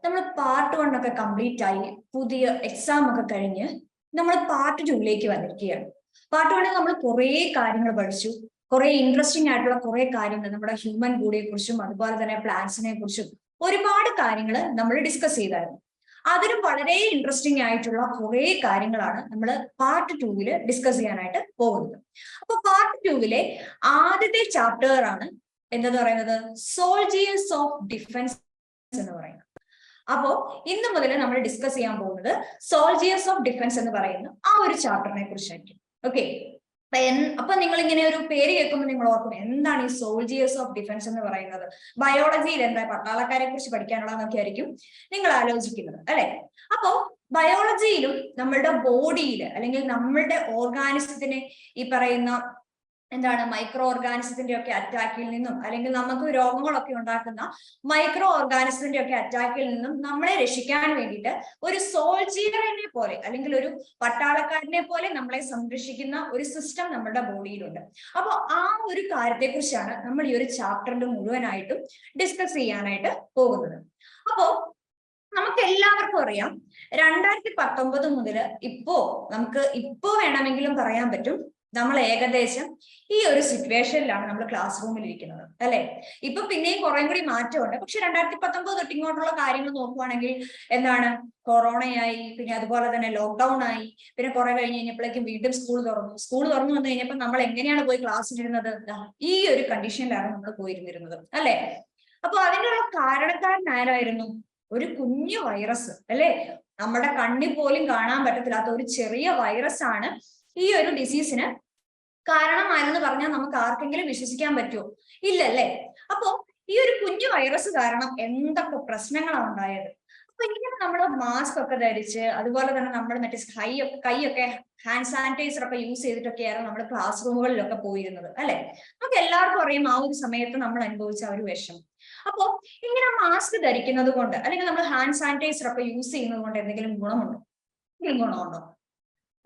നമ്മൾ പാർട്ട് 1 ഒക്കെ കംപ്ലീറ്റ് ആയി പുതിയ എക്സാം ഒക്കെ കഴിഞ്ഞ് നമ്മൾ പാർട്ട് 2ലേക്ക് വന്നിരിക്കുകയാണ്. പാർട്ട് 1 നമ്മൾ കുറേ കാര്യങ്ങൾ പഠിച്ചു. കുറെ ഇൻട്രസ്റ്റിംഗ് ആയിട്ടുള്ള കുറെ കാര്യങ്ങൾ നമ്മുടെ ഹ്യൂമൻ ബോഡിയെ കുറിച്ചും അതുപോലെ തന്നെ പ്ലാന്റ്സിനെ കുറിച്ചും ഒരുപാട് കാര്യങ്ങൾ നമ്മൾ ഡിസ്കസ് ചെയ്തായിരുന്നു. അതിലും വളരെ ഇൻട്രസ്റ്റിംഗ് ആയിട്ടുള്ള കുറെ കാര്യങ്ങളാണ് നമ്മൾ പാർട്ട് 2 ഡിസ്കസ് ചെയ്യാനായിട്ട് പോകുന്നത്. അപ്പൊ പാർട്ട് 2 ആദ്യത്തെ ചാപ്റ്റർ ആണ് എന്തെന്ന് പറയുന്നത്, സോൾജിയേഴ്സ് ഓഫ് ഡിഫൻസ് എന്ന് പറയുന്നത്. അപ്പോ ഇന്ന് മുതൽ നമ്മൾ ഡിസ്കസ് ചെയ്യാൻ പോകുന്നത് സോൾജിയേഴ്സ് ഓഫ് ഡിഫൻസ് എന്ന് പറയുന്ന ആ ഒരു ചാപ്റ്ററിനെ കുറിച്ചായിരിക്കും. ഓക്കെ, അപ്പൊ നിങ്ങൾ ഇങ്ങനെ ഒരു പേര് കേൾക്കുമ്പോൾ നിങ്ങൾ ഓർക്കും എന്താണ് ഈ സോൾജിയേഴ്സ് ഓഫ് ഡിഫൻസ് എന്ന് പറയുന്നത്, ബയോളജിയിൽ എന്താ പട്ടാളക്കാരെ കുറിച്ച് പഠിക്കാനുള്ളതെന്നൊക്കെ ആയിരിക്കും നിങ്ങൾ ആലോചിക്കുന്നത് അല്ലെ. അപ്പോ ബയോളജിയിലും നമ്മളുടെ ബോഡിയിൽ അല്ലെങ്കിൽ നമ്മളുടെ ഓർഗാനിസത്തിനെ ഈ പറയുന്ന എന്താണ് മൈക്രോ ഓർഗാനിസത്തിന്റെ ഒക്കെ അറ്റാക്കിൽ നിന്നും അല്ലെങ്കിൽ നമുക്ക് രോഗങ്ങളൊക്കെ ഉണ്ടാക്കുന്ന മൈക്രോ ഓർഗാനിസത്തിന്റെ ഒക്കെ അറ്റാക്കിൽ നിന്നും നമ്മളെ രക്ഷിക്കാൻ വേണ്ടിയിട്ട് ഒരു സോൾജിയറിനെ പോലെ അല്ലെങ്കിൽ ഒരു പട്ടാളക്കാരനെ പോലെ നമ്മളെ സംരക്ഷിക്കുന്ന ഒരു സിസ്റ്റം നമ്മുടെ ബോഡിയിലുണ്ട്. അപ്പോൾ ആ ഒരു കാര്യത്തെ കുറിച്ചാണ് നമ്മൾ ഈ ഒരു ചാപ്റ്ററിന്റെ മുഴുവനായിട്ടും ഡിസ്കസ് ചെയ്യാനായിട്ട് പോകുന്നത്. അപ്പോ നമുക്ക് എല്ലാവർക്കും അറിയാം 2019 മുതൽ ഇപ്പോ വേണമെങ്കിലും പറയാൻ പറ്റും നമ്മൾ ഏകദേശം ഈ ഒരു സിറ്റുവേഷനിലാണ് നമ്മൾ ക്ലാസ് റൂമിൽ ഇരിക്കുന്നത് അല്ലെ. ഇപ്പൊ പിന്നെയും കുറെ കൂടി മാറ്റമുണ്ട്. പക്ഷെ 2019 തൊട്ട് ഇങ്ങോട്ടുള്ള കാര്യങ്ങൾ നോക്കുവാണെങ്കിൽ എന്താണ്, കൊറോണയായി, പിന്നെ അതുപോലെ തന്നെ ലോക്ക്ഡൌൺ ആയി, പിന്നെ കുറെ കഴിഞ്ഞ് കഴിഞ്ഞപ്പോഴേക്കും വീണ്ടും സ്കൂൾ തുറന്നു വന്നു കഴിഞ്ഞപ്പോൾ നമ്മൾ എങ്ങനെയാണ് പോയി ക്ലാസ്സിലിരുന്നത്, ഈ ഒരു കണ്ടീഷനിലാണ് നമ്മൾ പോയിരുന്നിരുന്നത് അല്ലെ. അപ്പൊ അതിനുള്ള കാരണക്കാരൻ ആരായിരുന്നു? ഒരു കുഞ്ഞു വൈറസ് അല്ലെ, നമ്മുടെ കണ്ണിൽ പോലും കാണാൻ പറ്റത്തില്ലാത്ത ഒരു ചെറിയ വൈറസ് ആണ് ഈ ഒരു ഡിസീസിന് കാരണമായെന്ന് പറഞ്ഞാൽ നമുക്ക് ആർക്കെങ്കിലും വിശ്വസിക്കാൻ പറ്റുമോ? ഇല്ലല്ലേ. അപ്പോ ഈ ഒരു കുഞ്ഞു വൈറസ് കാരണം എന്തൊക്കെ പ്രശ്നങ്ങളാണ് ഉണ്ടായത്. അപ്പൊ ഇങ്ങനെ നമ്മൾ മാസ്ക് ഒക്കെ ധരിച്ച് അതുപോലെ തന്നെ നമ്മൾ മറ്റേ കൈയൊക്കെ ഹാൻഡ് സാനിറ്റൈസർ ഒക്കെ യൂസ് ചെയ്തിട്ടൊക്കെയായിരുന്നു നമ്മൾ ക്ലാസ് റൂമുകളിലൊക്കെ പോയിരുന്നത് അല്ലെ. നമുക്ക് എല്ലാവർക്കും അറിയാം ആ ഒരു സമയത്ത് നമ്മൾ അനുഭവിച്ച ഒരു വിഷമം. അപ്പോ ഇങ്ങനെ മാസ്ക് ധരിക്കുന്നത് കൊണ്ട് അല്ലെങ്കിൽ നമ്മൾ ഹാൻഡ് സാനിറ്റൈസർ ഒക്കെ യൂസ് ചെയ്യുന്നത് കൊണ്ട് എന്തെങ്കിലും ഗുണമുണ്ടോ?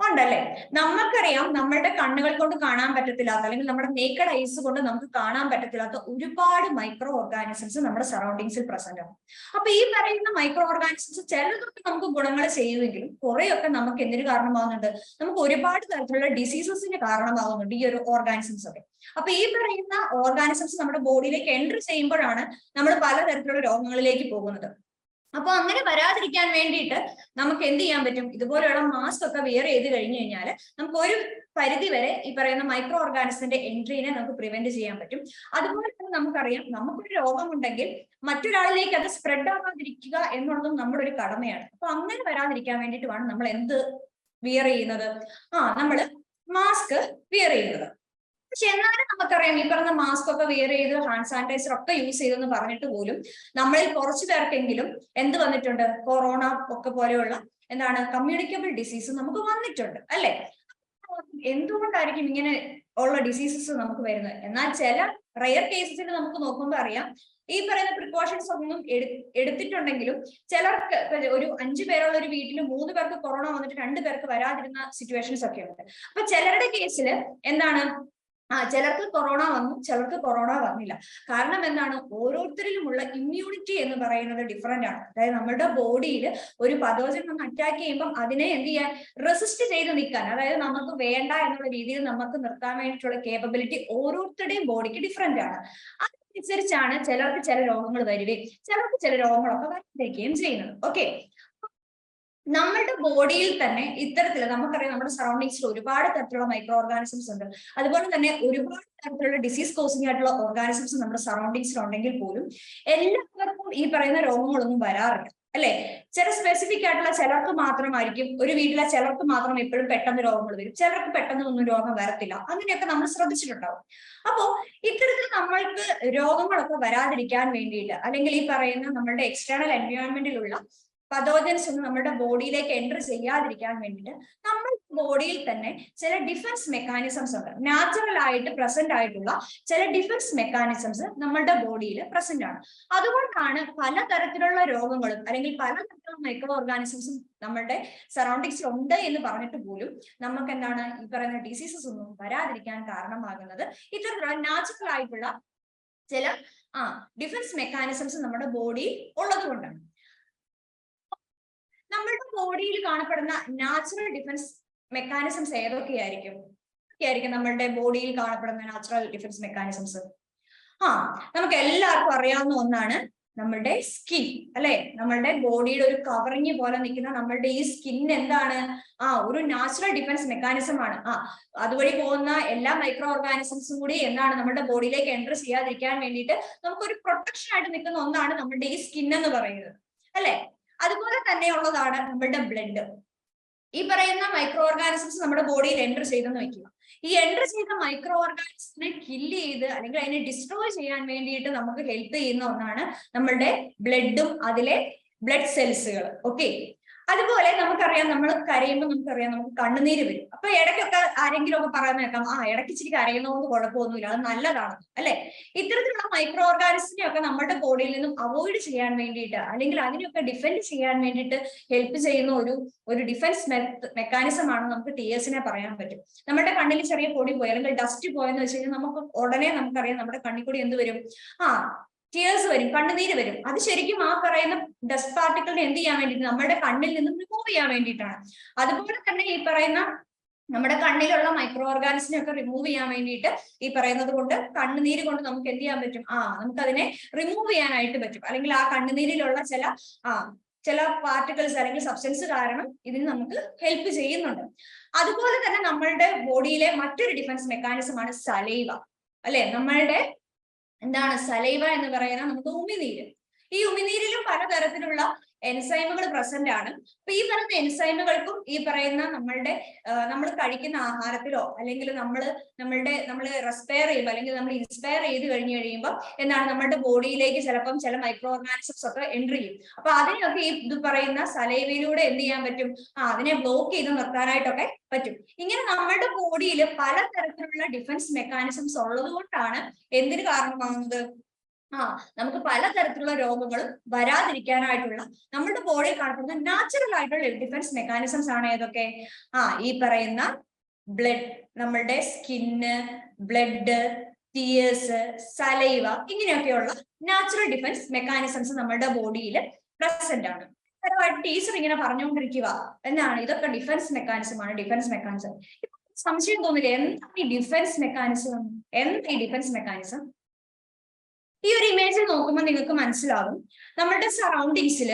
ഉണ്ടല്ലേ. നമുക്കറിയാം നമ്മളുടെ കണ്ണുകൾ കൊണ്ട് കാണാൻ പറ്റത്തില്ലാത്ത അല്ലെങ്കിൽ നമ്മുടെ നേക്കഡ് ഐസ് കൊണ്ട് നമുക്ക് കാണാൻ പറ്റത്തില്ലാത്ത ഒരുപാട് മൈക്രോ ഓർഗാനിസംസ് നമ്മുടെ സറൗണ്ടിങ്സിൽ പ്രസന്റ് ആണ്. അപ്പൊ ഈ പറയുന്ന മൈക്രോ ഓർഗാനിസംസ് ചിലതൊക്കെ നമുക്ക് ഗുണങ്ങൾ ചെയ്യുമെങ്കിലും കുറെയൊക്കെ നമുക്ക് എന്തിനു കാരണമാകുന്നുണ്ട്, നമുക്ക് ഒരുപാട് തരത്തിലുള്ള ഡിസീസസിന് കാരണമാകുന്നുണ്ട് ഈ ഒരു ഓർഗാനിസംസ് ഒക്കെ. അപ്പൊ ഈ പറയുന്ന ഓർഗാനിസംസ് നമ്മുടെ ബോഡിയിലേക്ക് എൻട്രി ചെയ്യുമ്പോഴാണ് നമ്മൾ പലതരത്തിലുള്ള രോഗങ്ങളിലേക്ക് പോകുന്നത്. അപ്പൊ അങ്ങനെ വരാതിരിക്കാൻ വേണ്ടിയിട്ട് നമുക്ക് എന്ത് ചെയ്യാൻ പറ്റും, ഇതുപോലെയുള്ള മാസ്ക് ഒക്കെ വെയർ ചെയ്ത് കഴിഞ്ഞു കഴിഞ്ഞാൽ നമുക്ക് ഒരു പരിധി വരെ ഈ പറയുന്ന മൈക്രോ ഓർഗാനിസത്തിന്റെ എൻട്രീനെ നമുക്ക് പ്രിവെന്റ് ചെയ്യാൻ പറ്റും. അതുപോലെ തന്നെ നമുക്കറിയാം നമുക്കൊരു രോഗമുണ്ടെങ്കിൽ മറ്റൊരാളിലേക്ക് അത് സ്പ്രെഡ് ആവാതിരിക്കുക എന്നുള്ളതും നമ്മുടെ ഒരു കടമയാണ്. അപ്പൊ അങ്ങനെ വരാതിരിക്കാൻ വേണ്ടിയിട്ടുമാണ് നമ്മൾ എന്ത് വിയർ ചെയ്യുന്നത്, നമ്മൾ മാസ്ക് വിയർ ചെയ്യുന്നത്. പക്ഷെ എന്നാലും നമുക്കറിയാം ഈ പറഞ്ഞ മാസ്ക് ഒക്കെ വെയർ ചെയ്ത് ഹാൻഡ് സാനിറ്റൈസർ ഒക്കെ യൂസ് ചെയ്തെന്ന് പറഞ്ഞിട്ട് പോലും നമ്മളിൽ കുറച്ചു പേർക്കെങ്കിലും എന്ത് വന്നിട്ടുണ്ട്, കൊറോണ ഒക്കെ പോലെയുള്ള എന്താണ് കമ്മ്യൂണിക്കബിൾ ഡിസീസ് നമുക്ക് വന്നിട്ടുണ്ട് അല്ലെ. എന്തുകൊണ്ടായിരിക്കും ഇങ്ങനെ ഉള്ള ഡിസീസസ് നമുക്ക് വരുന്നത്? എന്നാൽ ചില റയർ കേസസിൽ നമുക്ക് നോക്കുമ്പോൾ അറിയാം ഈ പറയുന്ന പ്രിക്കോഷൻസ് ഒന്നും എടുത്തിട്ടുണ്ടെങ്കിലും ചിലർക്ക് ഒരു 5 പേരുള്ള ഒരു വീട്ടിൽ 3 പേർക്ക് കൊറോണ വന്നിട്ട് 2 പേർക്ക് വരാതിരുന്ന സിറ്റുവേഷൻസ് ഒക്കെ ഉണ്ട്. അപ്പൊ ചിലരുടെ കേസിൽ എന്താണ്, ചിലർക്ക് കൊറോണ വന്നു, ചിലർക്ക് കൊറോണ വന്നില്ല. കാരണം എന്താണ്, ഓരോരുത്തരിലുമുള്ള ഇമ്മ്യൂണിറ്റി എന്ന് പറയുന്നത് ഡിഫറെന്റ് ആണ്. അതായത് നമ്മുടെ ബോഡിയിൽ ഒരു പതോജൻ വന്ന് അറ്റാക്ക് ചെയ്യുമ്പോൾ അതിനെ എന്ത് ചെയ്യാൻ, റെസിസ്റ്റ് ചെയ്ത് നിൽക്കാൻ, അതായത് നമുക്ക് വേണ്ട എന്നുള്ള രീതിയിൽ നമുക്ക് നിർത്താൻ വേണ്ടിയിട്ടുള്ള കേപ്പബിലിറ്റി ഓരോരുത്തരുടെയും ബോഡിക്ക് ഡിഫറെന്റ് ആണ്. അതനുസരിച്ചാണ് ചിലർക്ക് ചില രോഗങ്ങൾ വരികയും ചിലർക്ക് ചില രോഗങ്ങളൊക്കെ വരാതിരിക്കുകയും ചെയ്യുന്നത്. ഓക്കെ, നമ്മളുടെ ബോഡിയിൽ തന്നെ ഇത്തരത്തില് നമുക്കറിയാം നമ്മുടെ സറൗണ്ടിങ്സിൽ ഒരുപാട് തരത്തിലുള്ള മൈക്രോ ഓർഗാനിസംസ് ഉണ്ട്. അതുപോലെ തന്നെ ഒരുപാട് തരത്തിലുള്ള ഡിസീസ് കോസിംഗ് ആയിട്ടുള്ള ഓർഗാനിസംസ് നമ്മുടെ സറൗണ്ടിങ്സിൽ ഉണ്ടെങ്കിൽ പോലും എല്ലാവർക്കും ഈ പറയുന്ന രോഗങ്ങളൊന്നും വരാറില്ല അല്ലെ. ചില സ്പെസിഫിക് ആയിട്ടുള്ള ചിലർക്ക് മാത്രമായിരിക്കും, ഒരു വീട്ടിലെ ചിലർക്ക് മാത്രം എപ്പോഴും പെട്ടെന്ന് രോഗങ്ങൾ വരും, ചിലർക്ക് പെട്ടെന്ന് ഒന്നും രോഗം വരത്തില്ല. അങ്ങനെയൊക്കെ നമ്മൾ ശ്രദ്ധിച്ചിട്ടുണ്ടാവും. അപ്പോ ഇത്തരത്തിൽ നമ്മൾക്ക് രോഗങ്ങളൊക്കെ വരാതിരിക്കാൻ വേണ്ടിയിട്ട് അല്ലെങ്കിൽ ഈ പറയുന്ന നമ്മളുടെ എക്സ്റ്റേണൽ എൻവയോൺമെന്റിലുള്ള പതോജൻസ് ഒന്നും നമ്മുടെ ബോഡിയിലേക്ക് എൻ്റർ ചെയ്യാതിരിക്കാൻ വേണ്ടിയിട്ട് നമ്മൾ ബോഡിയിൽ തന്നെ ചില ഡിഫൻസ് മെക്കാനിസംസ് ഉണ്ട്. നാച്ചുറൽ ആയിട്ട് പ്രസന്റ് ആയിട്ടുള്ള ചില ഡിഫൻസ് മെക്കാനിസംസ് നമ്മളുടെ ബോഡിയിൽ പ്രസന്റ് ആണ്. അതുകൊണ്ടാണ് പലതരത്തിലുള്ള രോഗങ്ങളും അല്ലെങ്കിൽ പലതരത്തിലുള്ള മൈക്രോ ഓർഗാനിസംസും നമ്മളുടെ സറൗണ്ടിങ്സിൽ ഉണ്ട് എന്ന് പറഞ്ഞിട്ട് പോലും നമുക്ക് എന്താണ് ഈ പറയുന്ന ഡിസീസസ് ഒന്നും വരാതിരിക്കാൻ കാരണമാകുന്നത് ഇത്തരത്തിലുള്ള നാച്ചുറൽ ആയിട്ടുള്ള ചില ഡിഫൻസ് മെക്കാനിസംസ് നമ്മുടെ ബോഡിയിൽ ഉള്ളത് കൊണ്ടാണ്. ബോഡിയിൽ കാണപ്പെടുന്ന നാച്ചുറൽ ഡിഫൻസ് മെക്കാനിസംസ് ഏതൊക്കെയായിരിക്കും? നമ്മളുടെ ബോഡിയിൽ കാണപ്പെടുന്ന നാച്ചുറൽ ഡിഫൻസ് മെക്കാനിസംസ്. നമുക്ക് എല്ലാവർക്കും അറിയാവുന്ന ഒന്നാണ് നമ്മളുടെ സ്കിൻ, അല്ലെ? നമ്മളുടെ ബോഡിയുടെ ഒരു കവറിങ് പോലെ നിൽക്കുന്ന നമ്മളുടെ ഈ സ്കിൻ എന്താണ്? ഒരു നാച്ചുറൽ ഡിഫൻസ് മെക്കാനിസം ആണ്. അതുവഴി പോകുന്ന എല്ലാ മൈക്രോ ഓർഗാനിസംസും കൂടി എന്താണ് നമ്മുടെ ബോഡിയിലേക്ക് എൻ്റർ ചെയ്യാതിരിക്കാൻ വേണ്ടിയിട്ട് നമുക്കൊരു പ്രൊട്ടക്ഷൻ ആയിട്ട് നിൽക്കുന്ന ഒന്നാണ് നമ്മുടെ ഈ സ്കിൻ എന്ന് പറയുന്നത്, അല്ലെ? അതുപോലെ തന്നെയുള്ളതാണ് നമ്മുടെ ബ്ലഡ്. ഈ പറയുന്ന മൈക്രോ ഓർഗാനിസംസ് നമ്മുടെ ബോഡിയിൽ എൻ്റർ ചെയ്തെന്ന് വെക്കുക. ഈ എൻ്റർ ചെയ്ത മൈക്രോ ഓർഗാനിസത്തിനെ കില്ല് ചെയ്ത് അല്ലെങ്കിൽ അതിനെ ഡിസ്ട്രോയ് ചെയ്യാൻ വേണ്ടിയിട്ട് നമുക്ക് ഹെൽപ്പ് ചെയ്യുന്ന ഒന്നാണ് നമ്മളുടെ ബ്ലഡും അതിലെ ബ്ലഡ് സെൽസുകൾ. ഓക്കെ, അതുപോലെ നമുക്കറിയാം, നമ്മൾ കരയുമ്പോൾ നമുക്കറിയാം നമുക്ക് കണ്ണുനീര് വരും. അപ്പൊ ഇടയ്ക്കൊക്കെ ആരെങ്കിലും ഒക്കെ പറയുന്ന കേൾക്കാം, ഇടയ്ക്ക് ഇച്ചിരി കരയുന്നതുകൊണ്ട് കുഴപ്പമൊന്നുമില്ല, അത് നല്ലതാണ്, അല്ലെ? ഇത്തരത്തിലുള്ള മൈക്രോ ഓർഗാനിസത്തിനെ ഒക്കെ നമ്മുടെ ബോഡിയിൽ നിന്നും അവോയ്ഡ് ചെയ്യാൻ വേണ്ടിയിട്ട് അല്ലെങ്കിൽ അതിനെയൊക്കെ ഡിഫെൻഡ് ചെയ്യാൻ വേണ്ടിയിട്ട് ഹെൽപ്പ് ചെയ്യുന്ന ഒരു ഡിഫൻസ് മെക്കാനിസം ആണ് നമുക്ക് ടിയേഴ്സിനെ പറയാൻ പറ്റും. നമ്മുടെ കണ്ണിൽ ചെറിയ പൊടി പോയി അല്ലെങ്കിൽ ഡസ്റ്റ് പോയെന്ന് വെച്ച് കഴിഞ്ഞാൽ നമുക്ക് ഉടനെ നമുക്കറിയാം നമ്മുടെ കണ്ണിൽ കൂടി എന്ത് വരും? ടിയേഴ്സ് വരും, കണ്ണുനീര് വരും. അത് ശരിക്കും ആ പറയുന്ന ഡസ്റ്റ് പാർട്ടിക്കിളിനെ എന്ത് ചെയ്യാൻ വേണ്ടിയിട്ട്? നമ്മുടെ കണ്ണിൽ നിന്നും റിമൂവ് ചെയ്യാൻ വേണ്ടിയിട്ടാണ്. അതുപോലെ തന്നെ ഈ പറയുന്ന നമ്മുടെ കണ്ണിലുള്ള മൈക്രോ ഓർഗാനിസിനെ ഒക്കെ റിമൂവ് ചെയ്യാൻ വേണ്ടിയിട്ട് ഈ പറയുന്നത് കൊണ്ട് കണ്ണുനീര് കൊണ്ട് നമുക്ക് എന്ത് ചെയ്യാൻ പറ്റും? നമുക്ക് അതിനെ റിമൂവ് ചെയ്യാനായിട്ട് പറ്റും. അല്ലെങ്കിൽ ആ കണ്ണുനീരിലുള്ള ചില പാർട്ടിക്കിൾസ് അല്ലെങ്കിൽ സബ്സ്റ്റൻസ് കാരണം ഇതിന് നമുക്ക് ഹെൽപ്പ് ചെയ്യുന്നുണ്ട്. അതുപോലെ തന്നെ നമ്മളുടെ ബോഡിയിലെ മറ്റൊരു ഡിഫൻസ് മെക്കാനിസമാണ് സലൈവ, അല്ലെ? നമ്മളുടെ എന്താണ് സലൈവ എന്ന് പറയുന്ന നമുക്ക് ഉമിനീര്. ഈ ഉമിനീരിലും പലതരത്തിലുള്ള എൻസൈമുകൾ പ്രസന്റ് ആണ്. അപ്പൊ ഈ പറയുന്ന എൻസൈമുകൾക്കും ഈ പറയുന്ന നമ്മൾ കഴിക്കുന്ന ആഹാരത്തിലോ അല്ലെങ്കിൽ നമ്മൾ റെസ്പയർ ചെയ്യുമ്പോൾ അല്ലെങ്കിൽ നമ്മൾ ഇൻസ്പയർ ചെയ്ത് കഴിയുമ്പോൾ എന്താണ് നമ്മുടെ ബോഡിയിലേക്ക് ചിലപ്പം ചില മൈക്രോ ഓർഗാനിസംസ് ഒക്കെ എൻട്രി ചെയ്യും. അപ്പൊ അതിനെയൊക്കെ ഈ ഇത് പറയുന്ന സലൈവയിലൂടെ എന്ത് ചെയ്യാൻ പറ്റും? അതിനെ ബ്ലോക്ക് ചെയ്ത് നിർത്താനായിട്ടൊക്കെ പറ്റും. ഇങ്ങനെ നമ്മുടെ ബോഡിയിൽ പലതരത്തിലുള്ള ഡിഫൻസ് മെക്കാനിസംസ് ഉള്ളത് കൊണ്ടാണ് എന്തിന് കാരണമാകുന്നത്? നമുക്ക് പലതരത്തിലുള്ള രോഗങ്ങളും വരാതിരിക്കാനായിട്ടുള്ള നമ്മുടെ ബോഡിയിൽ കാണപ്പെടുന്ന നാച്ചുറൽ ആയിട്ടുള്ള ഡിഫൻസ് മെക്കാനിസംസ് ആണ് ഏതൊക്കെ? ഈ പറയുന്ന ബ്ലഡ്, നമ്മളുടെ സ്കിന്ന്, ബ്ലഡ്, ടിയേഴ്സ്, സലൈവ, ഇങ്ങനെയൊക്കെയുള്ള നാച്ചുറൽ ഡിഫൻസ് മെക്കാനിസംസ് നമ്മുടെ ബോഡിയിൽ പ്രസന്റ് ആണ്. ടീച്ചർ ഇങ്ങനെ പറഞ്ഞുകൊണ്ടിരിക്കുക എന്താണ്? ഇതൊക്കെ ഡിഫൻസ് മെക്കാനിസം ആണ്, ഡിഫൻസ് മെക്കാനിസം. സംശയം തോന്നില്ലേ, എന്താണ് ഈ ഡിഫൻസ് മെക്കാനിസം? എന്താ ഈ ഡിഫൻസ് മെക്കാനിസം? ഈ ഒരു ഇമേജിൽ നോക്കുമ്പോൾ നിങ്ങൾക്ക് മനസ്സിലാവും നമ്മുടെ സറൗണ്ടിങ്സിൽ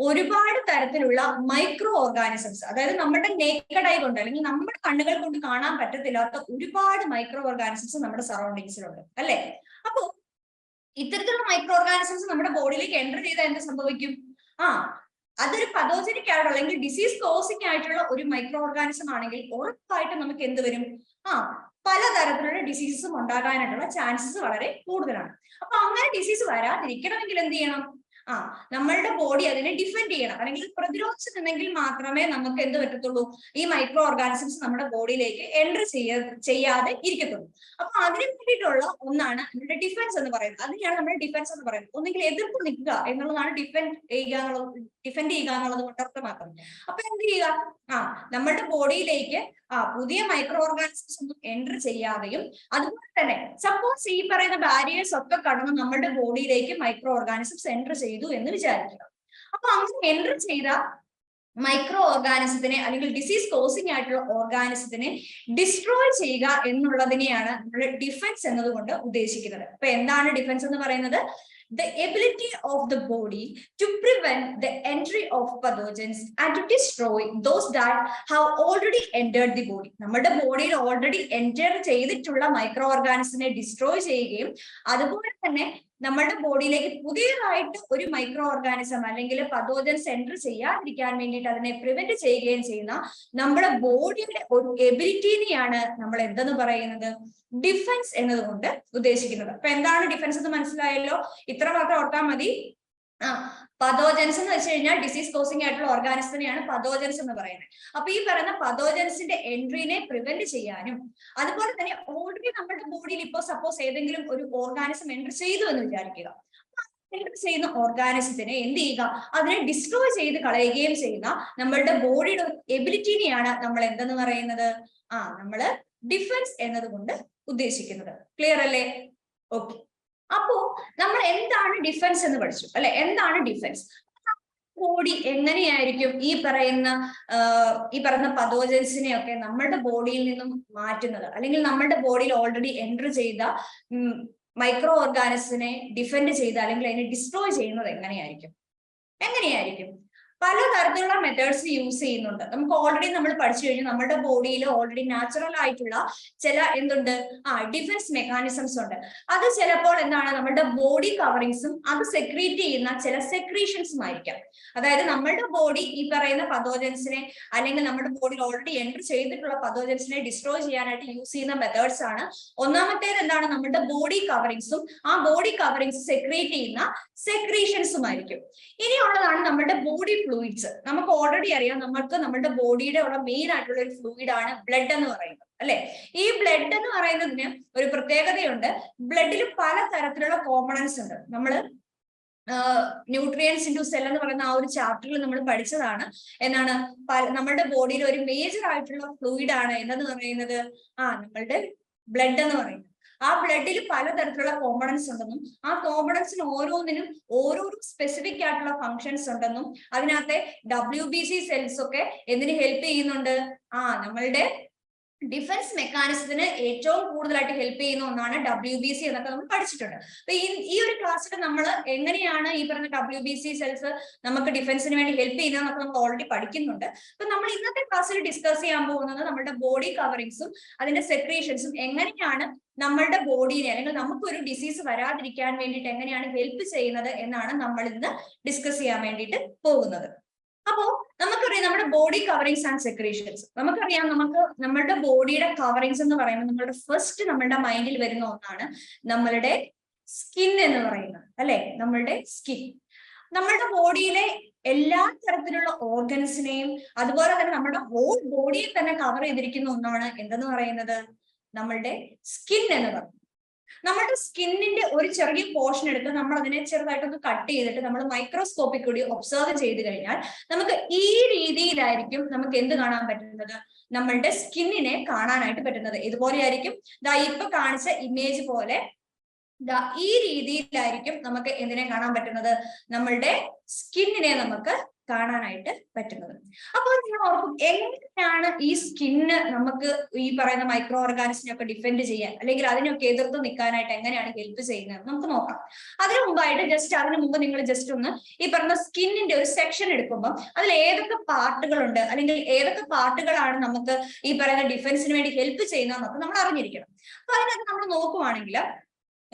ഒരുപാട് തരത്തിലുള്ള മൈക്രോ ഓർഗാനിസംസ്, അതായത് നമ്മുടെ നേക്കഡ് ഐ കൊണ്ട് അല്ലെങ്കിൽ നമ്മുടെ കണ്ണുകൾ കൊണ്ട് കാണാൻ പറ്റത്തില്ലാത്ത ഒരുപാട് മൈക്രോ ഓർഗാനിസംസ് നമ്മുടെ സറൗണ്ടിങ്സിലുണ്ട്, അല്ലെ? അപ്പോ ഇത്തരത്തിലുള്ള മൈക്രോ ഓർഗാനിസംസ് നമ്മുടെ ബോഡിയിലേക്ക് എൻ്റർ ചെയ്താൽ എന്ത് സംഭവിക്കും? അതൊരു പതോജനിക് ആയിട്ടുള്ള അല്ലെങ്കിൽ ഡിസീസ് കോസിംഗ് ആയിട്ടുള്ള ഒരു മൈക്രോ ഓർഗാനിസം ആണെങ്കിൽ ഉറപ്പായിട്ടും നമുക്ക് എന്ത് വരും? പലതരത്തിലുള്ള ഡിസീസസും ഉണ്ടാകാനായിട്ടുള്ള ചാൻസസ് വളരെ കൂടുതലാണ്. അപ്പൊ അങ്ങനെ ഡിസീസ് വരാതിരിക്കണമെങ്കിൽ എന്ത് ചെയ്യണം? നമ്മളുടെ ബോഡി അതിനെ ഡിഫെൻഡ് ചെയ്യണം, അല്ലെങ്കിൽ പ്രതിരോധിച്ചിട്ടുണ്ടെങ്കിൽ മാത്രമേ നമുക്ക് എന്ത് പറ്റത്തുള്ളൂ? ഈ മൈക്രോ ഓർഗാനിസംസ് നമ്മുടെ ബോഡിയിലേക്ക് എൻ്റർ ചെയ്യാതെ ഇരിക്കത്തുള്ളൂ. അപ്പൊ അതിന് വേണ്ടിയിട്ടുള്ള ഒന്നാണ് നമ്മുടെ ഡിഫൻസ് എന്ന് പറയുന്നത്. അതിനെയാണ് നമ്മൾ ഡിഫൻസ് എന്ന് പറയുന്നത്. ഒന്നുകിൽ എതിർപ്പ് നിൽക്കുക എന്നുള്ളതാണ് ഡിഫെൻഡ് ചെയ്യുക എന്നുള്ളത് കൊണ്ട് അർത്ഥമാക്കുന്നത്. അപ്പൊ എന്ത് ചെയ്യുക? നമ്മളുടെ ബോഡിയിലേക്ക് പുതിയ മൈക്രോ ഓർഗാനിസംസ് ഒന്നും എൻ്റർ ചെയ്യാതെയും, അതുപോലെ തന്നെ സപ്പോസ് ഈ പറയുന്ന ബാരിയേഴ്സ് ഒക്കെ കടന്ന് നമ്മുടെ ബോഡിയിലേക്ക് മൈക്രോ ഓർഗാനിസംസ് എൻ്റർ ചെയ്തു എന്ന് വിചാരിക്കുക. അപ്പൊ അങ്ങനെ എൻ്റർ ചെയ്ത മൈക്രോ ഓർഗാനിസത്തിനെ അല്ലെങ്കിൽ ഡിസീസ് കോസിംഗ് ആയിട്ടുള്ള ഓർഗാനിസത്തിനെ ഡിസ്ട്രോയ് ചെയ്യുക എന്നുള്ളതിനെയാണ് നമ്മൾ ഡിഫൻസ് എന്നതുകൊണ്ട് ഉദ്ദേശിക്കുന്നത്. അപ്പൊ എന്താണ് ഡിഫൻസ് എന്ന് പറയുന്നത്? The ability of the body to prevent the entry of pathogens and to destroy those that have already entered the body. നമ്മുടെ ബോഡിയിൽ ഓൾറെഡി എൻ്റർ ചെയ്തിട്ടുള്ള മൈക്രോ ഓർഗാനിസത്തിനെ ഡിസ്ട്രോയ് ചെയ്യുകയും അതുപോലെ തന്നെ നമ്മുടെ ബോഡിയിലേക്ക് പുതിയതായിട്ട് ഒരു മൈക്രോ ഓർഗാനിസം അല്ലെങ്കിൽ പതോജൻസ് എൻ്റർ ചെയ്യാതിരിക്കാൻ വേണ്ടിയിട്ട് അതിനെ പ്രിവെന്റ് ചെയ്യുകയും ചെയ്യുന്ന നമ്മുടെ ബോഡിയുടെ ഒരു എബിലിറ്റിനെയാണ് നമ്മൾ എന്തെന്ന് പറയുന്നത്? ഡിഫൻസ് എന്നതുകൊണ്ട് ഉദ്ദേശിക്കുന്നത്. അപ്പൊ എന്താണ് ഡിഫൻസ് എന്ന് മനസ്സിലായല്ലോ? ഇത്ര മാത്രം ഓർത്താൽ മതി. പതോജൻസ് എന്ന് വെച്ച് കഴിഞ്ഞാൽ ഡിസീസ് കോസിംഗ് ആയിട്ടുള്ള ഓർഗാനിസത്തിനെയാണ് പതോജൻസ് എന്ന് പറയുന്നത്. അപ്പൊ ഈ പറയുന്ന പതോജൻസിന്റെ എൻട്രീനെ പ്രിവെന്റ് ചെയ്യാനും അതുപോലെ തന്നെ ഓൾറെഡി നമ്മുടെ ബോഡിയിൽ ഇപ്പോൾ സപ്പോസ് ഏതെങ്കിലും ഒരു ഓർഗാനിസം എൻ്റർ ചെയ്തു എന്ന് വിചാരിക്കുക. എൻ്റർ ചെയ്യുന്ന ഓർഗാനിസത്തിനെ എന്ത് ചെയ്യുക? അതിനെ ഡിസ്ട്രോയ് ചെയ്ത് കളയുകയും ചെയ്യുന്ന നമ്മളുടെ ബോഡിയുടെ ഒരു എബിലിറ്റിനെയാണ് നമ്മൾ എന്തെന്ന് പറയുന്നത്? നമ്മള് ഡിഫൻസ് എന്നതുകൊണ്ട് ഉദ്ദേശിക്കുന്നത്. ക്ലിയർ അല്ലേ? ഓക്കെ. അപ്പോ നമ്മൾ എന്താണ് ഡിഫൻസ് എന്ന് പഠിച്ചു, അല്ലെ? എന്താണ് ഡിഫൻസ്? ബോഡി എങ്ങനെയായിരിക്കും ഈ പറയുന്ന പതോജൻസിനെയൊക്കെ നമ്മുടെ ബോഡിയിൽ നിന്നും മാറ്റുന്നത്, അല്ലെങ്കിൽ നമ്മുടെ ബോഡിയിൽ ഓൾറെഡി എൻറ്റർ ചെയ്ത മൈക്രോ ഓർഗാനിസത്തിനെ ഡിഫെൻഡ് ചെയ്ത് അല്ലെങ്കിൽ അതിനെ ഡിസ്ട്രോയ് ചെയ്യുന്നത് എങ്ങനെയായിരിക്കും? പലതരത്തിലുള്ള മെത്തേഡ്സ് യൂസ് ചെയ്യുന്നുണ്ട്. നമുക്ക് ഓൾറെഡി നമ്മൾ പഠിച്ചു കഴിഞ്ഞു, നമ്മുടെ ബോഡിയിൽ ഓൾറെഡി നാച്ചുറൽ ആയിട്ടുള്ള ചില ഡിഫൻസ് മെക്കാനിസംസ് ഉണ്ട്. അത് ചിലപ്പോൾ എന്താണ്, നമ്മുടെ ബോഡി കവറിങ്സും അത് സെക്രീറ്റ് ചെയ്യുന്ന ചില സെക്രീഷൻസും ആയിരിക്കാം. അതായത് നമ്മുടെ ബോഡി ഈ പറയുന്ന പതോജൻസിനെ അല്ലെങ്കിൽ നമ്മുടെ ബോഡിയിൽ ഓൾറെഡി എൻറ്റർ ചെയ്തിട്ടുള്ള പതോജൻസിനെ ഡിസ്ട്രോയ് ചെയ്യാനായിട്ട് യൂസ് ചെയ്യുന്ന മെത്തേഡ്സ് ആണ്. ഒന്നാമത്തേത് എന്താണ്, നമ്മുടെ ബോഡി കവറിങ്സും ആ ബോഡി കവറിങ്സ് സെക്രീറ്റ് ചെയ്യുന്ന സെക്രീഷൻസും ആയിരിക്കും. ഇനിയുള്ളതാണ് നമ്മുടെ ബോഡി ഫ്ലൂയിഡ്സ്. നമുക്ക് ഓൾറെഡി അറിയാം, നമുക്ക് നമ്മുടെ ബോഡിയുടെ ഉള്ള മെയിൻ ആയിട്ടുള്ള ഒരു ഫ്ലൂയിഡ് ആണ് ബ്ലഡ് എന്ന് പറയുന്നത്, അല്ലെ? ഈ ബ്ലഡ് എന്ന് പറയുന്നതിന് ഒരു പ്രത്യേകതയുണ്ട്. ബ്ലഡിൽ പല തരത്തിലുള്ള കോമ്പണൻസ് ഉണ്ട്. നമ്മൾ ന്യൂട്രിയൻസ് ഇൻടു സെൽ എന്ന് പറയുന്ന ആ ഒരു ചാപ്റ്ററിൽ നമ്മൾ പഠിച്ചതാണ്. എന്താണ്, നമ്മുടെ ബോഡിയിൽ ഒരു മേജർ ആയിട്ടുള്ള ഫ്ലൂയിഡ് ആണ് എന്തെന്ന് പറയുന്നത്, നമ്മളുടെ ബ്ലഡ് എന്ന് പറയുന്നത്. ആ ബ്ലഡിൽ പലതരത്തിലുള്ള കോമ്പണൻസ് ഉണ്ടെന്നും ആ കോമ്പണൻസിന് ഓരോന്നിനും ഓരോരോ സ്പെസിഫിക് ആയിട്ടുള്ള ഫങ്ഷൻസ് ഉണ്ടെന്നും അതിനകത്തെ WBC സെൽസ് ഒക്കെ എന്തിന് ഹെൽപ്പ് ചെയ്യുന്നുണ്ട്, നമ്മളുടെ ഡിഫൻസ് മെക്കാനിസത്തിന് ഏറ്റവും കൂടുതലായിട്ട് ഹെൽപ്പ് ചെയ്യുന്ന ഒന്നാണ് WBC എന്നൊക്കെ നമ്മൾ പഠിച്ചിട്ടുണ്ട്. അപ്പൊ ഈ ഒരു ക്ലാസ്സിൽ നമ്മൾ എങ്ങനെയാണ് ഈ പറഞ്ഞ WBC സെൽസ് നമുക്ക് ഡിഫൻസിന് വേണ്ടി ഹെൽപ്പ് ചെയ്യുന്നതെന്നൊക്കെ നമ്മൾ ഓൾറെഡി പഠിക്കുന്നുണ്ട്. അപ്പൊ നമ്മൾ ഇന്നത്തെ ക്ലാസ്സിൽ ഡിസ്കസ് ചെയ്യാൻ പോകുന്നത് നമ്മുടെ ബോഡി കവറിങ്സും അതിന്റെ സെക്രീഷൻസും എങ്ങനെയാണ് നമ്മളുടെ ബോഡീനെ അല്ലെങ്കിൽ നമുക്കൊരു ഡിസീസ് വരാതിരിക്കാൻ വേണ്ടിയിട്ട് എങ്ങനെയാണ് ഹെൽപ്പ് ചെയ്യുന്നത് എന്നാണ് നമ്മൾ ഇന്ന് ഡിസ്കസ് ചെയ്യാൻ വേണ്ടിയിട്ട് പോകുന്നത്. അപ്പോ നമുക്കറിയാം നമ്മുടെ ബോഡി കവറിങ്സ് ആൻഡ് സെക്രീഷൻസ്. നമുക്കറിയാം, നമ്മളുടെ ബോഡിയുടെ കവറിങ്സ് എന്ന് പറയുമ്പോൾ നമ്മളുടെ ഫസ്റ്റ് നമ്മളുടെ മൈൻഡിൽ വരുന്ന ഒന്നാണ് നമ്മളുടെ സ്കിൻ എന്ന് പറയുന്നത്, അല്ലെ? നമ്മളുടെ സ്കിൻ നമ്മളുടെ ബോഡിയിലെ എല്ലാ തരത്തിലുള്ള ഓർഗൻസിനെയും അതുപോലെ തന്നെ നമ്മുടെ ഹോൾ ബോഡിയെ തന്നെ കവർ ചെയ്തിരിക്കുന്ന ഒന്നാണ് എന്തെന്ന് പറയുന്നത്, നമ്മളുടെ സ്കിൻ എന്ന് പറയുന്നത്. നമ്മുടെ സ്കിന്നിന്റെ ഒരു ചെറിയ പോർഷൻ എടുത്ത് നമ്മൾ അതിനെ ചെറുതായിട്ടൊന്ന് കട്ട് ചെയ്തിട്ട് നമ്മൾ മൈക്രോസ്കോപ്പിൽ കൂടി ഒബ്സർവ് ചെയ്ത് കഴിഞ്ഞാൽ നമുക്ക് ഈ രീതിയിലായിരിക്കും നമുക്ക് എന്ത് കാണാൻ പറ്റുന്നത്, നമ്മളുടെ സ്കിന്നിനെ കാണാനായിട്ട് പറ്റുന്നത്. ഇതുപോലെ ആയിരിക്കും, ഇപ്പൊ കാണിച്ച ഇമേജ് പോലെ ഈ രീതിയിലായിരിക്കും നമുക്ക് എന്തിനെ കാണാൻ പറ്റുന്നത്, നമ്മളുടെ സ്കിന്നിനെ നമുക്ക് കാണാനായിട്ട് പറ്റുന്നത്. അപ്പോൾ നിങ്ങൾ ഓർക്കും, എങ്ങനെയാണ് ഈ സ്കിന്ന് നമുക്ക് ഈ പറയുന്ന മൈക്രോ ഓർഗാനിസിനെ ഒക്കെ ഡിഫെൻഡ് ചെയ്യാൻ അല്ലെങ്കിൽ അതിനൊക്കെ എതിർത്ത് നിൽക്കാനായിട്ട് എങ്ങനെയാണ് ഹെൽപ്പ് ചെയ്യുന്നത് നമുക്ക് നോക്കാം. അതിനു മുമ്പായിട്ട് അതിനു മുമ്പ് നിങ്ങൾ ജസ്റ്റ് ഒന്ന് ഈ പറഞ്ഞ സ്കിന്നിന്റെ ഒരു സെക്ഷൻ എടുക്കുമ്പോൾ അതിൽ ഏതൊക്കെ പാർട്ടുകളുണ്ട് അല്ലെങ്കിൽ ഏതൊക്കെ പാർട്ടുകളാണ് നമുക്ക് ഈ പറയുന്ന ഡിഫൻസിന് വേണ്ടി ഹെൽപ്പ് ചെയ്യുന്നതെന്നൊക്കെ നമ്മൾ അറിഞ്ഞിരിക്കണം. അപ്പൊ അതിനകത്ത് നമ്മൾ നോക്കുവാണെങ്കിൽ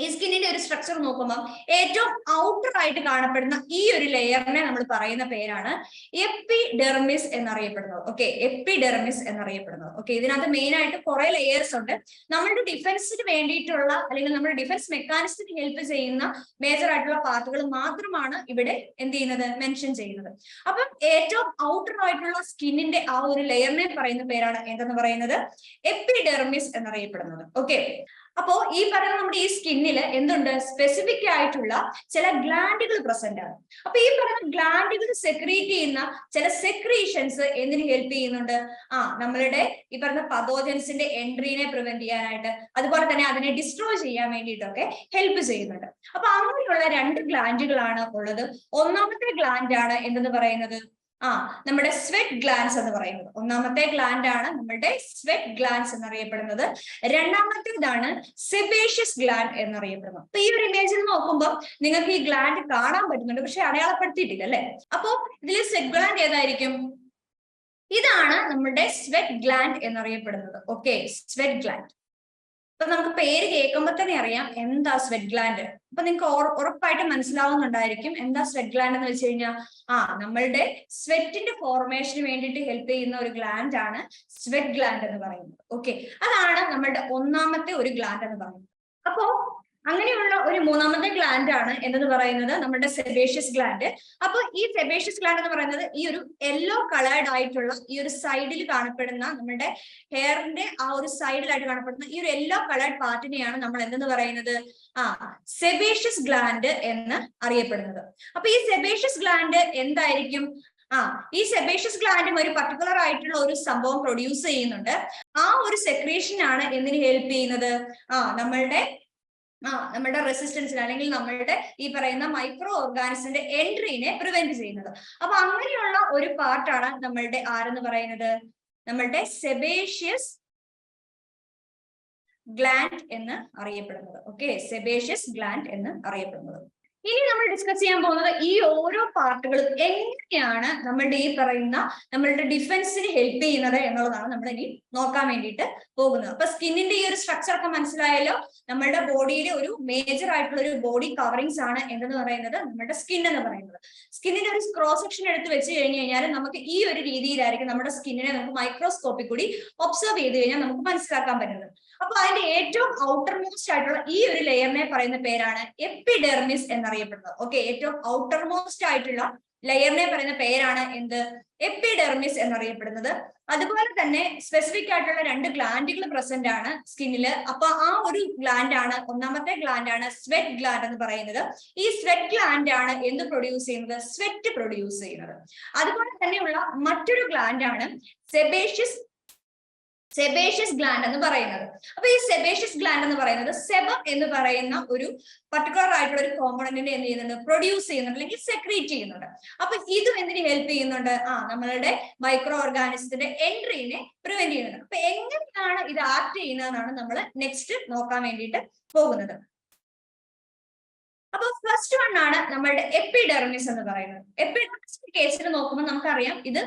ഈ സ്കിന്നിന്റെ ഒരു സ്ട്രക്ചർ നോക്കുമ്പോൾ ഏറ്റവും ഔട്ടർ ആയിട്ട് കാണപ്പെടുന്ന ഈ ഒരു ലെയറിനെ നമ്മൾ പറയുന്ന പേരാണ് എപ്പിഡെർമിസ് എന്നറിയപ്പെടുന്നത്. ഓക്കെ, എപ്പിഡെർമിസ് എന്നറിയപ്പെടുന്നത്. ഓക്കെ, ഇതിനകത്ത് മെയിൻ ആയിട്ട് കുറെ ലെയേഴ്സ് ഉണ്ട്. നമ്മളുടെ ഡിഫൻസിന് വേണ്ടിയിട്ടുള്ള അല്ലെങ്കിൽ നമ്മുടെ ഡിഫൻസ് മെക്കാനിസത്തിന് ഹെൽപ്പ് ചെയ്യുന്ന മേജർ ആയിട്ടുള്ള പാർട്ടുകൾ മാത്രമാണ് ഇവിടെ എന്ത് ചെയ്യുന്നത്, മെൻഷൻ ചെയ്യുന്നത്. അപ്പം ഏറ്റവും ഔട്ടർ ആയിട്ടുള്ള സ്കിന്നിന്റെ ആ ഒരു ലെയറിനെ പറയുന്ന പേരാണ് എന്തെന്ന് പറയുന്നത്, എപ്പിഡെർമിസ് എന്നറിയപ്പെടുന്നത്. ഓക്കെ, അപ്പോ ഈ പറയുന്ന നമ്മുടെ ഈ സ്കിന്നിൽ എന്തുണ്ട്, സ്പെസിഫിക് ആയിട്ടുള്ള ചില ഗ്ലാൻഡുകൾ പ്രസന്റ് ആണ്. അപ്പൊ ഈ പറയുന്ന ഗ്ലാൻഡുകൾ സെക്രീറ്റ് ചെയ്യുന്ന ചില സെക്രീഷൻസ് എന്തിന് ഹെൽപ്പ് ചെയ്യുന്നുണ്ട്, നമ്മളുടെ ഈ പറയുന്ന പതോജൻസിന്റെ എൻട്രീനെ പ്രിവെന്റ് ചെയ്യാനായിട്ട് അതുപോലെ തന്നെ അതിനെ ഡിസ്ട്രോയ് ചെയ്യാൻ വേണ്ടിയിട്ടൊക്കെ ഹെൽപ്പ് ചെയ്യുന്നുണ്ട്. അപ്പൊ അങ്ങനെയുള്ള 2 ഗ്ലാൻഡുകളാണ് ഉള്ളത്. ഒന്നാമത്തെ ഗ്ലാൻഡ് ആണ് എന്തെന്ന് പറയുന്നത്, നമ്മുടെ സ്വെറ്റ് ഗ്ലാൻസ് എന്ന് പറയുന്നത്. ഒന്നാമത്തെ ഗ്ലാൻഡ് ആണ് നമ്മുടെ സ്വെറ്റ് ഗ്ലാൻസ് എന്നറിയപ്പെടുന്നത്. രണ്ടാമത്തേതാണ് സെബേഷ്യസ് ഗ്ലാൻഡ് എന്നറിയപ്പെടുന്നത്. അപ്പൊ ഈ ഒരു ഇമേജിൽ നോക്കുമ്പോൾ നിങ്ങൾക്ക് ഈ ഗ്ലാൻഡ് കാണാൻ പറ്റുന്നുണ്ട്, പക്ഷെ അടയാളപ്പെടുത്തിയിട്ടില്ല, അല്ലെ? അപ്പോ ഇതിൽ സ്വെറ്റ് ഗ്ലാൻഡ് ഏതായിരിക്കും? ഇതാണ് നമ്മുടെ സ്വെറ്റ് ഗ്ലാൻഡ് എന്നറിയപ്പെടുന്നത്. Okay, sweat gland. അപ്പൊ നമുക്ക് പേര് കേൾക്കുമ്പോൾ തന്നെ അറിയാം എന്താ സ്വെറ്റ് ഗ്ലാൻഡ്. അപ്പൊ നിങ്ങൾക്ക് ഉറപ്പായിട്ട് മനസ്സിലാവുന്നുണ്ടായിരിക്കും എന്താ സ്വെറ്റ് ഗ്ലാൻഡ് എന്ന് വെച്ച് കഴിഞ്ഞാൽ, നമ്മളുടെ സ്വെറ്റിന്റെ ഫോർമേഷന് വേണ്ടിയിട്ട് ഹെൽപ്പ് ചെയ്യുന്ന ഒരു ഗ്ലാൻഡ് ആണ് സ്വെറ്റ് ഗ്ലാൻഡ് എന്ന് പറയുന്നത്. ഓക്കെ, അതാണ് നമ്മളുടെ ഒന്നാമത്തെ ഒരു ഗ്ലാൻഡ് എന്ന് പറയുന്നത്. അപ്പോ അങ്ങനെയുള്ള ഒരു മൂന്നാമത്തെ ഗ്ലാൻഡ് ആണ് എന്തെന്ന് പറയുന്നത്, നമ്മുടെ സെബേഷ്യസ് ഗ്ലാൻഡ്. അപ്പൊ ഈ സെബേഷ്യസ് ഗ്ലാൻഡ് എന്ന് പറയുന്നത് ഈ ഒരു യെല്ലോ കളേർഡ് ആയിട്ടുള്ള ഈ ഒരു സൈഡിൽ കാണപ്പെടുന്ന നമ്മുടെ ഹെയറിന്റെ ആ ഒരു സൈഡിലായിട്ട് കാണപ്പെടുന്ന ഈ ഒരു യെല്ലോ കളേർഡ് പാർട്ടിനെയാണ് നമ്മൾ എന്തെന്ന് പറയുന്നത്, സെബേഷ്യസ് ഗ്ലാൻഡ് എന്ന് അറിയപ്പെടുന്നത്. അപ്പൊ ഈ സെബേഷ്യസ് ഗ്ലാൻഡ് എന്തായിരിക്കും, ഈ സെബേഷ്യസ് ഗ്ലാൻഡും ഒരു പർട്ടിക്കുലർ ആയിട്ടുള്ള ഒരു സംഭവം പ്രൊഡ്യൂസ് ചെയ്യുന്നുണ്ട്. ആ ഒരു സെക്രീഷൻ ആണ് എന്തിന് ഹെൽപ്പ് ചെയ്യുന്നത്, നമ്മളുടെ നമ്മുടെ റെസിസ്റ്റൻസിന് അല്ലെങ്കിൽ നമ്മളുടെ ഈ പറയുന്ന മൈക്രോ ഓർഗാനിസിന്റെ എൻട്രീനെ പ്രിവെന്റ് ചെയ്യുന്നത്. അപ്പൊ അങ്ങനെയുള്ള ഒരു പാർട്ടാണ് നമ്മളുടെ ആരെന്ന് പറയുന്നത്, നമ്മളുടെ സെബേഷ്യസ് ഗ്ലാൻഡ് എന്ന് അറിയപ്പെടുന്നത്. ഓക്കെ, സെബേഷ്യസ് ഗ്ലാൻഡ് എന്ന് അറിയപ്പെടുന്നത്. ഇനി നമ്മൾ ഡിസ്കസ് ചെയ്യാൻ പോകുന്നത് ഈ ഓരോ പാർട്ടുകളും എങ്ങനെയാണ് നമ്മളുടെ ഈ പറയുന്ന നമ്മളുടെ ഡിഫൻസിന് ഹെൽപ്പ് ചെയ്യുന്നത് എന്നുള്ളതാണ് നമ്മൾ ഇനി നോക്കാൻ വേണ്ടിയിട്ട് പോകുന്നത്. അപ്പൊ സ്കിന്നിന്റെ ഈ ഒരു സ്ട്രക്ചർ ഒക്കെ മനസ്സിലായല്ലോ. നമ്മളുടെ ബോഡിയിലെ ഒരു മേജർ ആയിട്ടുള്ള ഒരു ബോഡി കവറിങ്സ് ആണ് എന്തെന്ന് പറയുന്നത്, നമ്മുടെ സ്കിൻ എന്ന് പറയുന്നത്. സ്കിന്നിന്റെ ഒരു ക്രോസ് സെക്ഷൻ എടുത്ത് വെച്ച് കഴിഞ്ഞ് കഴിഞ്ഞാൽ നമുക്ക് ഈ ഒരു രീതിയിലായിരിക്കും നമ്മുടെ സ്കിന്നിനെ നമുക്ക് മൈക്രോസ്കോപ്പിൽ കൂടി ഒബ്സർവ് ചെയ്ത് കഴിഞ്ഞാൽ നമുക്ക് മനസ്സിലാക്കാൻ പറ്റുന്നത്. അപ്പൊ അതിന്റെ ഏറ്റവും ഔട്ടർ മോസ്റ്റ് ആയിട്ടുള്ള ഈ ഒരു ലെയറിനെ പറയുന്ന പേരാണ് എപ്പിഡെർമിസ് എന്നറിയപ്പെടുന്നത്. ഓക്കെ, ഏറ്റവും ഔട്ടർ മോസ്റ്റ് ആയിട്ടുള്ള ലെയറിനെ പറയുന്ന പേരാണ് എന്ത്, എപ്പിഡെർമിസ് എന്നറിയപ്പെടുന്നത്. അതുപോലെ തന്നെ സ്പെസിഫിക് ആയിട്ടുള്ള 2 ഗ്ലാൻഡുകൾ പ്രസന്റ് ആണ് സ്കിന്നിൽ. അപ്പൊ ആ ഒരു ഗ്ലാൻഡ് ആണ്, ഒന്നാമത്തെ ഗ്ലാൻഡ് ആണ് സ്വെറ്റ് ഗ്ലാൻഡ് എന്ന് പറയുന്നത്. ഈ സ്വെറ്റ് ഗ്ലാൻഡ് ആണ് എന്ത് പ്രൊഡ്യൂസ് ചെയ്യുന്നത്, സ്വെറ്റ് പ്രൊഡ്യൂസ് ചെയ്യുന്നത്. അതുപോലെ തന്നെയുള്ള മറ്റൊരു ഗ്ലാൻഡ് ആണ് സെബേഷ്യസ് ഗ്ലാൻഡ് എന്ന് പറയുന്നത്. അപ്പൊ ഈ സെബേഷ്യസ് ഗ്ലാൻഡ് എന്ന് പറയുന്നത് സെബം എന്ന് പറയുന്ന ഒരു പർട്ടിക്കുലർ ആയിട്ടുള്ള ഒരു കോമ്പണന്റിനെ എന്ത് ചെയ്യുന്നുണ്ട്, പ്രൊഡ്യൂസ് ചെയ്യുന്നുണ്ട് അല്ലെങ്കിൽ സെക്രീറ്റ് ചെയ്യുന്നുണ്ട്. അപ്പൊ ഇതും എന്തിന് ഹെൽപ്പ് ചെയ്യുന്നുണ്ട്, നമ്മളുടെ മൈക്രോ ഓർഗാനിസത്തിന്റെ എൻട്രീനെ പ്രിവെന്റ് ചെയ്യുന്നുണ്ട്. അപ്പൊ എങ്ങനെയാണ് ഇത് ആക്ട് ചെയ്യുന്നതെന്നാണ് നമ്മൾ നെക്സ്റ്റ് നോക്കാൻ വേണ്ടിയിട്ട് പോകുന്നത്. അപ്പൊ ഫസ്റ്റ് വൺ ആണ് നമ്മളുടെ എപ്പിഡെർമിസ് എന്ന് പറയുന്നത്. എപ്പിഡെർമിസിന്റെ കേസിൽ നോക്കുമ്പോൾ നമുക്കറിയാം ഇത്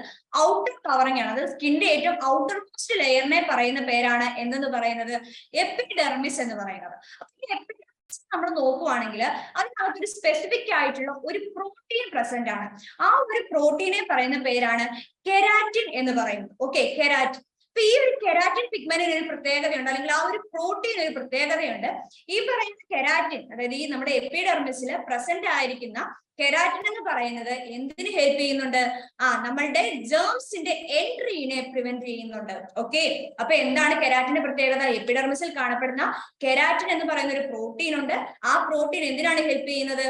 ഔട്ടർ കവറിംഗ് ആണ്. അത് സ്കിന്റെ ഏറ്റവും ഔട്ടർ മോസ്റ്റ് ലെയറിനെ പറയുന്ന പേരാണ് എന്തെന്ന് പറയുന്നത്, എപ്പിഡെർമിസ് എന്ന് പറയുന്നത്. അപ്പൊ ഈ എപ്പിഡെർമിസ് നമ്മൾ നോക്കുവാണെങ്കിൽ അതിനകത്തൊരു സ്പെസിഫിക് ആയിട്ടുള്ള ഒരു പ്രോട്ടീൻ പ്രസന്റ് ആണ്. ആ ഒരു പ്രോട്ടീനെ പറയുന്ന പേരാണ് കെരാറ്റിൻ എന്ന് പറയുന്നത്. Okay, keratin. അപ്പൊ ഈ ഒരു കെരാറ്റിൻ പിഗ്മെന്റിന് ഒരു പ്രത്യേകതയുണ്ട്, അല്ലെങ്കിൽ ആ ഒരു പ്രോട്ടീൻ ഒരു പ്രത്യേകതയുണ്ട്. ഈ പറയുന്ന കെരാറ്റിൻ, അതായത് ഈ നമ്മുടെ എപ്പിഡെർമിസിൽ പ്രസന്റ് ആയിരിക്കുന്ന കെരാറ്റിൻ എന്ന് പറയുന്നത് എന്തിന് ഹെൽപ്പ് ചെയ്യുന്നുണ്ട്, നമ്മളുടെ ജേംസിന്റെ എൻട്രീനെ പ്രിവെന്റ് ചെയ്യുന്നുണ്ട്. ഓക്കെ, അപ്പൊ എന്താണ് കെരാറ്റിന്റെ പ്രത്യേകത, എപ്പിഡെർമിസിൽ കാണപ്പെടുന്ന കെരാറ്റിൻ എന്ന് പറയുന്ന ഒരു പ്രോട്ടീൻ ഉണ്ട്. ആ പ്രോട്ടീൻ എന്തിനാണ് ഹെൽപ്പ് ചെയ്യുന്നത്,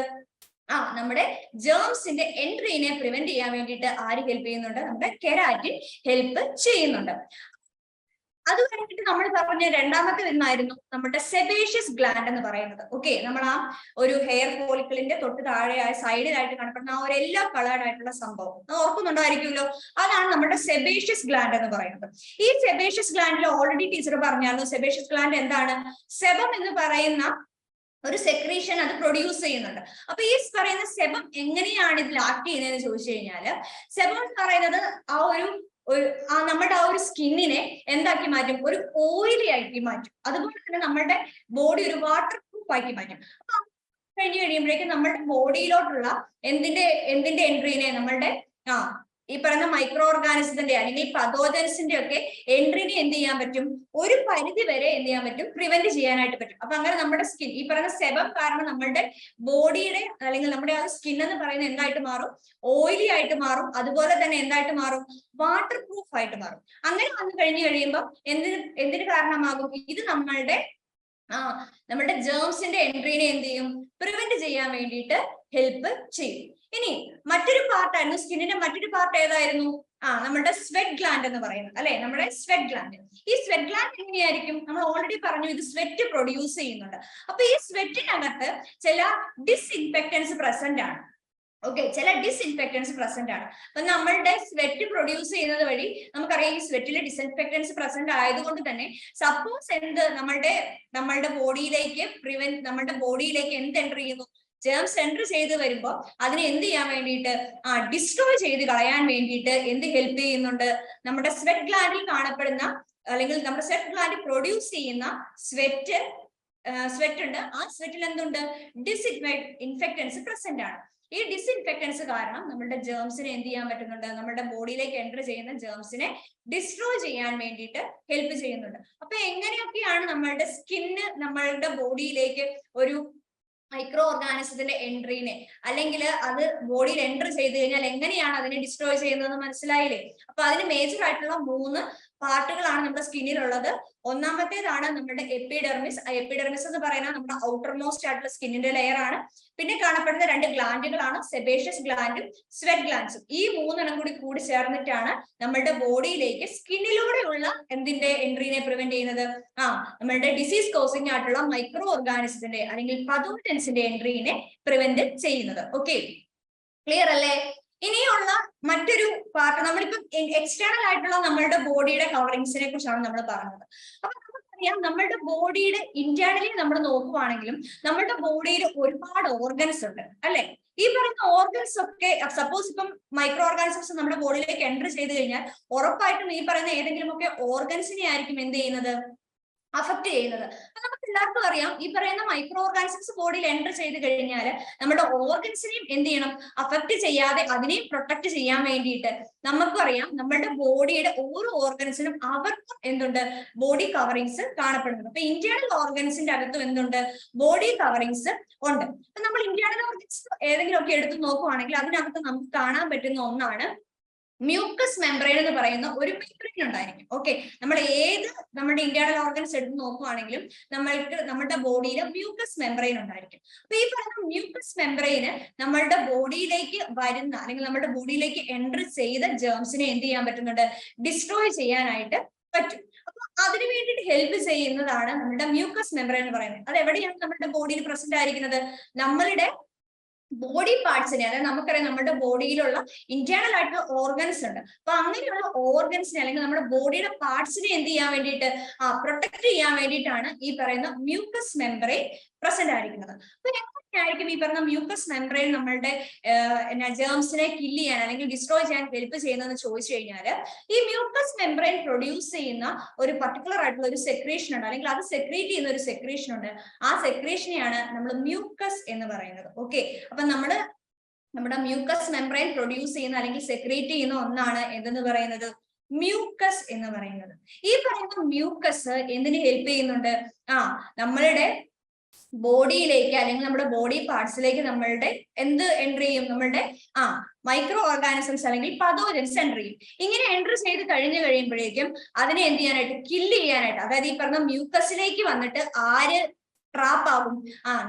നമ്മുടെ ജേംസിന്റെ എൻട്രീനെ പ്രിവെന്റ് ചെയ്യാൻ വേണ്ടിയിട്ട് ആര് ഹെൽപ്പ് ചെയ്യുന്നുണ്ട്, നമ്മുടെ കെരാറ്റിൻ ഹെൽപ്പ് ചെയ്യുന്നുണ്ട്. അത് കഴിഞ്ഞിട്ട് നമ്മൾ പറഞ്ഞ രണ്ടാമത്തെ ഒന്നായിരുന്നു നമ്മുടെ സെബേഷ്യസ് ഗ്ലാൻഡ് എന്ന് പറയുന്നത്. ഓക്കെ, നമ്മൾ ആ ഒരു ഹെയർ ഫോളിക്കിളിന്റെ തൊട്ട് താഴെയായ സൈഡിലായിട്ട് കാണപ്പെടുന്ന ആ ഒരു എല്ലാ കളേർഡ് ആയിട്ടുള്ള സംഭവം ഓർക്കുന്നുണ്ടായിരിക്കുമല്ലോ, അതാണ് നമ്മുടെ സെബേഷ്യസ് ഗ്ലാൻഡ് എന്ന് പറയുന്നത്. ഈ സെബേഷ്യസ് ഗ്ലാൻഡിൽ ഓൾറെഡി ടീച്ചർ പറഞ്ഞായിരുന്നു, സെബേഷ്യസ് ഗ്ലാൻഡ് എന്താണ്, സെബം എന്ന് പറയുന്ന ഒരു സെക്രീഷൻ അത് പ്രൊഡ്യൂസ് ചെയ്യുന്നുണ്ട്. അപ്പൊ ഈ പറയുന്ന സെബം എങ്ങനെയാണ് ഇതിൽ ആക്ട് ചെയ്യുന്നതെന്ന് ചോദിച്ചു കഴിഞ്ഞാല്, സെബം എന്ന് പറയുന്നത് നമ്മുടെ ആ ഒരു സ്കിന്നിനെ എന്താക്കി മാറ്റും, ഒരു ഓയിലി ആക്കി മാറ്റും. അതുപോലെ തന്നെ നമ്മുടെ ബോഡി ഒരു വാട്ടർ പ്രൂഫ് ആക്കി മാറ്റും. അപ്പൊ കഴിഞ്ഞ് കഴിയുമ്പോഴേക്കും നമ്മുടെ ബോഡിയിലോട്ടുള്ള എന്തിന്റെ എൻട്രീനെ, നമ്മളുടെ ഈ പറയുന്ന മൈക്രോ ഓർഗാനിസത്തിന്റെ അല്ലെങ്കിൽ പതോജൻസിന്റെ ഒക്കെ എൻട്രീനെ എന്ത് ചെയ്യാൻ പറ്റും, ഒരു പരിധി വരെ എന്ത് ചെയ്യാൻ പറ്റും, പ്രിവെന്റ് ചെയ്യാനായിട്ട് പറ്റും. അപ്പൊ അങ്ങനെ നമ്മുടെ സ്കിൻ ഈ പറയുന്ന സെബം കാരണം നമ്മുടെ ബോഡിയുടെ അല്ലെങ്കിൽ നമ്മുടെ ആ സ്കിൻ എന്ന് പറയുന്നത് എന്തായിട്ട് മാറും, ഓയിലി ആയിട്ട് മാറും. അതുപോലെ തന്നെ എന്തായിട്ട് മാറും, വാട്ടർ പ്രൂഫ് ആയിട്ട് മാറും. അങ്ങനെ വന്നു കഴിഞ്ഞു കഴിയുമ്പോൾ എന്തിന് കാരണമാകും, ഇത് നമ്മുടെ ജേംസിന്റെ എൻട്രീനെ എന്ത് ചെയ്യും, പ്രിവെന്റ് ചെയ്യാൻ വേണ്ടിയിട്ട് ഹെൽപ്പ് ചെയ്യും. ഇനി മറ്റൊരു പാർട്ടായിരുന്നു സ്കിന്നിന്റെ മറ്റൊരു പാർട്ട് ഏതായിരുന്നു, നമ്മുടെ സ്വെറ്റ് ഗ്ലാൻഡ് എന്ന് പറയുന്നത്, അല്ലെ, നമ്മുടെ സ്വെറ്റ് ഗ്ലാൻഡ്. ഈ സ്വെറ്റ് ഗ്ലാൻഡ് എങ്ങനെയായിരിക്കും, നമ്മൾ ഓൾറെഡി പറഞ്ഞു ഇത് സ്വെറ്റ് പ്രൊഡ്യൂസ് ചെയ്യുന്നുണ്ട്. അപ്പൊ ഈ സ്വെറ്റിനകത്ത് ചില ഡിസ്ഇൻഫെക്റ്റൻസ് പ്രസന്റ് ആണ്. ഓക്കെ, ചില ഡിസ്ഇൻഫെക്റ്റൻസ് പ്രസന്റ് ആണ്. അപ്പൊ നമ്മളുടെ സ്വെറ്റ് പ്രൊഡ്യൂസ് ചെയ്യുന്നത് വഴി നമുക്കറിയാം ഈ സ്വെറ്റിലെ ഡിസ്ഇൻഫെക്റ്റൻസ് പ്രസന്റ് ആയതുകൊണ്ട് തന്നെ സപ്പോസ് നമ്മളുടെ ബോഡിയിലേക്ക് നമ്മുടെ ബോഡിയിലേക്ക് എന്ത് എൻ്റർ ചെയ്യുന്നു, ജേംസ് എൻ്റർ ചെയ്ത് വരുമ്പോൾ അതിനെ എന്ത് ചെയ്യാൻ വേണ്ടിയിട്ട്, ഡിസ്ട്രോയ് ചെയ്ത് കളയാൻ വേണ്ടിയിട്ട് എന്ത് ഹെൽപ്പ് ചെയ്യുന്നുണ്ട്, നമ്മുടെ സ്വെറ്റ് ഗ്ലാൻഡിൽ കാണപ്പെടുന്ന അല്ലെങ്കിൽ നമ്മുടെ സ്വെറ്റ് ഗ്ലാൻഡ് പ്രൊഡ്യൂസ് ചെയ്യുന്ന സ്വെറ്റ് ഉണ്ട്. ആ സ്വെറ്റിൽ എന്തുണ്ട്, ഡിസ്ഇൻഫെക്റ്റൻസ് പ്രസന്റ് ആണ്. ഈ ഡിസ്ഇൻഫെക്റ്റൻസ് കാരണം നമ്മുടെ ജേംസിനെ എന്ത് ചെയ്യാൻ പറ്റുന്നുണ്ട്, നമ്മുടെ ബോഡിയിലേക്ക് എൻ്റർ ചെയ്യുന്ന ജേംസിനെ ഡിസ്ട്രോയ് ചെയ്യാൻ വേണ്ടിയിട്ട് ഹെൽപ്പ് ചെയ്യുന്നുണ്ട്. അപ്പൊ എങ്ങനെയൊക്കെയാണ് നമ്മളുടെ സ്കിന്ന് നമ്മളുടെ ബോഡിയിലേക്ക് ഒരു മൈക്രോ ഓർഗാനിസത്തിന്റെ എൻട്രീനെ അല്ലെങ്കിൽ അത് ബോഡിയിൽ എൻ്റർ ചെയ്ത് കഴിഞ്ഞാൽ എങ്ങനെയാണ് അതിനെ ഡിസ്ട്രോയ് ചെയ്യുന്നതെന്ന് മനസ്സിലായില്ലേ. അപ്പൊ അതിന് മേജർ ആയിട്ടുള്ള 3 പാർട്ടുകളാണ് നമ്മുടെ സ്കിന്നിലുള്ളത്. ഒന്നാമത്തേതാണ് നമ്മുടെ എപ്പിഡെർമിസ്. എപ്പിഡെർമിസ് എന്ന് പറയുന്നത് നമ്മുടെ ഔട്ടർ മോസ്റ്റ് ആയിട്ടുള്ള സ്കിന്നിന്റെ ലെയർ ആണ്. പിന്നെ കാണപ്പെടുന്ന രണ്ട് ഗ്ലാൻഡുകളാണ് സെബേഷ്യസ് ഗ്ലാൻഡും സ്വെറ്റ് ഗ്ലാൻഡ്സും. ഈ മൂന്നെണ്ണം കൂടി ചേർന്നിട്ടാണ് നമ്മളുടെ ബോഡിയിലേക്ക് സ്കിന്നിലൂടെയുള്ള എന്തിന്റെ എൻട്രീനെ പ്രിവെന്റ് ചെയ്യുന്നത്? നമ്മളുടെ ഡിസീസ് കോസിംഗ് ആയിട്ടുള്ള മൈക്രോ ഓർഗാനിസത്തിന്റെ അല്ലെങ്കിൽ പതോജൻസിന്റെ എൻട്രീനെ പ്രിവെന്റ് ചെയ്യുന്നത്. ഓക്കെ, ക്ലിയർ അല്ലേ? ഇനിയുള്ള മറ്റൊരു പാർട്ട്, നമ്മളിപ്പം എക്സ്റ്റേണൽ ആയിട്ടുള്ള നമ്മളുടെ ബോഡിയുടെ കവറിങ്സിനെ കുറിച്ചാണ് നമ്മൾ പറഞ്ഞത്. അപ്പൊ നമുക്കറിയാം, നമ്മളുടെ ബോഡിയുടെ ഇന്റേണലി നമ്മൾ നോക്കുവാണെങ്കിലും നമ്മളുടെ ബോഡിയിൽ ഒരുപാട് ഓർഗൻസ് ഉണ്ട് അല്ലെ? ഈ പറയുന്ന ഓർഗൻസ് ഒക്കെ സപ്പോസ് ഇപ്പം മൈക്രോ ഓർഗാനിസംസ് നമ്മുടെ ബോഡിയിലേക്ക് എൻറ്റർ ചെയ്ത് കഴിഞ്ഞാൽ ഉറപ്പായിട്ടും ഈ പറയുന്ന ഏതെങ്കിലും ഒക്കെ ഓർഗൻസിനെ ആയിരിക്കും എന്ത് ചെയ്യുന്നത്? അഫക്ട് ചെയ്യുന്നത്. അപ്പൊ നമുക്ക് എല്ലാവർക്കും അറിയാം, ഈ പറയുന്ന മൈക്രോ ഓർഗാനിസംസ് ബോഡിയിൽ എൻറ്റർ ചെയ്ത് കഴിഞ്ഞാൽ നമ്മുടെ ഓർഗൻസിനെയും എന്ത് ചെയ്യണം? അഫക്ട് ചെയ്യാതെ അതിനെയും പ്രൊട്ടക്ട് ചെയ്യാൻ വേണ്ടിയിട്ട് നമുക്കും അറിയാം, നമ്മളുടെ ബോഡിയുടെ ഓരോ ഓർഗൻസിനും അവർക്കും എന്തുണ്ട്? ബോഡി കവറിങ്സ് കാണപ്പെടുന്നുണ്ട്. അപ്പൊ ഇന്റേണൽ ഓർഗൻസിന്റെ അകത്തും എന്തുണ്ട്? ബോഡി കവറിങ്സ് ഉണ്ട്. അപ്പൊ നമ്മൾ ഇന്റേണൽ ഓർഗൻസ് ഏതെങ്കിലും ഒക്കെ എടുത്ത് നോക്കുവാണെങ്കിൽ അതിനകത്ത് നമുക്ക് കാണാൻ പറ്റുന്ന ഒന്നാണ് മ്യൂക്കസ് മെംബ്രെയിൻ എന്ന് പറയുന്ന ഒരു മെംബ്രെയിൻ ഉണ്ടായിരിക്കും. ഓക്കെ, നമ്മൾ ഏത് നമ്മുടെ ഇന്റേണൽ ഓർഗൻസ് എടുത്ത് നോക്കുവാണെങ്കിലും നമ്മുടെ ബോഡിയിൽ മ്യൂക്കസ് മെംബ്രെയിൻ ഉണ്ടായിരിക്കും. അപ്പൊ ഈ പറയുന്ന മ്യൂക്കസ് മെംബ്രെയിന് നമ്മളുടെ ബോഡിയിലേക്ക് വരുന്ന അല്ലെങ്കിൽ നമ്മുടെ ബോഡിയിലേക്ക് എൻറ്റർ ചെയ്ത ജേംസിനെ എന്ത് ചെയ്യാൻ പറ്റുന്നുണ്ട്? ഡിസ്ട്രോയ് ചെയ്യാനായിട്ട് പറ്റും. അപ്പൊ അതിനു വേണ്ടിയിട്ട് ഹെൽപ്പ് ചെയ്യുന്നതാണ് നമ്മുടെ മ്യൂക്കസ് മെംബ്രെയിൻ എന്ന് പറയുന്നത്. അത് എവിടെയാണ് നമ്മുടെ ബോഡിയിൽ പ്രസന്റ് ആയിരിക്കുന്നത്? നമ്മളുടെ ബോഡി പാർട്സിനെ, അതായത് നമുക്കറിയാം നമ്മുടെ ബോഡിയിലുള്ള ഇന്റേണൽ ആയിട്ടുള്ള ഓർഗൻസ് ഉണ്ട്. അപ്പൊ അങ്ങനെയുള്ള ഓർഗൻസിനെ അല്ലെങ്കിൽ നമ്മുടെ ബോഡിയുടെ പാർട്സിനെ എന്ത് ചെയ്യാൻ വേണ്ടിയിട്ട്? പ്രൊട്ടക്ട് ചെയ്യാൻ വേണ്ടിയിട്ടാണ് ഈ പറയുന്ന മ്യൂക്കസ് മെംബ്രെയിൻ പ്രസന്റ് ആയിരിക്കുന്നത്. അപ്പൊ എങ്ങനെയായിരിക്കും ഈ പറയുന്ന മ്യൂക്കസ് മെംബ്രെയിൻ നമ്മളുടെ ജേംസിനെ കില്ല് ചെയ്യാൻ അല്ലെങ്കിൽ ഡിസ്ട്രോയ് ചെയ്യാൻ ഹെൽപ്പ് ചെയ്യുന്നതെന്ന് ചോദിച്ചു കഴിഞ്ഞാൽ, ഈ മ്യൂക്കസ് മെംബ്രെയിൻ പ്രൊഡ്യൂസ് ചെയ്യുന്ന ഒരു പർട്ടിക്കുലർ ആയിട്ടുള്ള ഒരു സെക്രീഷൻ ഉണ്ട്, അല്ലെങ്കിൽ അത് സെക്രീറ്റ് ചെയ്യുന്ന ഒരു സെക്രീഷൻ ഉണ്ട്. ആ സെക്രീഷനെയാണ് നമ്മൾ മ്യൂക്കസ് എന്ന് പറയുന്നത്. ഓക്കെ, അപ്പൊ നമ്മുടെ മ്യൂക്കസ് മെംബ്രെയിൻ പ്രൊഡ്യൂസ് ചെയ്യുന്ന അല്ലെങ്കിൽ സെക്രീറ്റ് ചെയ്യുന്ന ഒന്നാണ് എന്തെന്ന് പറയുന്നത്? മ്യൂക്കസ് എന്ന് പറയുന്നത്. ഈ പറയുന്ന മ്യൂക്കസ് എന്തിന് ഹെൽപ്പ് ചെയ്യുന്നുണ്ട്? നമ്മളുടെ ബോഡിയിലേക്ക് അല്ലെങ്കിൽ നമ്മുടെ ബോഡി പാർട്സിലേക്ക് നമ്മളുടെ എന്ത് എൻട്രി ചെയ്യും? നമ്മളുടെ മൈക്രോ ഓർഗാനിസംസ് അല്ലെങ്കിൽ പതോജൻസ് എൻട്രി ചെയ്യും. ഇങ്ങനെ എൻട്രി ചെയ്ത് കഴിയുമ്പോഴേക്കും അതിനെ എന്ത് ചെയ്യാനായിട്ട്? കില്ല് ചെയ്യാനായിട്ട്, അതായത് ഈ പറഞ്ഞ മ്യൂക്കസിലേക്ക് വന്നിട്ട് ആര് ട്രാപ്പ് ആകും?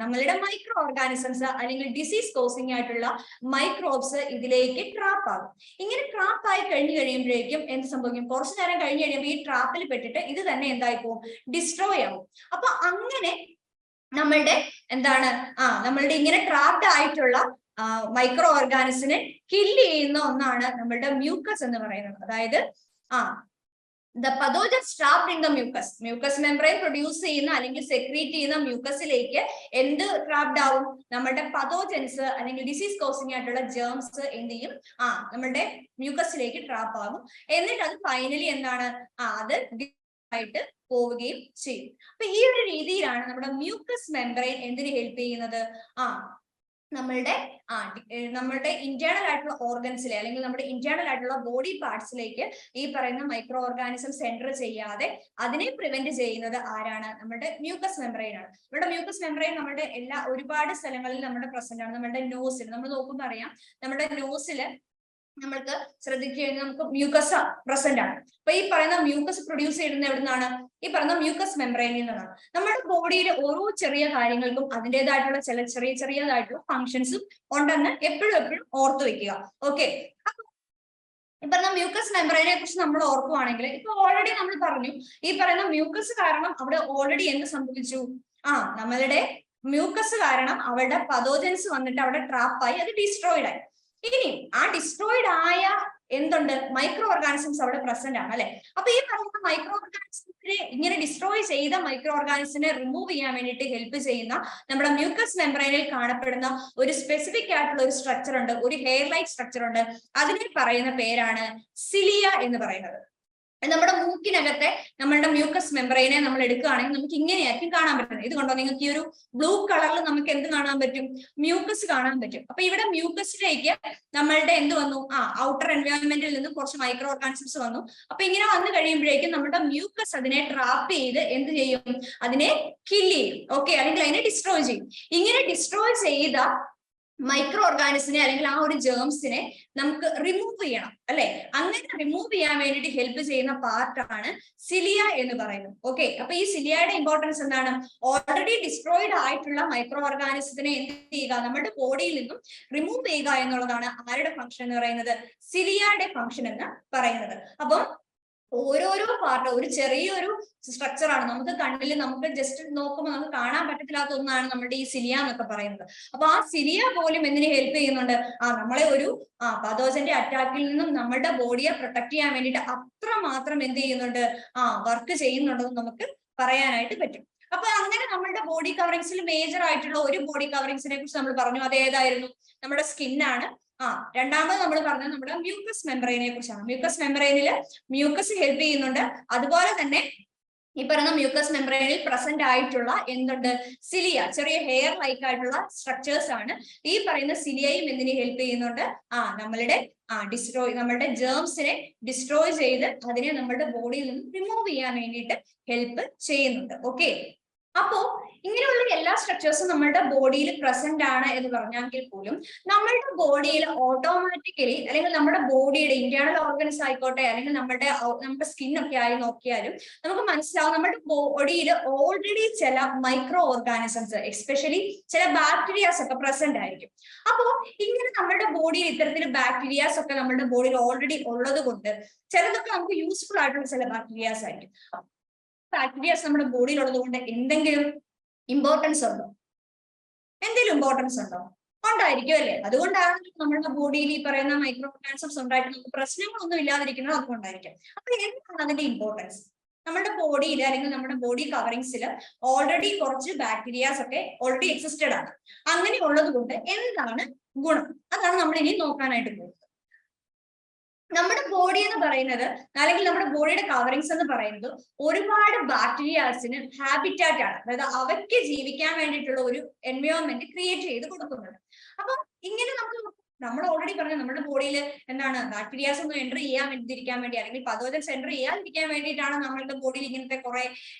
നമ്മളുടെ മൈക്രോ ഓർഗാനിസംസ് അല്ലെങ്കിൽ ഡിസീസ് കോസിംഗ് ആയിട്ടുള്ള മൈക്രോബ്സ് ഇതിലേക്ക് ട്രാപ്പ് ആകും. ഇങ്ങനെ ട്രാപ്പ് ആയി കഴിയുമ്പോഴേക്കും എന്ത് സംഭവിക്കും? കുറച്ചു നേരം കഴിഞ്ഞ് കഴിയുമ്പോൾ ഈ ട്രാപ്പിൽ പെട്ടിട്ട് ഇത് തന്നെ എന്തായി പോകും? ഡിസ്ട്രോയ് ആവും. അപ്പൊ അങ്ങനെ നമ്മളുടെ എന്താണ് നമ്മളുടെ ഇങ്ങനെ ട്രാപ്ഡ് ആയിട്ടുള്ള മൈക്രോ ഓർഗാനിസിനെ കില്ല് ചെയ്യുന്ന ഒന്നാണ് നമ്മളുടെ മ്യൂക്കസ് എന്ന് പറയുന്നത്. അതായത് the pathogens trapped in the mucous membrane produce ചെയ്യുന്ന അല്ലെങ്കിൽ സെക്രീറ്റ് ചെയ്യുന്ന മ്യൂക്കസിലേക്ക് എന്ത് ട്രാപ്ഡ് ആവും? നമ്മുടെ പതോജൻസ് അല്ലെങ്കിൽ ഡിസീസ് കോസിംഗ് ആയിട്ടുള്ള ജേംസ് എന്ത് ചെയ്യും? നമ്മുടെ മ്യൂക്കസിലേക്ക് ട്രാപ്പ് ആകും. എന്നിട്ട് അത് ഫൈനലി എന്താണ്? അത് ആയിട്ട് പോവുകയും ചെയ്യും. അപ്പൊ ഈ ഒരു രീതിയിലാണ് നമ്മുടെ മ്യൂക്കസ് മെംബ്രെയിൻ എന്തിന് ഹെൽപ്പ് ചെയ്യുന്നത്? നമ്മളുടെ ഇന്റേണൽ ആയിട്ടുള്ള ഓർഗൻസിലെ അല്ലെങ്കിൽ നമ്മുടെ ഇന്റേണൽ ആയിട്ടുള്ള ബോഡി പാർട്സിലേക്ക് ഈ പറയുന്ന മൈക്രോ ഓർഗാനിസംസ് എൻറ്റർ ചെയ്യാതെ അതിനെ പ്രിവെന്റ് ചെയ്യുന്നത് ആരാണ്? നമ്മുടെ മ്യൂക്കസ് മെംബ്രെയിൻ ആണ്. നമ്മുടെ മ്യൂക്കസ് മെംബ്രെയിൻ നമ്മുടെ ഒരുപാട് സ്ഥലങ്ങളിൽ നമ്മുടെ പ്രസന്റ് ആണ്. നമ്മുടെ നോസിൽ നമ്മൾ നോക്കുമ്പോൾ അറിയാം, നമ്മുടെ നോസിൽ നമ്മൾക്ക് ശ്രദ്ധിക്കുകയും നമുക്ക് മ്യൂക്കസ് പ്രസന്റ് ആണ്. അപ്പൊ ഈ പറയുന്ന മ്യൂക്കസ് പ്രൊഡ്യൂസ് ചെയ്യുന്ന എവിടുന്നാണ്? ഈ പറയുന്ന മ്യൂക്കസ് മെംബ്രെയിനിൽ നിന്നാണ്. നമ്മുടെ ബോഡിയിലെ ഓരോ ചെറിയ കാര്യങ്ങൾക്കും അതിൻ്റെതായിട്ടുള്ള ചില ചെറിയതായിട്ടുള്ള ഫങ്ഷൻസും ഉണ്ടെന്ന് എപ്പോഴും ഓർത്തു വെക്കുക. ഓക്കെ, ഈ പറയുന്ന മ്യൂക്കസ് മെംബ്രെയിനെ കുറിച്ച് നമ്മൾ ഓർക്കുവാണെങ്കിൽ ഇപ്പൊ ഓൾറെഡി നമ്മൾ പറഞ്ഞു, ഈ പറയുന്ന മ്യൂക്കസ് കാരണം അവിടെ ഓൾറെഡി എന്ത് സംഭവിച്ചു? നമ്മളുടെ മ്യൂക്കസ് കാരണം അവരുടെ പതോജൻസ് വന്നിട്ട് അവിടെ ട്രാപ്പായി, അത് ഡിസ്ട്രോയിഡ് ആയി. ഇനി ആ ഡിസ്ട്രോയിഡ് ആയ എന്തുണ്ട്? മൈക്രോ ഓർഗാനിസംസ് അവിടെ പ്രസന്റ് ആണ് അല്ലെ? അപ്പൊ ഈ പറയുന്ന മൈക്രോ ഓർഗാനിസത്തിനെ ഇങ്ങനെ ഡിസ്ട്രോയ് ചെയ്ത മൈക്രോ ഓർഗാനിസത്തിനെ റിമൂവ് ചെയ്യാൻ വേണ്ടിയിട്ട് ഹെൽപ്പ് ചെയ്യുന്ന നമ്മുടെ മ്യൂക്കസ് മെംബ്രെയിനിൽ കാണപ്പെടുന്ന ഒരു സ്പെസിഫിക് ആയിട്ടുള്ള ഒരു സ്ട്രക്ചർ ഉണ്ട്, ഒരു ഹെയർ ലൈക്ക് സ്ട്രക്ചർ ഉണ്ട്. അതിനെ പറയുന്ന പേരാണ് സിലിയ എന്ന് പറയുന്നത്. നമ്മുടെ മൂക്കിനകത്തെ നമ്മളുടെ മ്യൂക്കസ് മെംബ്രെയിനെ നമ്മൾ എടുക്കുകയാണെങ്കിൽ നമുക്ക് ഇങ്ങനെയായിരിക്കും കാണാൻ പറ്റുന്നത്. ഇത് കണ്ടോ, നിങ്ങൾക്ക് ഈ ഒരു ബ്ലൂ കളറിൽ നമുക്ക് എന്ത് കാണാൻ പറ്റും? മ്യൂക്കസ് കാണാൻ പറ്റും. അപ്പൊ ഇവിടെ മ്യൂക്കസിലേക്ക് നമ്മളുടെ എന്ത് വന്നു? ഔട്ടർ എൻവയോൺമെന്റിൽ നിന്ന് കുറച്ച് മൈക്രോ ഓർഗാനിസംസ് വന്നു. അപ്പൊ ഇങ്ങനെ വന്നു കഴിയുമ്പോഴേക്കും നമ്മുടെ മ്യൂക്കസ് അതിനെ ട്രാപ്പ് ചെയ്ത് എന്ത് ചെയ്യും? അതിനെ കില്ല് ചെയ്യും. ഓക്കെ, അല്ലെങ്കിൽ അതിനെ ഡിസ്ട്രോയ് ചെയ്യും. ഇങ്ങനെ ഡിസ്ട്രോയ് ചെയ്ത മൈക്രോ ഓർഗാനിസിനെ അല്ലെങ്കിൽ ആ ഒരു ജേംസിനെ നമുക്ക് റിമൂവ് ചെയ്യണം അല്ലെ. അങ്ങനെ റിമൂവ് ചെയ്യാൻ വേണ്ടിയിട്ട് ഹെൽപ്പ് ചെയ്യുന്ന പാർട്ടാണ് സിലിയ എന്ന് പറയുന്നത്. ഓക്കെ, അപ്പൊ ഈ സിലിയയുടെ ഇമ്പോർട്ടൻസ് എന്താണ്? ഓൾറെഡി ഡിസ്ട്രോയിഡ് ആയിട്ടുള്ള മൈക്രോ ഓർഗാനിസത്തിനെ എന്ത് ചെയ്യുക, നമ്മുടെ ബോഡിയിൽ നിന്നും റിമൂവ് ചെയ്യുക എന്നുള്ളതാണ് ആരുടെ ഫംഗ്ഷൻ എന്ന് പറയുന്നത്? സിലിയയുടെ ഫംഗ്ഷൻ എന്ന് പറയുന്നത്. അപ്പം ഓരോരോ പാർട്ട് ഒരു ചെറിയൊരു സ്ട്രക്ചർ ആണ്, നമുക്ക് കണ്ണിൽ നമുക്ക് ജസ്റ്റ് നോക്കുമ്പോൾ നമുക്ക് കാണാൻ പറ്റത്തില്ലാത്ത ഒന്നാണ് നമ്മുടെ ഈ സിലിയ എന്നൊക്കെ പറയുന്നത്. അപ്പൊ ആ സിലിയ പോലും എന്തിനു ഹെൽപ്പ് ചെയ്യുന്നുണ്ട്? നമ്മളെ ഒരു പതോജന്റെ അറ്റാക്കിൽ നിന്നും നമ്മുടെ ബോഡിയെ പ്രൊട്ടക്ട് ചെയ്യാൻ വേണ്ടിയിട്ട് അത്രമാത്രം എന്ത് ചെയ്യുന്നുണ്ട്, വർക്ക് ചെയ്യുന്നുണ്ടെന്ന് നമുക്ക് പറയാനായിട്ട് പറ്റും. അപ്പൊ അങ്ങനെ നമ്മുടെ ബോഡി കവറിങ്സിൽ മേജർ ആയിട്ടുള്ള ഒരു ബോഡി കവറിങ്സിനെ കുറിച്ച് നമ്മൾ പറഞ്ഞു. അത് ഏതായിരുന്നു? നമ്മുടെ സ്കിന്നാണ്. രണ്ടാമത് നമ്മൾ പറഞ്ഞത് നമ്മുടെ മ്യൂക്കസ് മെമ്പറൈനെ കുറിച്ചാണ്. മ്യൂക്കസ് മെമ്പറൈനിൽ മ്യൂക്കസ് ഹെൽപ്പ് ചെയ്യുന്നുണ്ട്. അതുപോലെ തന്നെ ഈ പറയുന്ന മ്യൂക്കസ് മെമ്പറൈനിൽ പ്രസന്റ് ആയിട്ടുള്ള എന്തുണ്ട്? സിലിയ, ചെറിയ ഹെയർ ലൈക്ക് ആയിട്ടുള്ള സ്ട്രക്ചേഴ്സ് ആണ്. ഈ പറയുന്ന സിലിയയും എന്തിനെ ഹെൽപ്പ് ചെയ്യുന്നുണ്ട്? നമ്മുടെ ജേംസിനെ ഡിസ്ട്രോയ് ചെയ്ത് അതിനെ നമ്മുടെ ബോഡിയിൽ നിന്ന് റിമൂവ് ചെയ്യാൻ വേണ്ടിയിട്ട് ഹെൽപ്പ് ചെയ്യുന്നുണ്ട്. ഓക്കെ, അപ്പോ ഇങ്ങനെയുള്ള എല്ലാ സ്ട്രക്ചേഴ്സും നമ്മുടെ ബോഡിയിൽ പ്രസന്റ് ആണ് എന്ന് പറഞ്ഞെങ്കിൽ പോലും നമ്മളുടെ ബോഡിയിൽ ഓട്ടോമാറ്റിക്കലി അല്ലെങ്കിൽ നമ്മുടെ ബോഡിയുടെ ഇന്റേണൽ ഓർഗൻസ് ആയിക്കോട്ടെ അല്ലെങ്കിൽ നമ്മുടെ സ്കിന്നൊക്കെ ആയി നോക്കിയാലും നമുക്ക് മനസ്സിലാവും നമ്മുടെ ബോഡിയിൽ ഓൾറെഡി ചില മൈക്രോ ഓർഗാനിസംസ് എസ്പെഷ്യലി ചില ബാക്ടീരിയാസ് ഒക്കെ പ്രസന്റ് ആയിരിക്കും. അപ്പോ ഇങ്ങനെ നമ്മുടെ ബോഡിയിൽ ഇത്തരത്തിൽ ബാക്ടീരിയാസ് ഒക്കെ നമ്മുടെ ബോഡിയിൽ ഓൾറെഡി ഉള്ളത് കൊണ്ട് ചിലതൊക്കെ നമുക്ക് യൂസ്ഫുൾ ആയിട്ടുള്ള ചില ബാക്ടീരിയാസ് ആയിരിക്കും. ബാക്ടീരിയാസ് നമ്മുടെ ബോഡിയിൽ ഉള്ളത് കൊണ്ട് എന്തെങ്കിലും ഇമ്പോർട്ടൻസ് ഉണ്ടോ? എന്തെങ്കിലും ഇമ്പോർട്ടൻസ് ഉണ്ടോ? ഉണ്ടായിരിക്കും അല്ലെ. അതുകൊണ്ടാണ് നമ്മുടെ ബോഡിയിൽ ഈ പറയുന്ന മൈക്രോ ഓർഗാനിസംസ് ഉണ്ടായിട്ട് നമുക്ക് പ്രശ്നങ്ങളൊന്നും ഇല്ലാതിരിക്കുന്നത് അതുകൊണ്ടായിരിക്കും. അപ്പൊ എന്താണ് അതിന്റെ ഇമ്പോർട്ടൻസ്? നമ്മുടെ ബോഡിയിൽ അല്ലെങ്കിൽ നമ്മുടെ ബോഡി കവറിങ്സിൽ ഓൾറെഡി കുറച്ച് ബാക്ടീരിയാസ് ഒക്കെ ഓൾറെഡി എക്സിസ്റ്റഡ് ആണ്. അങ്ങനെ ഉള്ളത് കൊണ്ട് എന്താണ് ഗുണം? അതാണ് നമ്മൾ ഇനി നോക്കാനായിട്ട് പോകുന്നത്. നമ്മുടെ ബോഡി എന്ന് പറയുന്നത് അല്ലെങ്കിൽ നമ്മുടെ ബോഡിയുടെ കവറിങ്സ് എന്ന് പറയുന്നത് ഒരുപാട് ബാക്ടീരിയാസിന് ഹാബിറ്റാറ്റ് ആണ്. അതായത് അവയ്ക്ക് ജീവിക്കാൻ വേണ്ടിയിട്ടുള്ള ഒരു എൻവയോൺമെന്റ് ക്രിയേറ്റ് ചെയ്ത് കൊടുക്കുന്നുണ്ട്. അപ്പൊ ഇങ്ങനെ നമ്മൾ ഓൾറെഡി പറഞ്ഞു നമ്മുടെ ബോഡിയിൽ എന്താണ് ബാക്ടീരിയാസ് ഒന്നും എൻ്റർ ചെയ്യാൻ വേണ്ടിയിരിക്കാൻ വേണ്ടി അല്ലെങ്കിൽ പതോജൻസ് എൻ്റർ ചെയ്യാതിരിക്കാൻ വേണ്ടിയിട്ടാണ് നമ്മളുടെ ബോഡിയിൽ ഇങ്ങനത്തെ കുറെ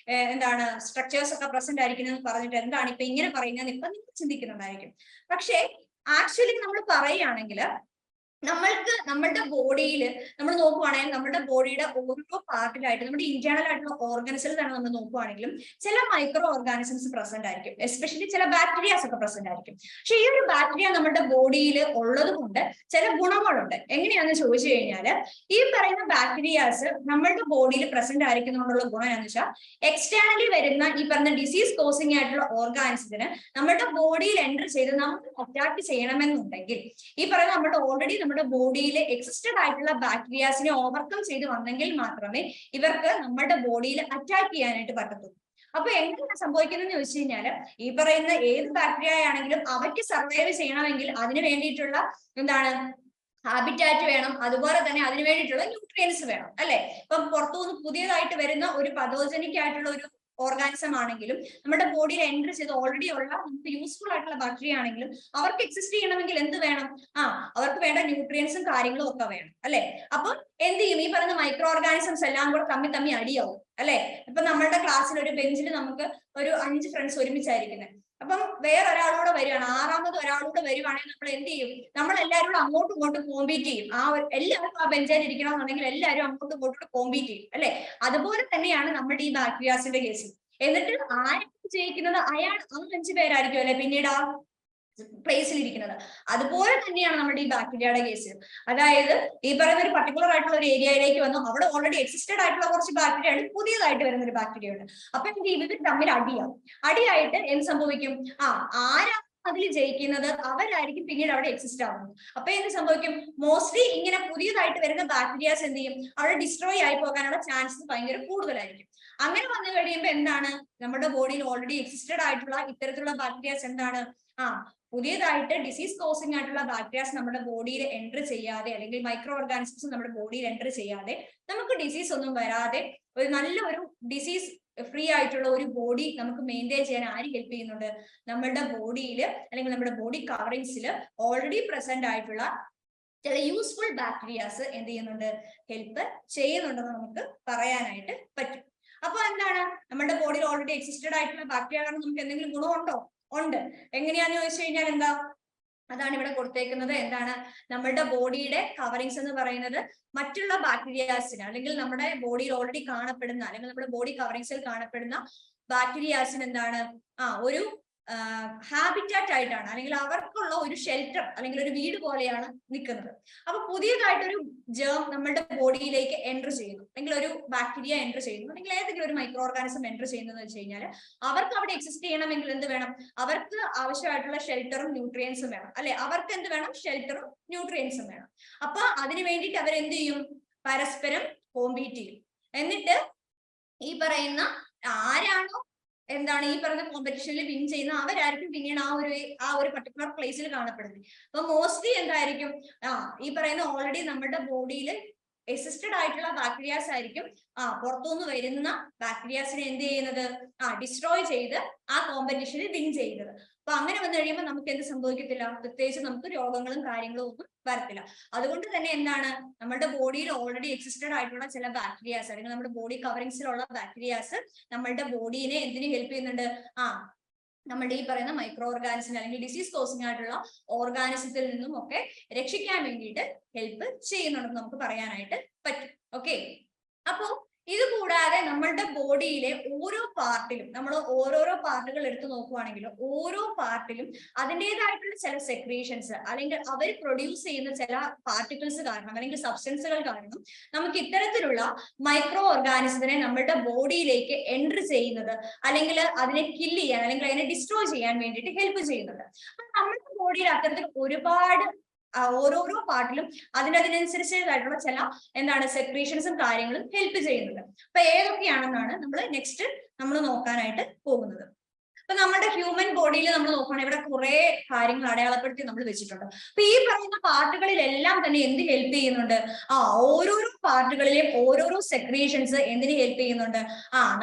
എന്താണ് സ്ട്രക്ചേഴ്സ് ഒക്കെ പ്രസന്റ് ആയിരിക്കുന്നത് പറഞ്ഞിട്ട് എന്താണ് ഇപ്പൊ ഇങ്ങനെ പറയുന്നത് ഇപ്പൊ നിങ്ങൾ ചിന്തിക്കുന്നുണ്ടായിരിക്കും. പക്ഷേ ആക്ച്വലി നമ്മൾ പറയുകയാണെങ്കിൽ നമ്മളുടെ ബോഡിയിൽ നമ്മൾ നോക്കുവാണെങ്കിൽ നമ്മുടെ ബോഡിയുടെ ഓരോ പാർട്ടിലായിട്ട് നമ്മുടെ ഇന്റേണൽ ആയിട്ടുള്ള ഓർഗൻസിൽ തന്നെ നമ്മൾ നോക്കുവാണെങ്കിലും ചില മൈക്രോ ഓർഗാനിസംസ് പ്രസന്റ് ആയിരിക്കും. എസ്പെഷ്യലി ചില ബാക്ടീരിയാസ് ഒക്കെ പ്രസന്റ് ആയിരിക്കും. പക്ഷെ ഈ ഒരു ബാക്ടീരിയ നമ്മുടെ ബോഡിയിൽ ഉള്ളത് കൊണ്ട് ചില ഗുണങ്ങളുണ്ട്. എങ്ങനെയാണെന്ന് ചോദിച്ചു കഴിഞ്ഞാൽ ഈ പറയുന്ന ബാക്ടീരിയാസ് നമ്മളുടെ ബോഡിയിൽ പ്രസന്റ് ആയിരിക്കുന്നതുകൊണ്ടുള്ള ഗുണം എന്താണെന്ന് വെച്ചാൽ എക്സ്റ്റേണലി വരുന്ന ഈ പറഞ്ഞ ഡിസീസ് കോസിംഗ് ആയിട്ടുള്ള ഓർഗാനിസത്തിന് നമ്മുടെ ബോഡിയിൽ എൻ്റർ ചെയ്ത് നമുക്ക് അറ്റാക്ക് ചെയ്യണമെന്നുണ്ടെങ്കിൽ ഈ പറയുന്ന നമ്മുടെ ഓൾറെഡി നമ്മുടെ ബോഡിയിൽ എക്സിസ്റ്റഡ് ആയിട്ടുള്ള ബാക്ടീരിയാസിനെ ഓവർകം ചെയ്ത് വന്നെങ്കിൽ മാത്രമേ ഇവർക്ക് നമ്മുടെ ബോഡിയിൽ അറ്റാക്ക് ചെയ്യാനായിട്ട് പറ്റത്തുള്ളൂ. അപ്പൊ എങ്ങനെയാണ് സംഭവിക്കുന്നതെന്ന് ചോദിച്ചു കഴിഞ്ഞാല് ഈ പറയുന്ന ഏത് ബാക്ടീരിയ ആണെങ്കിലും അവയ്ക്ക് സർവൈവ് ചെയ്യണമെങ്കിൽ അതിന് വേണ്ടിയിട്ടുള്ള എന്താണ് ഹാബിറ്റാറ്റ് വേണം. അതുപോലെ തന്നെ അതിന് വേണ്ടിയിട്ടുള്ള ന്യൂട്രിയൻസ് വേണം അല്ലെ. ഇപ്പം പുറത്തുനിന്ന് പുതിയതായിട്ട് വരുന്ന ഒരു പതോജനിക് ആയിട്ടുള്ള ഒരു ഓർഗാനിസം ആണെങ്കിലും നമ്മുടെ ബോഡിയിൽ എൻ്റർ ചെയ്ത് ഓൾറെഡി ഉള്ള നമുക്ക് യൂസ്ഫുൾ ആയിട്ടുള്ള ബാക്ടീരിയ ആണെങ്കിലും അവർക്ക് എക്സിസ്റ്റ് ചെയ്യണമെങ്കിൽ എന്ത് വേണം? അവർക്ക് വേണ്ട ന്യൂട്രിയൻസും കാര്യങ്ങളും ഒക്കെ വേണം അല്ലെ. അപ്പൊ എന്ത് ചെയ്യും? ഈ പറയുന്ന മൈക്രോ ഓർഗാനിസംസ് എല്ലാം കൂടെ തമ്മി അടിയാവും അല്ലെ. ഇപ്പൊ നമ്മളുടെ ക്ലാസ്സിൽ ഒരു ബെഞ്ചിൽ നമുക്ക് ഒരു 5 ഫ്രണ്ട്സ് ഒരുമിച്ചായിരിക്കുന്നത്. അപ്പം വേറൊരാളൂടെ വരികയാണ്, ആറാമത് ഒരാളൂടെ വരുവാണെങ്കിൽ നമ്മൾ എന്ത് ചെയ്യും? നമ്മൾ എല്ലാവരും കൂടെ അങ്ങോട്ടും ഇങ്ങോട്ടും കോമ്പീറ്റ് ചെയ്യും. എല്ലാവർക്കും ആ ബെഞ്ചായി ഇരിക്കണമെന്നുണ്ടെങ്കിൽ എല്ലാവരും അങ്ങോട്ടും ഇങ്ങോട്ടും കോമ്പീറ്റ് ചെയ്യും അല്ലെ. അതുപോലെ തന്നെയാണ് നമ്മുടെ ഈ ബാക്ടീരിയാസിന്റെ കേസിൽ. എന്നിട്ട് ആരാണ് ജയിക്കുന്നത് അയാൾ 5 പേരായിരിക്കും അല്ലെ പിന്നീട് ആ പ്ലേസിൽ ഇരിക്കുന്നത്. അതുപോലെ തന്നെയാണ് നമ്മുടെ ഈ ബാക്ടീരിയയുടെ കേസ്. അതായത് ഈ പറയുന്ന ഒരു പർട്ടിക്കുലർ ആയിട്ടുള്ള ഒരു ഏരിയയിലേക്ക് വന്നു, അവിടെ ഓൾറെഡി എക്സിസ്റ്റഡ് ആയിട്ടുള്ള കുറച്ച് ബാക്ടീരിയ ആണ്, പുതിയതായിട്ട് വരുന്ന ഒരു ബാക്ടീരിയ ഉണ്ട്. അപ്പൊ ഇവർ തമ്മിൽ അടിയായിട്ട് എന്ത് സംഭവിക്കും? ആരാണ് അതിൽ ജയിക്കുന്നത് അവരായിരിക്കും പിന്നീട് അവിടെ എക്സിസ്റ്റ് ആവുന്നത്. അപ്പൊ എന്ത് സംഭവിക്കും? മോസ്റ്റ്ലി ഇങ്ങനെ പുതിയതായിട്ട് വരുന്ന ബാക്ടീരിയാസ് എന്ത് ചെയ്യും? അവിടെ ഡിസ്ട്രോയ് ആയി പോകാനുള്ള ചാൻസസ് ഭയങ്കര കൂടുതലായിരിക്കും. അങ്ങനെ വന്നു കഴിയുമ്പോൾ എന്താണ്? നമ്മുടെ ബോഡിയിൽ ഓൾറെഡി എക്സിസ്റ്റഡ് ആയിട്ടുള്ള ഇത്തരത്തിലുള്ള ബാക്ടീരിയാസ് എന്താണ് പുതിയതായിട്ട് ഡിസീസ് കോസിംഗ് ആയിട്ടുള്ള ബാക്ടീരിയാസ് നമ്മുടെ ബോഡിയിൽ എൻ്റർ ചെയ്യാതെ അല്ലെങ്കിൽ മൈക്രോ ഓർഗാനിസംസ് നമ്മുടെ ബോഡിയിൽ എൻ്റർ ചെയ്യാതെ നമുക്ക് ഡിസീസ് ഒന്നും വരാതെ ഒരു നല്ലൊരു ഡിസീസ് ഫ്രീ ആയിട്ടുള്ള ഒരു ബോഡി നമുക്ക് മെയിൻറ്റെയിൻ ചെയ്യാൻ ആര് ഹെൽപ്പ് ചെയ്യുന്നുണ്ട്? നമ്മുടെ ബോഡിയിൽ അല്ലെങ്കിൽ നമ്മുടെ ബോഡി കവറിങ്സിൽ ഓൾറെഡി പ്രസന്റ് ആയിട്ടുള്ള ചില യൂസ്ഫുൾ ബാക്ടീരിയാസ് എന്ത് ചെയ്യുന്നുണ്ട്? ഹെൽപ്പ് ചെയ്യുന്നുണ്ടെന്ന് നമുക്ക് പറയാനായിട്ട് പറ്റും. അപ്പൊ എന്താണ്? നമ്മുടെ ബോഡിയിൽ ഓൾറെഡി എക്സിസ്റ്റഡ് ആയിട്ടുള്ള ബാക്ടീരിയ കാരണം നമുക്ക് എന്തെങ്കിലും ഗുണമുണ്ടോ? ഉണ്ട്. എങ്ങനെയാന്ന് ചോദിച്ചു കഴിഞ്ഞാൽ എന്താ? അതാണ് ഇവിടെ കൊടുത്തേക്കുന്നത്. എന്താണ് നമ്മളുടെ ബോഡിയുടെ കവറിങ്സ് എന്ന് പറയുന്നത് മറ്റുള്ള ബാക്ടീരിയാസിന് അല്ലെങ്കിൽ നമ്മുടെ ബോഡിയിൽ ഓൾറെഡി കാണപ്പെടുന്ന അല്ലെങ്കിൽ നമ്മുടെ ബോഡി കവറിങ്സിൽ കാണപ്പെടുന്ന ബാക്ടീരിയാസിന് എന്താണ് ഒരു ഹാബിറ്റാറ്റ് ആയിട്ടാണ് അല്ലെങ്കിൽ അവർക്കുള്ള ഒരു ഷെൽട്ടർ അല്ലെങ്കിൽ ഒരു വീട് പോലെയാണ് നിൽക്കുന്നത്. അപ്പൊ പുതിയതായിട്ടൊരു ജേം നമ്മളുടെ ബോഡിയിലേക്ക് എൻറ്റർ ചെയ്യുന്നു അല്ലെങ്കിൽ ഒരു ബാക്ടീരിയ എൻറ്റർ ചെയ്യുന്നു അല്ലെങ്കിൽ ഏതെങ്കിലും ഒരു മൈക്രോ ഓർഗാനിസം എൻറ്റർ ചെയ്യുന്നതെന്ന് വെച്ച് കഴിഞ്ഞാൽ അവർക്ക് അവിടെ എക്സിസ്റ്റ് ചെയ്യണമെങ്കിൽ എന്ത് വേണം? അവർക്ക് ആവശ്യമായിട്ടുള്ള ഷെൽട്ടറും ന്യൂട്രിയൻസും വേണം അല്ലെ? അവർക്ക് എന്ത് വേണം? ഷെൽട്ടറും ന്യൂട്രിയൻസും വേണം. അപ്പൊ അതിന് വേണ്ടിയിട്ട് അവരെന്ത് ചെയ്യും? പരസ്പരം കോമ്പീറ്റ് ചെയ്യും. എന്നിട്ട് ഈ പറയുന്ന ആരാണോ എന്താണ് ഈ പറയുന്ന കോമ്പറ്റീഷനിൽ വിൻ ചെയ്യുന്ന അവരായിരിക്കും പിന്നീട് ആ ഒരു പർട്ടിക്കുലർ പ്ലേസിൽ കാണപ്പെടുന്നത്. അപ്പൊ മോസ്റ്റ്ലി എന്തായിരിക്കും? ഈ പറയുന്ന ഓൾറെഡി നമ്മുടെ ബോഡിയിൽ എസിസ്റ്റഡ് ആയിട്ടുള്ള ബാക്ടീരിയാസ് ആയിരിക്കും പുറത്തുനിന്ന് വരുന്ന ബാക്ടീരിയാസിനെ എന്ത് ചെയ്യുന്നത്? ഡിസ്ട്രോയ് ചെയ്ത് ആ കോമ്പറ്റീഷനിൽ വിൻ ചെയ്യുന്നത്. അപ്പൊ അങ്ങനെ വന്നു കഴിയുമ്പോൾ നമുക്ക് എന്ത് സംഭവിക്കത്തില്ല? പ്രത്യേകിച്ച് നമുക്ക് രോഗങ്ങളും കാര്യങ്ങളും ഒന്നും വരത്തില്ല. അതുകൊണ്ട് തന്നെ എന്താണ് നമ്മുടെ ബോഡിയിൽ ഓൾറെഡി എക്സിസ്റ്റഡ് ആയിട്ടുള്ള ചില ബാക്ടീരിയാസ് അല്ലെങ്കിൽ നമ്മുടെ ബോഡി കവറിങ്സിലുള്ള ബാക്ടീരിയാസ് നമ്മളുടെ ബോഡീനെ എന്തിനു ഹെൽപ്പ് ചെയ്യുന്നുണ്ട്? നമ്മുടെ ഈ പറയുന്ന മൈക്രോ ഓർഗാനിസം അല്ലെങ്കിൽ ഡിസീസ് കോസിംഗ് ആയിട്ടുള്ള ഓർഗാനിസത്തിൽ നിന്നും ഒക്കെ രക്ഷിക്കാൻ വേണ്ടിയിട്ട് ഹെൽപ്പ് ചെയ്യുന്നുണ്ടെന്ന് നമുക്ക് പറയാനായിട്ട് പറ്റും. ഓക്കെ, അപ്പോ ഇത് കൂടാതെ നമ്മളുടെ ബോഡിയിലെ ഓരോ പാർട്ടിലും നമ്മൾ ഓരോരോ പാർട്ടുകൾ എടുത്തു നോക്കുവാണെങ്കിൽ ഓരോ പാർട്ടിലും അതിൻ്റെതായിട്ടുള്ള ചില സെക്രീഷൻസ് അല്ലെങ്കിൽ അവർ പ്രൊഡ്യൂസ് ചെയ്യുന്ന ചില പാർട്ടിക്കിൾസ് കാരണം അല്ലെങ്കിൽ സബ്സ്റ്റൻസുകൾ കാരണം നമുക്ക് ഇത്തരത്തിലുള്ള മൈക്രോ ഓർഗാനിസത്തിനെ നമ്മളുടെ ബോഡിയിലേക്ക് എൻറ്റർ ചെയ്യുന്നത് അല്ലെങ്കിൽ അതിനെ കില്ല് ചെയ്യാൻ അല്ലെങ്കിൽ അതിനെ ഡിസ്ട്രോയ് ചെയ്യാൻ വേണ്ടിയിട്ട് ഹെൽപ്പ് ചെയ്യുന്നുണ്ട്. അപ്പൊ നമ്മുടെ ബോഡിയിൽ അത്തരത്തിൽ ഒരുപാട് ഓരോരോ പാർട്ടിലും അതിനനുസരിച്ചായിട്ടുള്ള ചില എന്താണ് സെക്രീഷൻസും കാര്യങ്ങളും ഹെൽപ്പ് ചെയ്യുന്നുണ്ട്. അപ്പൊ ഏതൊക്കെയാണെന്നാണ് നമ്മൾ നോക്കാനായിട്ട് പോകുന്നത്. അപ്പൊ നമ്മുടെ ഹ്യൂമൻ ബോഡിയിൽ നമ്മൾ നോക്കുകയാണെങ്കിൽ ഇവിടെ കുറെ കാര്യങ്ങൾ അടയാളപ്പെടുത്തി നമ്മൾ വെച്ചിട്ടുണ്ട്. അപ്പൊ ഈ പറയുന്ന പാർട്ടുകളിലെല്ലാം തന്നെ എന്ത് ഹെൽപ്പ് ചെയ്യുന്നുണ്ട്? ഓരോരോ പാർട്ടുകളിലെയും ഓരോരോ സെക്രീഷൻസ് എന്തിന് ഹെൽപ്പ് ചെയ്യുന്നുണ്ട്?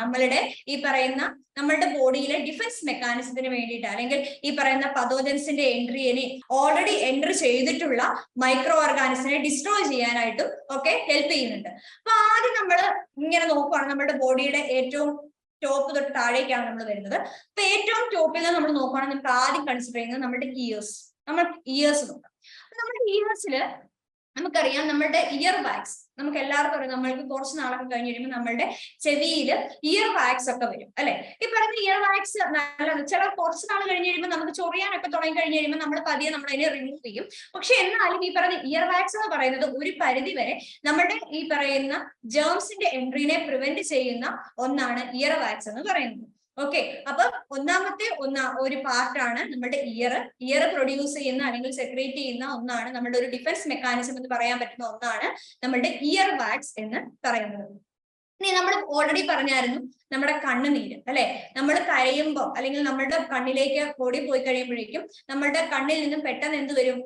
നമ്മളുടെ ഈ പറയുന്ന നമ്മളുടെ ബോഡിയിലെ ഡിഫൻസ് മെക്കാനിസത്തിന് വേണ്ടിയിട്ട് അല്ലെങ്കിൽ ഈ പറയുന്ന പതോജൻസിന്റെ എൻട്രിയെ ഓൾറെഡി എൻറ്റർ ചെയ്തിട്ടുള്ള മൈക്രോ ഓർഗാനിസിനെ ഡിസ്ട്രോയ് ചെയ്യാനായിട്ടും ഒക്കെ ഹെൽപ്പ് ചെയ്യുന്നുണ്ട്. അപ്പൊ ആദ്യം നമ്മൾ ഇങ്ങനെ നോക്കുവാണ് നമ്മുടെ ബോഡിയുടെ ഏറ്റവും ടോപ്പ് തൊട്ട് താഴേക്കാണ് നമ്മൾ വരുന്നത്. അപ്പൊ ഏറ്റവും ടോപ്പിൽ നിന്ന് നമ്മൾ നോക്കുകയാണെങ്കിൽ നമുക്ക് ആദ്യം കൺസിഡർ ചെയ്യുന്നത് നമ്മുടെ ഇയേഴ്സ്. നമ്മൾ ഇയേഴ്സ് നോക്കാം. നമ്മുടെ ഇയേഴ്സിൽ നമുക്കറിയാം നമ്മളുടെ ഇയർ വാക്സ് നമുക്ക് എല്ലാവർക്കും അറിയാം. നമ്മൾക്ക് കുറച്ച് നാളൊക്കെ കഴിഞ്ഞ് കഴിയുമ്പോൾ നമ്മളുടെ ചെവിയിൽ ഇയർ വാക്സ് ഒക്കെ വരും അല്ലെ? ഈ പറഞ്ഞ ഇയർ വാക്സ് നല്ലത്. ചില കുറച്ച് നാൾ കഴിഞ്ഞ് കഴിയുമ്പോൾ നമുക്ക് ചൊറിയാനൊക്കെ തുടങ്ങി കഴിഞ്ഞ് കഴിയുമ്പോൾ നമ്മൾ പതിയെ നമ്മൾ അതിനെ റിമൂവ് ചെയ്യും. പക്ഷെ എന്നാലും ഈ പറയുന്ന ഇയർ വാക്സ് എന്ന് പറയുന്നത് ഒരു പരിധി വരെ നമ്മുടെ ഈ പറയുന്ന ജേംസിന്റെ എൻട്രീനെ പ്രിവെന്റ് ചെയ്യുന്ന ഒന്നാണ് ഇയർ വാക്സ് എന്ന് പറയുന്നത്. ഓക്കെ, അപ്പൊ ഒന്നാമത്തെ ഒരു പാർട്ടാണ് നമ്മുടെ ഇയർ പ്രൊഡ്യൂസ് ചെയ്യുന്ന അല്ലെങ്കിൽ സെക്രീറ്റ് ചെയ്യുന്ന ഒന്നാണ് നമ്മുടെ ഒരു ഡിഫൻസ് മെക്കാനിസം എന്ന് പറയാൻ പറ്റുന്ന ഒന്നാണ് നമ്മുടെ ഇയർ വാക്സ് എന്ന് പറയുന്നത്. ഇനി നമ്മൾ ഓൾറെഡി പറഞ്ഞായിരുന്നു നമ്മുടെ കണ്ണുനീര് അല്ലെ? നമ്മൾ കരയുമ്പോൾ അല്ലെങ്കിൽ നമ്മളുടെ കണ്ണിലേക്ക് പൊടി പോയി കഴിയുമ്പോഴേക്കും നമ്മളുടെ കണ്ണിൽ നിന്നും പെട്ടെന്ന് എന്ത് വരും?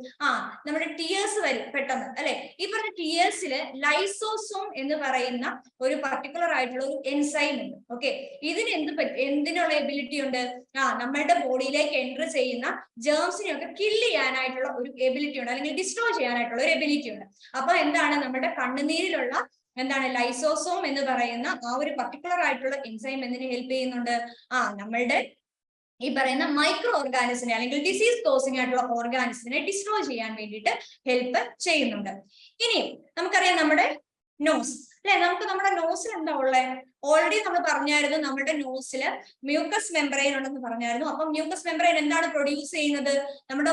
നമ്മുടെ ടിയേഴ്സ് വരും പെട്ടെന്ന് അല്ലെ? ഈ പറഞ്ഞ ടിയേഴ്സിൽ ലൈസോസോം എന്ന് പറയുന്ന ഒരു പർട്ടിക്കുലർ ആയിട്ടുള്ള ഒരു എൻസൈം ഉണ്ട്. ഓക്കെ, ഇതിന് എന്തിനുള്ള എബിലിറ്റി ഉണ്ട്? നമ്മളുടെ ബോഡിയിലേക്ക് എൻറ്റർ ചെയ്യുന്ന ജേംസിനെയൊക്കെ കില്ല് ചെയ്യാനായിട്ടുള്ള ഒരു എബിലിറ്റി ഉണ്ട് അല്ലെങ്കിൽ ഡിസ്ട്രോയ് ചെയ്യാനായിട്ടുള്ള ഒരു എബിലിറ്റി ഉണ്ട്. അപ്പൊ എന്താണ് നമ്മുടെ കണ്ണുനീരിലുള്ള എന്താണ് ലൈസോസോം എന്ന് പറയുന്ന ആ ഒരു പർട്ടിക്കുലർ ആയിട്ടുള്ള എൻസൈം എന്തിനെ ഹെൽപ്പ് ചെയ്യുന്നുണ്ട്? നമ്മളുടെ ഈ പറയുന്ന മൈക്രോ ഓർഗാനിസിനെ അല്ലെങ്കിൽ ഡിസീസ് കോസിംഗ് ആയിട്ടുള്ള ഓർഗാനിസിനെ ഡിസ്ട്രോയ് ചെയ്യാൻ വേണ്ടിയിട്ട് ഹെൽപ്പ് ചെയ്യുന്നുണ്ട്. ഇനി നമുക്കറിയാം നമ്മുടെ നോസ് അല്ലെ? നമുക്ക് നമ്മുടെ നോസിൽ എന്താ ഉള്ളത്? ഓൾറെഡി നമ്മൾ പറഞ്ഞായിരുന്നു നമ്മുടെ നോസിൽ മ്യൂക്കസ് മെംബ്രെയിൻ ഉണ്ടെന്ന് പറഞ്ഞായിരുന്നു. അപ്പൊ മ്യൂക്കസ് മെംബ്രെയിൻ എന്താണ് പ്രൊഡ്യൂസ് ചെയ്യുന്നത്? നമ്മുടെ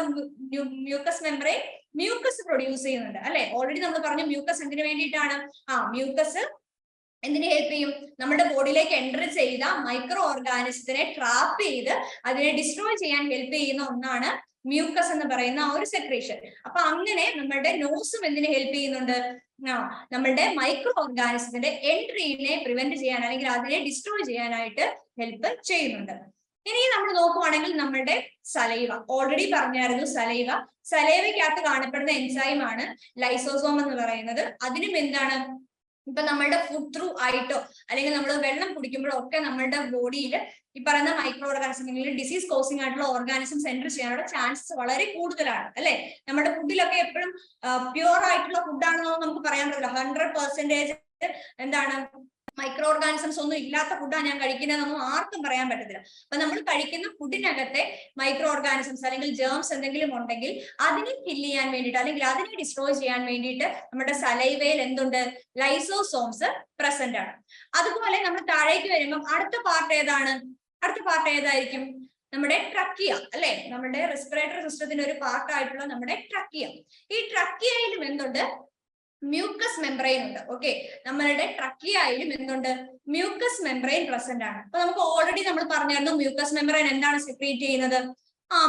മ്യൂക്കസ് മെംബ്രെയിൻ മ്യൂക്കസ് പ്രൊഡ്യൂസ് ചെയ്യുന്നുണ്ട് അല്ലെ? ഓൾറെഡി നമ്മൾ പറഞ്ഞു മ്യൂക്കസ് എന്തിനു വേണ്ടിയിട്ടാണ്? മ്യൂക്കസ് എന്തിനെ ഹെൽപ്പ് ചെയ്യും? നമ്മുടെ ബോഡിയിലേക്ക് എൻറ്റർ ചെയ്ത മൈക്രോ ഓർഗാനിസത്തിനെ ട്രാപ്പ് ചെയ്ത് അതിനെ ഡിസ്ട്രോയ് ചെയ്യാൻ ഹെൽപ്പ് ചെയ്യുന്ന ഒന്നാണ് മ്യൂക്കസ് എന്ന് പറയുന്ന ആ ഒരു സെക്രീഷൻ. അപ്പൊ അങ്ങനെ നമ്മുടെ നോസും എന്തിനെ ഹെൽപ്പ് ചെയ്യുന്നുണ്ട്? നമ്മളുടെ മൈക്രോ ഓർഗാനിസത്തിന്റെ എൻട്രീനെ പ്രിവെന്റ് ചെയ്യാൻ അല്ലെങ്കിൽ അതിനെ ഡിസ്ട്രോയ് ചെയ്യാനായിട്ട് ഹെൽപ്പ് ചെയ്യുന്നുണ്ട്. ഇനി നമ്മൾ നോക്കുവാണെങ്കിൽ നമ്മളുടെ സലൈവ ഓൾറെഡി പറഞ്ഞായിരുന്നു. സലൈവയ്ക്കകത്ത് കാണപ്പെടുന്ന എൻസൈം ആണ് ലൈസോസോം എന്ന് പറയുന്നത്. അതിനും എന്താണ്? ഇപ്പൊ നമ്മളുടെ ഫുഡ് ത്രൂ ആയിട്ടോ അല്ലെങ്കിൽ നമ്മൾ വെള്ളം കുടിക്കുമ്പോഴോ ഒക്കെ നമ്മളുടെ ബോഡിയിൽ ഈ പറയുന്ന മൈക്രോ ഓർഗാനിസം അല്ലെങ്കിൽ ഡിസീസ് കോസിംഗ് ആയിട്ടുള്ള ഓർഗാനിസം എൻറ്റർ ചെയ്യാനുള്ള ചാൻസസ് വളരെ കൂടുതലാണ് അല്ലെ? നമ്മുടെ ഫുഡിലൊക്കെ എപ്പോഴും പ്യുവർ ആയിട്ടുള്ള ഫുഡാണെന്നോ നമുക്ക് പറയാൻ പറ്റില്ല. 100% എന്താണ് മൈക്രോ ഓർഗാനിസംസ് ഒന്നും ഇല്ലാത്ത ഫുഡാണ് ഞാൻ കഴിക്കുന്നതെന്നൊന്നും ആർക്കും പറയാൻ പറ്റത്തില്ല. അപ്പൊ നമ്മൾ കഴിക്കുന്ന ഫുഡിനകത്തെ മൈക്രോ ഓർഗാനിസംസ് അല്ലെങ്കിൽ ജേംസ് എന്തെങ്കിലും ഉണ്ടെങ്കിൽ അതിനെ കില്ല് ചെയ്യാൻ വേണ്ടിയിട്ട് അല്ലെങ്കിൽ അതിനെ ഡിസ്ട്രോയ് ചെയ്യാൻ വേണ്ടിയിട്ട് നമ്മുടെ സലൈവയിൽ എന്തുണ്ട്? ലൈസോസോംസ് പ്രസന്റ് ആണ്. അതുപോലെ നമ്മൾ താഴേക്ക് വരുമ്പോൾ അടുത്ത പാർട്ട് ഏതാണ്? അടുത്ത പാർട്ട് ഏതായിരിക്കും? നമ്മുടെ ട്രക്കിയ അല്ലെ? നമ്മുടെ റെസ്പിറേറ്ററി സിസ്റ്റത്തിന്റെ ഒരു പാർട്ട് ആയിട്ടുള്ള നമ്മുടെ ട്രക്കിയ. ഈ ട്രക്കിയയിലും എന്തുണ്ട്? മ്യൂക്കസ് മെംബ്രെയിൻ ഉണ്ട്. ഓക്കെ, നമ്മളുടെ ട്രക്കിയയിലും എന്തുണ്ട്? മ്യൂക്കസ് മെംബ്രെയിൻ പ്രസന്റ് ആണ്. അപ്പൊ നമുക്ക് ഓൾറെഡി നമ്മൾ പറഞ്ഞായിരുന്നു മ്യൂക്കസ് മെംബ്രെയിൻ എന്താണ് സെക്രീറ്റ് ചെയ്യുന്നത്?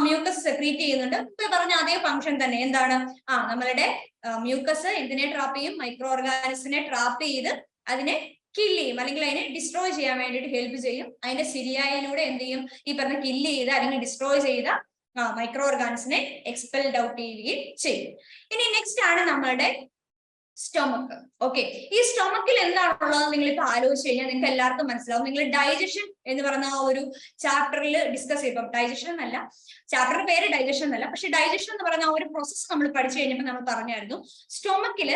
മ്യൂക്കസ് സെക്രീറ്റ് ചെയ്യുന്നുണ്ട്. ഇപ്പൊ പറഞ്ഞ അതേ ഫംഗ്ഷൻ തന്നെ. എന്താണ്? നമ്മളുടെ മ്യൂക്കസ് എന്തിനെ ട്രാപ്പ് ചെയ്യും? മൈക്രോ ഓർഗാനിസത്തിനെ ട്രാപ്പ് ചെയ്ത് അതിനെ കില്ല് ചെയ്യും അല്ലെങ്കിൽ അതിനെ ഡിസ്ട്രോയ് ചെയ്യാൻ വേണ്ടിയിട്ട് ഹെൽപ്പ് ചെയ്യും. അതിന്റെ സിരിയായിലൂടെ എന്ത് ചെയ്യും? ഈ പറഞ്ഞ കില്ല് ചെയ്ത അല്ലെങ്കിൽ ഡിസ്ട്രോയ് ചെയ്ത മൈക്രോ ഓർഗാനിസിനെ എക്സ്പെൽഡ് ഔട്ട് ചെയ്യുകയും ചെയ്യും. ഇനി നെക്സ്റ്റ് ആണ് നമ്മളുടെ സ്റ്റൊമക്ക്. ഓക്കെ, ഈ സ്റ്റൊമക്കിൽ എന്താണുള്ളത് നിങ്ങൾ ഇപ്പൊ ആലോചിച്ച് കഴിഞ്ഞാൽ നിങ്ങൾക്ക് എല്ലാവർക്കും മനസ്സിലാവും. നിങ്ങൾ ഡൈജഷൻ എന്ന് പറഞ്ഞ ആ ഒരു ചാപ്റ്ററിൽ ഡിസ്കസ് ചെയ്യും. ഡൈജഷൻ എന്നല്ല, ചാപ്റ്ററിന്റെ പേര് ഡൈജഷൻ എന്നല്ല, പക്ഷെ ഡൈജഷൻ എന്ന് പറയുന്ന ആ ഒരു പ്രോസസ്സ് നമ്മൾ പഠിച്ചു കഴിഞ്ഞപ്പോൾ നമ്മൾ പറഞ്ഞായിരുന്നു സ്റ്റൊമക്കിൽ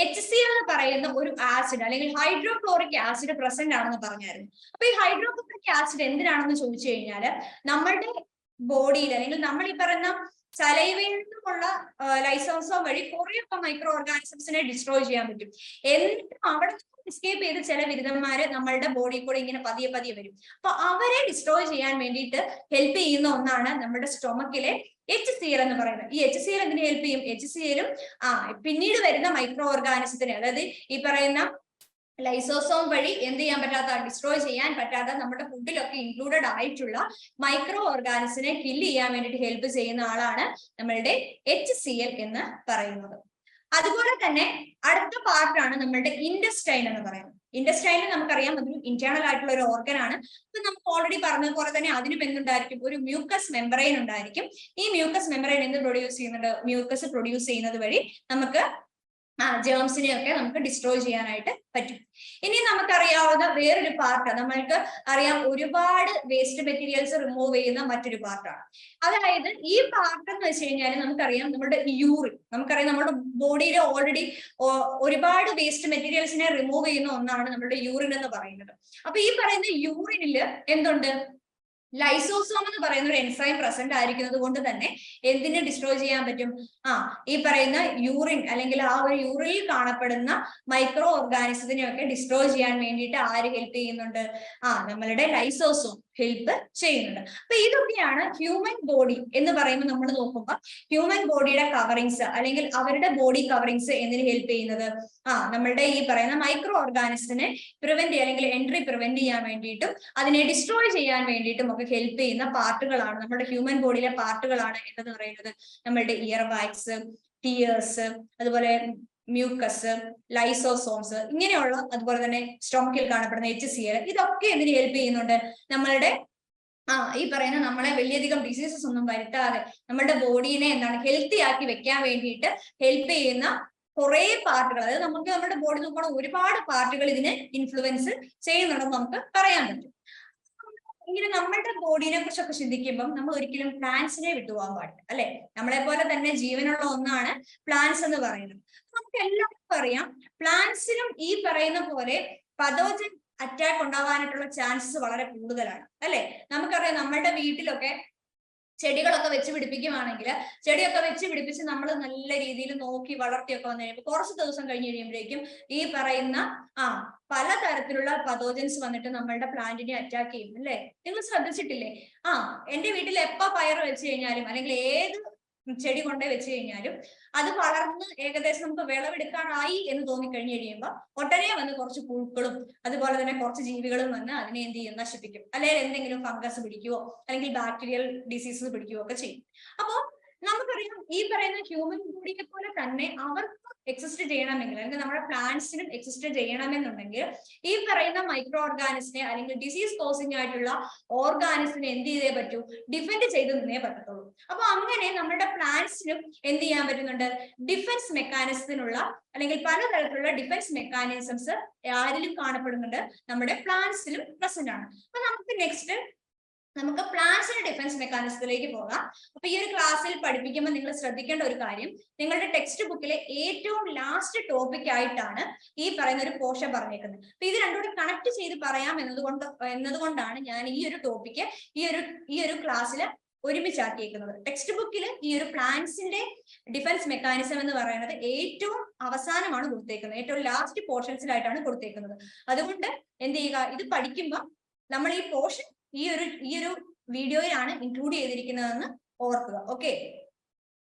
HCl എന്ന് പറയുന്ന ഒരു ആസിഡ് അല്ലെങ്കിൽ ഹൈഡ്രോക്ലോറിക് ആസിഡ് പ്രസന്റ് ആണെന്ന് പറഞ്ഞായിരുന്നു. അപ്പൊ ഈ ഹൈഡ്രോക്ലോറിക് ആസിഡ് എന്തിനാണെന്ന് ചോദിച്ചു കഴിഞ്ഞാൽ നമ്മളുടെ ബോഡിയിൽ അല്ലെങ്കിൽ നമ്മൾ ഈ പറയുന്ന സലൈവയിൽ നിന്നുമുള്ള ലൈസോസോം വഴി കുറെയൊക്കെ മൈക്രോ ഓർഗാനിസംസിനെ ഡിസ്ട്രോയ് ചെയ്യാൻ പറ്റും. എന്നിട്ടും അവിടെ എസ്കേപ്പ് ചെയ്ത് ചില ബിരുദന്മാര് നമ്മളുടെ ബോഡിയിൽ കൂടെ ഇങ്ങനെ പതിയെ പതിയെ വരും. അപ്പൊ അവരെ ഡിസ്ട്രോയ് ചെയ്യാൻ വേണ്ടിയിട്ട് ഹെൽപ്പ് ചെയ്യുന്ന ഒന്നാണ് നമ്മുടെ സ്റ്റൊമക്കിലെ HCl എന്ന് പറയുന്നത്. ഈ HCl എന്തിനു ഹെൽപ്പ് ചെയ്യും? HClലും പിന്നീട് വരുന്ന മൈക്രോ ഓർഗാനിസത്തിന്, അതായത് ഈ പറയുന്ന ലൈസോസോം വഴി എന്ത് ചെയ്യാൻ പറ്റാത്ത, ഡിസ്ട്രോയ് ചെയ്യാൻ പറ്റാത്ത നമ്മുടെ ഫുഡിലൊക്കെ ഇൻക്ലൂഡഡ് ആയിട്ടുള്ള മൈക്രോ ഓർഗാനിസിനെ കില്ല് ചെയ്യാൻ വേണ്ടിയിട്ട് ഹെൽപ്പ് ചെയ്യുന്ന ആളാണ് നമ്മളുടെ HCl എന്ന് പറയുന്നത്. അതുപോലെ തന്നെ അടുത്ത പാർട്ടാണ് നമ്മളുടെ ഇൻഡസ്റ്റൈൻ എന്ന് പറയുന്നത്. ഇൻഡസ്റ്റൈനിൽ നമുക്കറിയാം അതൊരു ഇന്റേണൽ ആയിട്ടുള്ള ഒരു ഓർഗൻ ആണ്. അപ്പൊ നമുക്ക് ഓൾറെഡി പറഞ്ഞതുപോലെ തന്നെ അതിനും എന്തുണ്ടായിരിക്കും? ഒരു മ്യൂക്കസ് മെംബ്രെയിൻ ഉണ്ടായിരിക്കും. ഈ മ്യൂക്കസ് മെംബ്രെയിൻ എന്ത് പ്രൊഡ്യൂസ് ചെയ്യുന്നുണ്ട്? മ്യൂക്കസ് പ്രൊഡ്യൂസ് ചെയ്യുന്നത് വഴി നമുക്ക് ജേംസിനെയൊക്കെ നമുക്ക് ഡിസ്ട്രോയ് ചെയ്യാനായിട്ട് പറ്റും. ഇനി നമുക്കറിയാവുന്ന വേറൊരു പാർട്ട്, നമ്മൾക്ക് അറിയാം ഒരുപാട് വേസ്റ്റ് മെറ്റീരിയൽസ് റിമൂവ് ചെയ്യുന്ന മറ്റൊരു പാർട്ടാണ്. അതായത് ഈ പാർട്ട് എന്ന് വെച്ച് കഴിഞ്ഞാൽ നമുക്കറിയാം നമ്മുടെ യൂറിൻ, നമുക്കറിയാം നമ്മുടെ ബോഡിയിൽ ഓൾറെഡി ഒരുപാട് വേസ്റ്റ് മെറ്റീരിയൽസിനെ റിമൂവ് ചെയ്യുന്ന ഒന്നാണ് നമ്മുടെ യൂറിൻ എന്ന് പറയുന്നത്. അപ്പൊ ഈ പറയുന്ന യൂറിനിൽ എന്തുണ്ട്? ലൈസോസോം എന്ന് പറയുന്ന ഒരു എൻസൈം പ്രസന്റ് ആയിരിക്കുന്നത് കൊണ്ട് തന്നെ എന്തിനെ ഡിസ്ട്രോയ് ചെയ്യാൻ പറ്റും? ഈ പറയുന്ന യൂറിൻ അല്ലെങ്കിൽ ആ ഒരു യൂറിനിൽ കാണപ്പെടുന്ന മൈക്രോ ഓർഗാനിസത്തിനെയൊക്കെ ഡിസ്ട്രോയ് ചെയ്യാൻ വേണ്ടിയിട്ട് ആര് ഹെൽപ്പ് ചെയ്യുന്നുണ്ട്? നമ്മളുടെ ലൈസോസോം ഹെൽപ്പ് ചെയ്യുന്നുണ്ട്. അപ്പൊ ഇതൊക്കെയാണ് ഹ്യൂമൻ ബോഡി എന്ന് പറയുമ്പോൾ നമ്മൾ നോക്കുമ്പോൾ ഹ്യൂമൻ ബോഡിയുടെ കവറിങ്സ് അല്ലെങ്കിൽ അവരുടെ ബോഡി കവറിങ്സ് എന്തിന് ഹെൽപ്പ് ചെയ്യുന്നത്? നമ്മളുടെ ഈ പറയുന്ന മൈക്രോ ഓർഗാനിസത്തിനെ പ്രിവെന്റ് അല്ലെങ്കിൽ എൻട്രി പ്രിവെന്റ് ചെയ്യാൻ വേണ്ടിയിട്ടും അതിനെ ഡിസ്ട്രോയ് ചെയ്യാൻ വേണ്ടിയിട്ടും ഒക്കെ ഹെൽപ്പ് ചെയ്യുന്ന പാർട്ടുകളാണ്, നമ്മുടെ ഹ്യൂമൻ ബോഡിയിലെ പാർട്ടുകളാണ് എന്ന് പറയുന്നത് നമ്മളുടെ ഇയർ വാക്സ്, ടിയേഴ്സ്, അതുപോലെ മ്യൂക്കസ്, ലൈസോസോംസ്, ഇങ്ങനെയുള്ള, അതുപോലെ തന്നെ സ്റ്റൊമക്കിൽ കാണപ്പെടുന്ന HCl, ഇതൊക്കെ എന്തിന് ഹെൽപ്പ് ചെയ്യുന്നുണ്ട്? നമ്മളുടെ ഈ പറയുന്ന നമ്മളെ വലിയധികം ഡിസീസസ് ഒന്നും വരുത്താതെ നമ്മുടെ ബോഡീനെ എന്താണ് ഹെൽത്തി ആക്കി വെക്കാൻ വേണ്ടിയിട്ട് ഹെൽപ്പ് ചെയ്യുന്ന കുറെ പാർട്ടുകൾ, അതായത് നമുക്ക് നമ്മുടെ ബോഡി നോക്കണം ഒരുപാട് പാർട്ടുകൾ ഇതിനെ ഇൻഫ്ലുവൻസ് ചെയ്യുന്നുണ്ടെന്ന് നമുക്ക് പറയാൻ പറ്റും. ഇങ്ങനെ നമ്മളുടെ ബോഡിനെ കുറിച്ചൊക്കെ ചിന്തിക്കുമ്പോൾ നമ്മൾ ഒരിക്കലും പ്ലാന്റ്സിനെ വിട്ടുപോകാൻ പാടില്ല, അല്ലെ? നമ്മളെ പോലെ തന്നെ ജീവനുള്ള ഒന്നാണ് പ്ലാന്റ്സ് എന്ന് പറയുന്നത്. നമുക്ക് എല്ലാവർക്കും അറിയാം പ്ലാന്റ്സിനും ഈ പറയുന്ന പോലെ പതോജൻ അറ്റാക്ക് ഉണ്ടാവാനായിട്ടുള്ള ചാൻസസ് വളരെ കൂടുതലാണ്, അല്ലെ? നമുക്കറിയാം നമ്മളുടെ വീട്ടിലൊക്കെ ചെടികളൊക്കെ വെച്ച് പിടിപ്പിക്കുവാണെങ്കിൽ ചെടിയൊക്കെ വെച്ച് പിടിപ്പിച്ച് നമ്മൾ നല്ല രീതിയിൽ നോക്കി വളർത്തിയൊക്കെ വന്നു കഴിയുമ്പോൾ കുറച്ച് ദിവസം കഴിഞ്ഞ് കഴിയുമ്പോഴേക്കും ഈ പറയുന്ന പലതരത്തിലുള്ള പതോജൻസ് വന്നിട്ട് നമ്മളുടെ പ്ലാന്റിനെ അറ്റാക്ക് ചെയ്യും, അല്ലെ? നിങ്ങൾ ശ്രദ്ധിച്ചിട്ടില്ലേ? എന്റെ വീട്ടിൽ എപ്പോ പയർ വെച്ച് കഴിഞ്ഞാലും അല്ലെങ്കിൽ ഏത് ചെടി കൊണ്ടേ വെച്ച് കഴിഞ്ഞാലും അത് വളർന്ന് ഏകദേശം നമുക്ക് വിളവെടുക്കാനായി എന്ന് തോന്നിക്കഴിഞ്ഞ് കഴിയുമ്പോൾ ഒട്ടനെ വന്ന് കുറച്ച് പുഴുക്കളും അതുപോലെ തന്നെ കുറച്ച് ജീവികളും വന്ന് അതിനെ എന്ത് ചെയ്യും? നശിപ്പിക്കും, അല്ലെങ്കിൽ എന്തെങ്കിലും ഫംഗസ് പിടിക്കുവോ അല്ലെങ്കിൽ ബാക്ടീരിയൽ ഡിസീസസ് പിടിക്കുകയോ ഒക്കെ ചെയ്യും. അപ്പോ നമുക്കറിയാം ഈ പറയുന്ന ഹ്യൂമൻ ബോഡിയെ പോലെ തന്നെ അവർക്ക് എക്സിസ്റ്റ് ചെയ്യണമെങ്കിൽ അല്ലെങ്കിൽ നമ്മുടെ പ്ലാന്റ്സിനും എക്സിസ്റ്റ് ചെയ്യണമെന്നുണ്ടെങ്കിൽ ഈ പറയുന്ന മൈക്രോ ഓർഗാനിസിനെ അല്ലെങ്കിൽ ഡിസീസ് കോസിംഗ് ആയിട്ടുള്ള ഓർഗാനിസിനെ എന്ത് ചെയ്തേ പറ്റൂ? ഡിഫെൻഡ് ചെയ്ത് നിന്നേ പറ്റത്തുള്ളൂ. അപ്പൊ അങ്ങനെ നമ്മുടെ പ്ലാന്റ്സിനും എന്ത് ചെയ്യാൻ പറ്റുന്നുണ്ട്? ഡിഫൻസ് മെക്കാനിസത്തിനുള്ള അല്ലെങ്കിൽ പലതരത്തിലുള്ള ഡിഫൻസ് മെക്കാനിസംസ് ആരിലും കാണപ്പെടുന്നുണ്ട്? നമ്മുടെ പ്ലാന്റ്സിലും പ്രസന്റ് ആണ്. അപ്പൊ നമുക്ക് നെക്സ്റ്റ് നമുക്ക് പ്ലാന്റ്സിന്റെ ഡിഫൻസ് മെക്കാനിസത്തിലേക്ക് പോകാം. അപ്പൊ ഈ ഒരു ക്ലാസ്സിൽ പഠിപ്പിക്കുമ്പോൾ നിങ്ങൾ ശ്രദ്ധിക്കേണ്ട ഒരു കാര്യം, നിങ്ങളുടെ ടെക്സ്റ്റ് ബുക്കിലെ ഏറ്റവും ലാസ്റ്റ് ടോപ്പിക് ആയിട്ടാണ് ഈ പറയുന്ന ഒരു പോർഷൻ പറഞ്ഞേക്കുന്നത്. അപ്പൊ ഇത് രണ്ടുകൂടി കണക്ട് ചെയ്ത് പറയാം എന്നതുകൊണ്ടാണ് ഞാൻ ഈ ഒരു ടോപ്പിക്ക് ഈ ഒരു ക്ലാസ്സിൽ ഒരുമിച്ചാക്കിയേക്കുന്നത്. ടെക്സ്റ്റ് ബുക്കിൽ ഈ ഒരു പ്ലാന്റ്സിന്റെ ഡിഫൻസ് മെക്കാനിസം എന്ന് പറയുന്നത് ഏറ്റവും അവസാനമാണ് കൊടുത്തേക്കുന്നത്, ഏറ്റവും ലാസ്റ്റ് പോർഷൻസിലായിട്ടാണ് കൊടുത്തേക്കുന്നത്. അതുകൊണ്ട് എന്ത് ചെയ്യുക, ഇത് പഠിക്കുമ്പോൾ നമ്മൾ ഈ പോർഷൻ ഈ ഒരു വീഡിയോയിലാണ് ഇൻക്ലൂഡ് ചെയ്തിരിക്കുന്നതെന്ന് ഓർക്കുക. ഓക്കെ.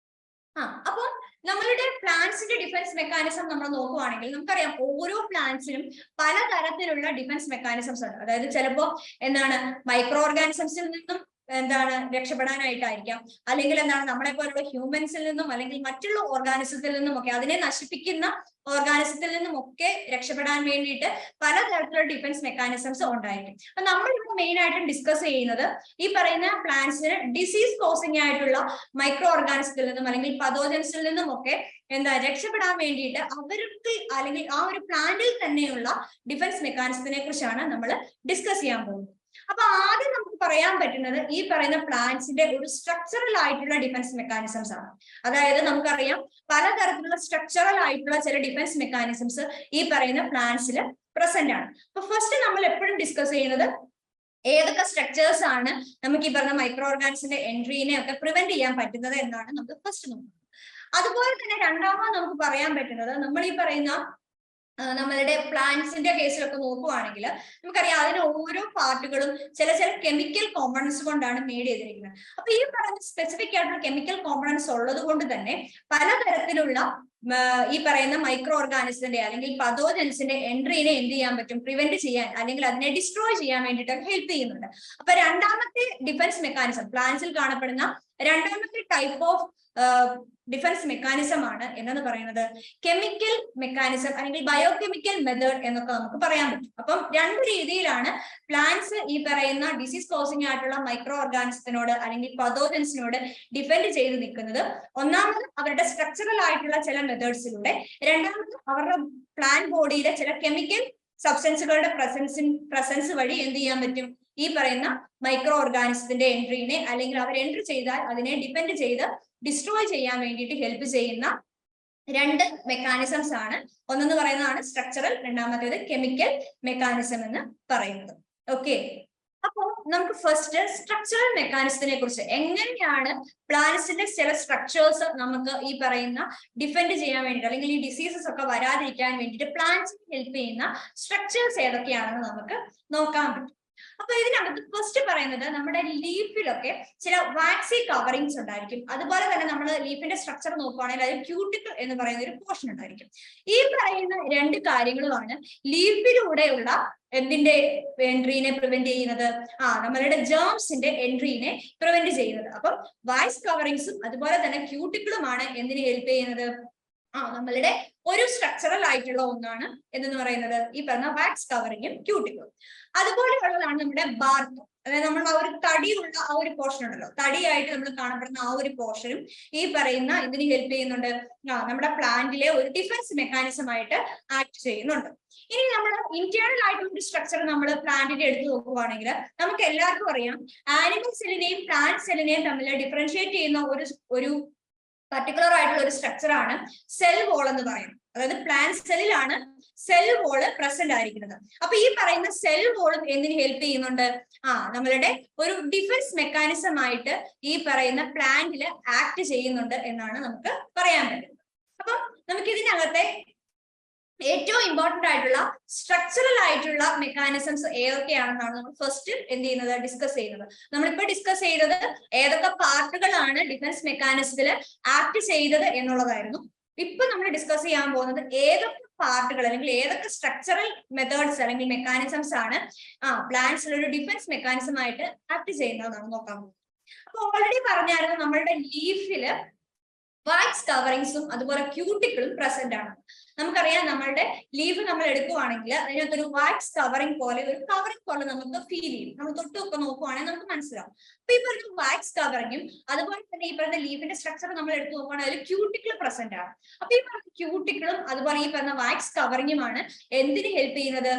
അപ്പോൾ നമ്മളുടെ പ്ലാന്റ്സിന്റെ ഡിഫൻസ് മെക്കാനിസം നമ്മൾ നോക്കുവാണെങ്കിൽ നമുക്കറിയാം ഓരോ പ്ലാന്റ്സിനും പലതരത്തിലുള്ള ഡിഫൻസ് മെക്കാനിസംസ് ഉണ്ട്. അതായത് ചിലപ്പോ എന്താണ് മൈക്രോ ഓർഗാനിസംസിൽ നിന്നും രക്ഷപ്പെടാനായിട്ടായിരിക്കാം, അല്ലെങ്കിൽ നമ്മളെ പോലുള്ള ഹ്യൂമൻസിൽ നിന്നും അല്ലെങ്കിൽ മറ്റുള്ള ഓർഗാനിസത്തിൽ നിന്നും ഒക്കെ, അതിനെ നശിപ്പിക്കുന്ന ഓർഗാനിസത്തിൽ നിന്നും ഒക്കെ രക്ഷപ്പെടാൻ വേണ്ടിയിട്ട് പലതരത്തിലുള്ള ഡിഫൻസ് മെക്കാനിസംസ് ഉണ്ടായിരിക്കും. അപ്പൊ നമ്മൾ ഇവിടെ മെയിൻ ആയിട്ടും ഡിസ്കസ് ചെയ്യുന്നത് ഈ പറയുന്ന പ്ലാന്റ്സിന് ഡിസീസ് കോസിംഗ് ആയിട്ടുള്ള മൈക്രോ ഓർഗാനിസത്തിൽ നിന്നും അല്ലെങ്കിൽ പതോജൻസിൽ നിന്നും ഒക്കെ രക്ഷപ്പെടാൻ വേണ്ടിയിട്ട് അവർക്ക് അല്ലെങ്കിൽ ആ ഒരു പ്ലാന്റിൽ തന്നെയുള്ള ഡിഫൻസ് മെക്കാനിസത്തിനെ കുറിച്ചാണ് നമ്മൾ ഡിസ്കസ് ചെയ്യാൻ പോകുന്നത്. അപ്പൊ ആദ്യം നമുക്ക് പറയാൻ പറ്റുന്നത് ഈ പറയുന്ന പ്ലാന്റ്സിന്റെ ഒരു സ്ട്രക്ചറൽ ആയിട്ടുള്ള ഡിഫൻസ് മെക്കാനിസംസ് ആണ്. അതായത് നമുക്കറിയാം പലതരത്തിലുള്ള സ്ട്രക്ചറൽ ആയിട്ടുള്ള ചില ഡിഫൻസ് മെക്കാനിസംസ് ഈ പറയുന്ന പ്ലാന്റ്സിൽ പ്രസന്റ് ആണ്. അപ്പൊ ഫസ്റ്റ് നമ്മൾ എപ്പോഴും ഡിസ്കസ് ചെയ്യുന്നത് ഏതൊക്കെ സ്ട്രക്ചേഴ്സ് ആണ് നമുക്ക് ഈ പറഞ്ഞ മൈക്രോ ഓർഗാനിസിന്റെ എൻട്രീനെ ഒക്കെ പ്രിവെന്റ് ചെയ്യാൻ പറ്റുന്നത് എന്നാണ് നമുക്ക് ഫസ്റ്റ് നോക്കുന്നത്. അതുപോലെ തന്നെ രണ്ടാമത് നമുക്ക് പറയാൻ പറ്റുന്നത് നമ്മൾ ഈ പറയുന്ന നമ്മളുടെ പ്ലാന്റ്സിന്റെ കേസിലൊക്കെ നോക്കുവാണെങ്കിൽ നമുക്കറിയാം അതിന് ഓരോ പാർട്ടുകളും ചില കെമിക്കൽ കോമ്പണൻസ് കൊണ്ടാണ് മെയ്ഡ് ചെയ്തിരിക്കുന്നത്. അപ്പൊ ഈ പറഞ്ഞ സ്പെസിഫിക് ആയിട്ടുള്ള കെമിക്കൽ കോമ്പണൻസ് ഉള്ളത് കൊണ്ട് തന്നെ പലതരത്തിലുള്ള ഈ പറയുന്ന മൈക്രോ ഓർഗാനിസത്തിന്റെ അല്ലെങ്കിൽ പതോജൻസിന്റെ എൻട്രീനെ എന്ത് ചെയ്യാൻ പറ്റും, പ്രിവെന്റ് ചെയ്യാൻ അല്ലെങ്കിൽ അതിനെ ഡിസ്ട്രോയ് ചെയ്യാൻ വേണ്ടിയിട്ട് ഹെൽപ്പ് ചെയ്യുന്നുണ്ട്. അപ്പൊ രണ്ടാമത്തെ ഡിഫൻസ് മെക്കാനിസം പ്ലാന്റ്സിൽ കാണപ്പെടുന്ന രണ്ടാമത്തെ ടൈപ്പ് ഓഫ് ഡിഫൻസ് മെക്കാനിസം ആണ് എന്നു പറയുന്നത് കെമിക്കൽ മെക്കാനിസം അല്ലെങ്കിൽ ബയോകെമിക്കൽ മെത്തേഡ് എന്നൊക്കെ നമുക്ക് പറയാൻ പറ്റും. അപ്പം രണ്ട് രീതിയിലാണ് പ്ലാന്റ്സ് ഈ പറയുന്ന ഡിസീസ് കോസിംഗ് ആയിട്ടുള്ള മൈക്രോ ഓർഗാനിസത്തിനോട് അല്ലെങ്കിൽ പതോജൻസിനോട് ഡിഫെൻഡ് ചെയ്ത് നിൽക്കുന്നത്. ഒന്നാമത് അവരുടെ സ്ട്രക്ചറൽ ആയിട്ടുള്ള ചില മെത്തേഡ്സിലൂടെ, രണ്ടാമത് അവരുടെ പ്ലാന്റ് ബോഡിയിലെ ചില കെമിക്കൽ സബ്സ്റ്റൻസുകളുടെ പ്രസൻസ് വഴി എന്ത് ചെയ്യാൻ പറ്റും, ഈ പറയുന്ന മൈക്രോ ഓർഗാനിസത്തിന്റെ എൻട്രീനെ അല്ലെങ്കിൽ അവർ എൻട്രി ചെയ്താൽ അതിനെ ഡിപെൻഡ് ചെയ്ത് ഡിസ്ട്രോയ് ചെയ്യാൻ വേണ്ടിയിട്ട് ഹെൽപ്പ് ചെയ്യുന്ന രണ്ട് മെക്കാനിസംസ് ആണ്. ഒന്നെന്ന് പറയുന്നതാണ് സ്ട്രക്ചറൽ, രണ്ടാമത്തേത് കെമിക്കൽ മെക്കാനിസം എന്ന് പറയുന്നത്. ഓക്കെ. അപ്പോൾ നമുക്ക് ഫസ്റ്റ് സ്ട്രക്ചറൽ മെക്കാനിസത്തിനെ കുറിച്ച്, എങ്ങനെയാണ് പ്ലാന്റ്സിന്റെ ചില സ്ട്രക്ചേഴ്സ് നമുക്ക് ഈ പറയുന്ന ഡിഫെൻഡ് ചെയ്യാൻ വേണ്ടിയിട്ട് അല്ലെങ്കിൽ ഈ ഡിസീസസ് ഒക്കെ വരാതിരിക്കാൻ വേണ്ടിയിട്ട് പ്ലാന്റ്സിന് ഹെൽപ്പ് ചെയ്യുന്ന സ്ട്രക്ചേഴ്സ് ഏതൊക്കെയാണെന്ന് നമുക്ക് നോക്കാൻ പറ്റും. അപ്പൊ ഇതിനകത്ത് ഫസ്റ്റ് പറയുന്നത് നമ്മുടെ ലീഫിലൊക്കെ ചില വാക്സി കവറിങ്സ് ഉണ്ടായിരിക്കും. അതുപോലെ തന്നെ നമ്മൾ ലീഫിന്റെ സ്ട്രക്ചർ നോക്കുകയാണെങ്കിൽ അതിൽ ക്യൂട്ടിക്കിൾ എന്ന് പറയുന്ന ഒരു പോർഷൻ ഉണ്ടായിരിക്കും. ഈ പറയുന്ന രണ്ട് കാര്യങ്ങളുമാണ് ലീഫിലൂടെയുള്ള എന്തിന്റെ എൻട്രീനെ പ്രിവെന്റ് ചെയ്യുന്നത്, നമ്മളുടെ ജേംസിന്റെ എൻട്രീനെ പ്രിവെന്റ് ചെയ്യുന്നത്. അപ്പം വാക്സ് കവറിങ്സും അതുപോലെ തന്നെ ക്യൂട്ടിക്കിളുമാണ് എന്തിന് ഹെൽപ്പ് ചെയ്യുന്നത്, നമ്മളുടെ ഒരു സ്ട്രക്ചറൽ ആയിട്ടുള്ള ഒന്നാണ് എന്ന് പറയുന്നത് ഈ പറഞ്ഞ വാക്സ് കവറിങ്ങും ക്യൂട്ടിക്കിളും. അതുപോലെയുള്ളതാണ് നമ്മുടെ ബാർക്ക്. അതായത് നമ്മൾ ആ ഒരു തടിയുള്ള ആ ഒരു പോർഷൻ ഉണ്ടല്ലോ, തടിയായിട്ട് നമ്മൾ കാണപ്പെടുന്ന ആ ഒരു പോർഷനും ഈ പറയുന്ന ഇതിന് ഹെൽപ്പ് ചെയ്യുന്നുണ്ട്, നമ്മുടെ പ്ലാന്റിലെ ഒരു ഡിഫൻസ് മെക്കാനിസം ആയിട്ട് ആക്ട് ചെയ്യുന്നുണ്ട്. ഇനി നമ്മൾ ഇന്റേണൽ ആയിട്ടുള്ള ഒരു സ്ട്രക്ചർ നമ്മൾ പ്ലാന്റിന്റെ എടുത്ത് നോക്കുവാണെങ്കിൽ നമുക്ക് എല്ലാവർക്കും അറിയാം ആനിമൽ സെല്ലിനെയും പ്ലാന്റ് സെല്ലിനെയും തമ്മിൽ ഡിഫറൻഷിയേറ്റ് ചെയ്യുന്ന ഒരു പർട്ടിക്കുലർ ആയിട്ടുള്ള ഒരു സ്ട്രക്ചർ ആണ് സെൽ വോൾ എന്ന് പറയുന്നത്. അതായത് പ്ലാന്റ് സെല്ലിലാണ് സെൽ വോള് പ്രസന്റ് ആയിരിക്കുന്നത്. അപ്പൊ ഈ പറയുന്ന സെൽ വോളും എന്തിന് ഹെൽപ്പ് ചെയ്യുന്നുണ്ട്, നമ്മളുടെ ഒരു ഡിഫൻസ് മെക്കാനിസം ആയിട്ട് ഈ പറയുന്ന പ്ലാന്റിൽ ആക്ട് ചെയ്യുന്നുണ്ട് എന്നാണ് നമുക്ക് പറയാൻ പറ്റുന്നത്. അപ്പം നമുക്ക് ഇതിനകത്തെ ഏറ്റവും ഇമ്പോർട്ടന്റ് ആയിട്ടുള്ള സ്ട്രക്ചറൽ ആയിട്ടുള്ള മെക്കാനിസംസ് ഏതൊക്കെയാണെന്നാണ് നമ്മൾ ഫസ്റ്റ് എന്ത് ചെയ്യുന്നത്, ഡിസ്കസ് ചെയ്യുന്നത്. നമ്മളിപ്പോ ഡിസ്കസ് ചെയ്തത് ഏതൊക്കെ പാർട്ടുകളാണ് ഡിഫൻസ് മെക്കാനിസത്തിൽ ആക്ട് ചെയ്തത് എന്നുള്ളതായിരുന്നു. ഇപ്പൊ നമ്മൾ ഡിസ്കസ് ചെയ്യാൻ പോകുന്നത് ഏതൊക്കെ പാർട്ടുകൾ അല്ലെങ്കിൽ ഏതൊക്കെ സ്ട്രക്ചറൽ മെത്തേഡ്സ് അല്ലെങ്കിൽ മെക്കാനിസംസ് ആണ് പ്ലാന്റ്സിൽ ഒരു ഡിഫൻസ് മെക്കാനിസം ആയിട്ട് ആക്ട് ചെയ്യുന്നതെന്നാണ് നോക്കാൻ പോകുന്നത്. അപ്പൊ ഓൾറെഡി പറഞ്ഞായിരുന്നു നമ്മളുടെ ലീഫില് വാക്സ് കവറിങ്സും അതുപോലെ ക്യൂട്ടിക്കിളും പ്രസന്റ് ആണ്. നമുക്കറിയാം നമ്മളുടെ ലീഫ് നമ്മൾ എടുക്കുവാണെങ്കിൽ അതിനകത്തൊരു വാക്സ് കവറിംഗ് പോലെ നമുക്ക് ഫീൽ ചെയ്യും. നമ്മൾ തൊട്ടൊക്കെ നോക്കുവാണെങ്കിൽ നമുക്ക് മനസ്സിലാവും. അപ്പൊ ഈ പറഞ്ഞ വാക്സ് കവറിങ്ങും അതുപോലെ തന്നെ ഈ പറഞ്ഞ ലീഫിന്റെ സ്ട്രക്ചർ നമ്മൾ എടുത്തു നോക്കുവാണെങ്കിൽ അതിൽ ക്യൂട്ടിക്കിൾ പ്രസന്റ് ആണ്. അപ്പൊ ഈ പറഞ്ഞ ക്യൂട്ടിക്കിളും അതുപോലെ ഈ പറഞ്ഞ വാക്സ് കവറിങ്ങുമാണ് എന്തിന് ഹെൽപ്പ് ചെയ്യുന്നത്?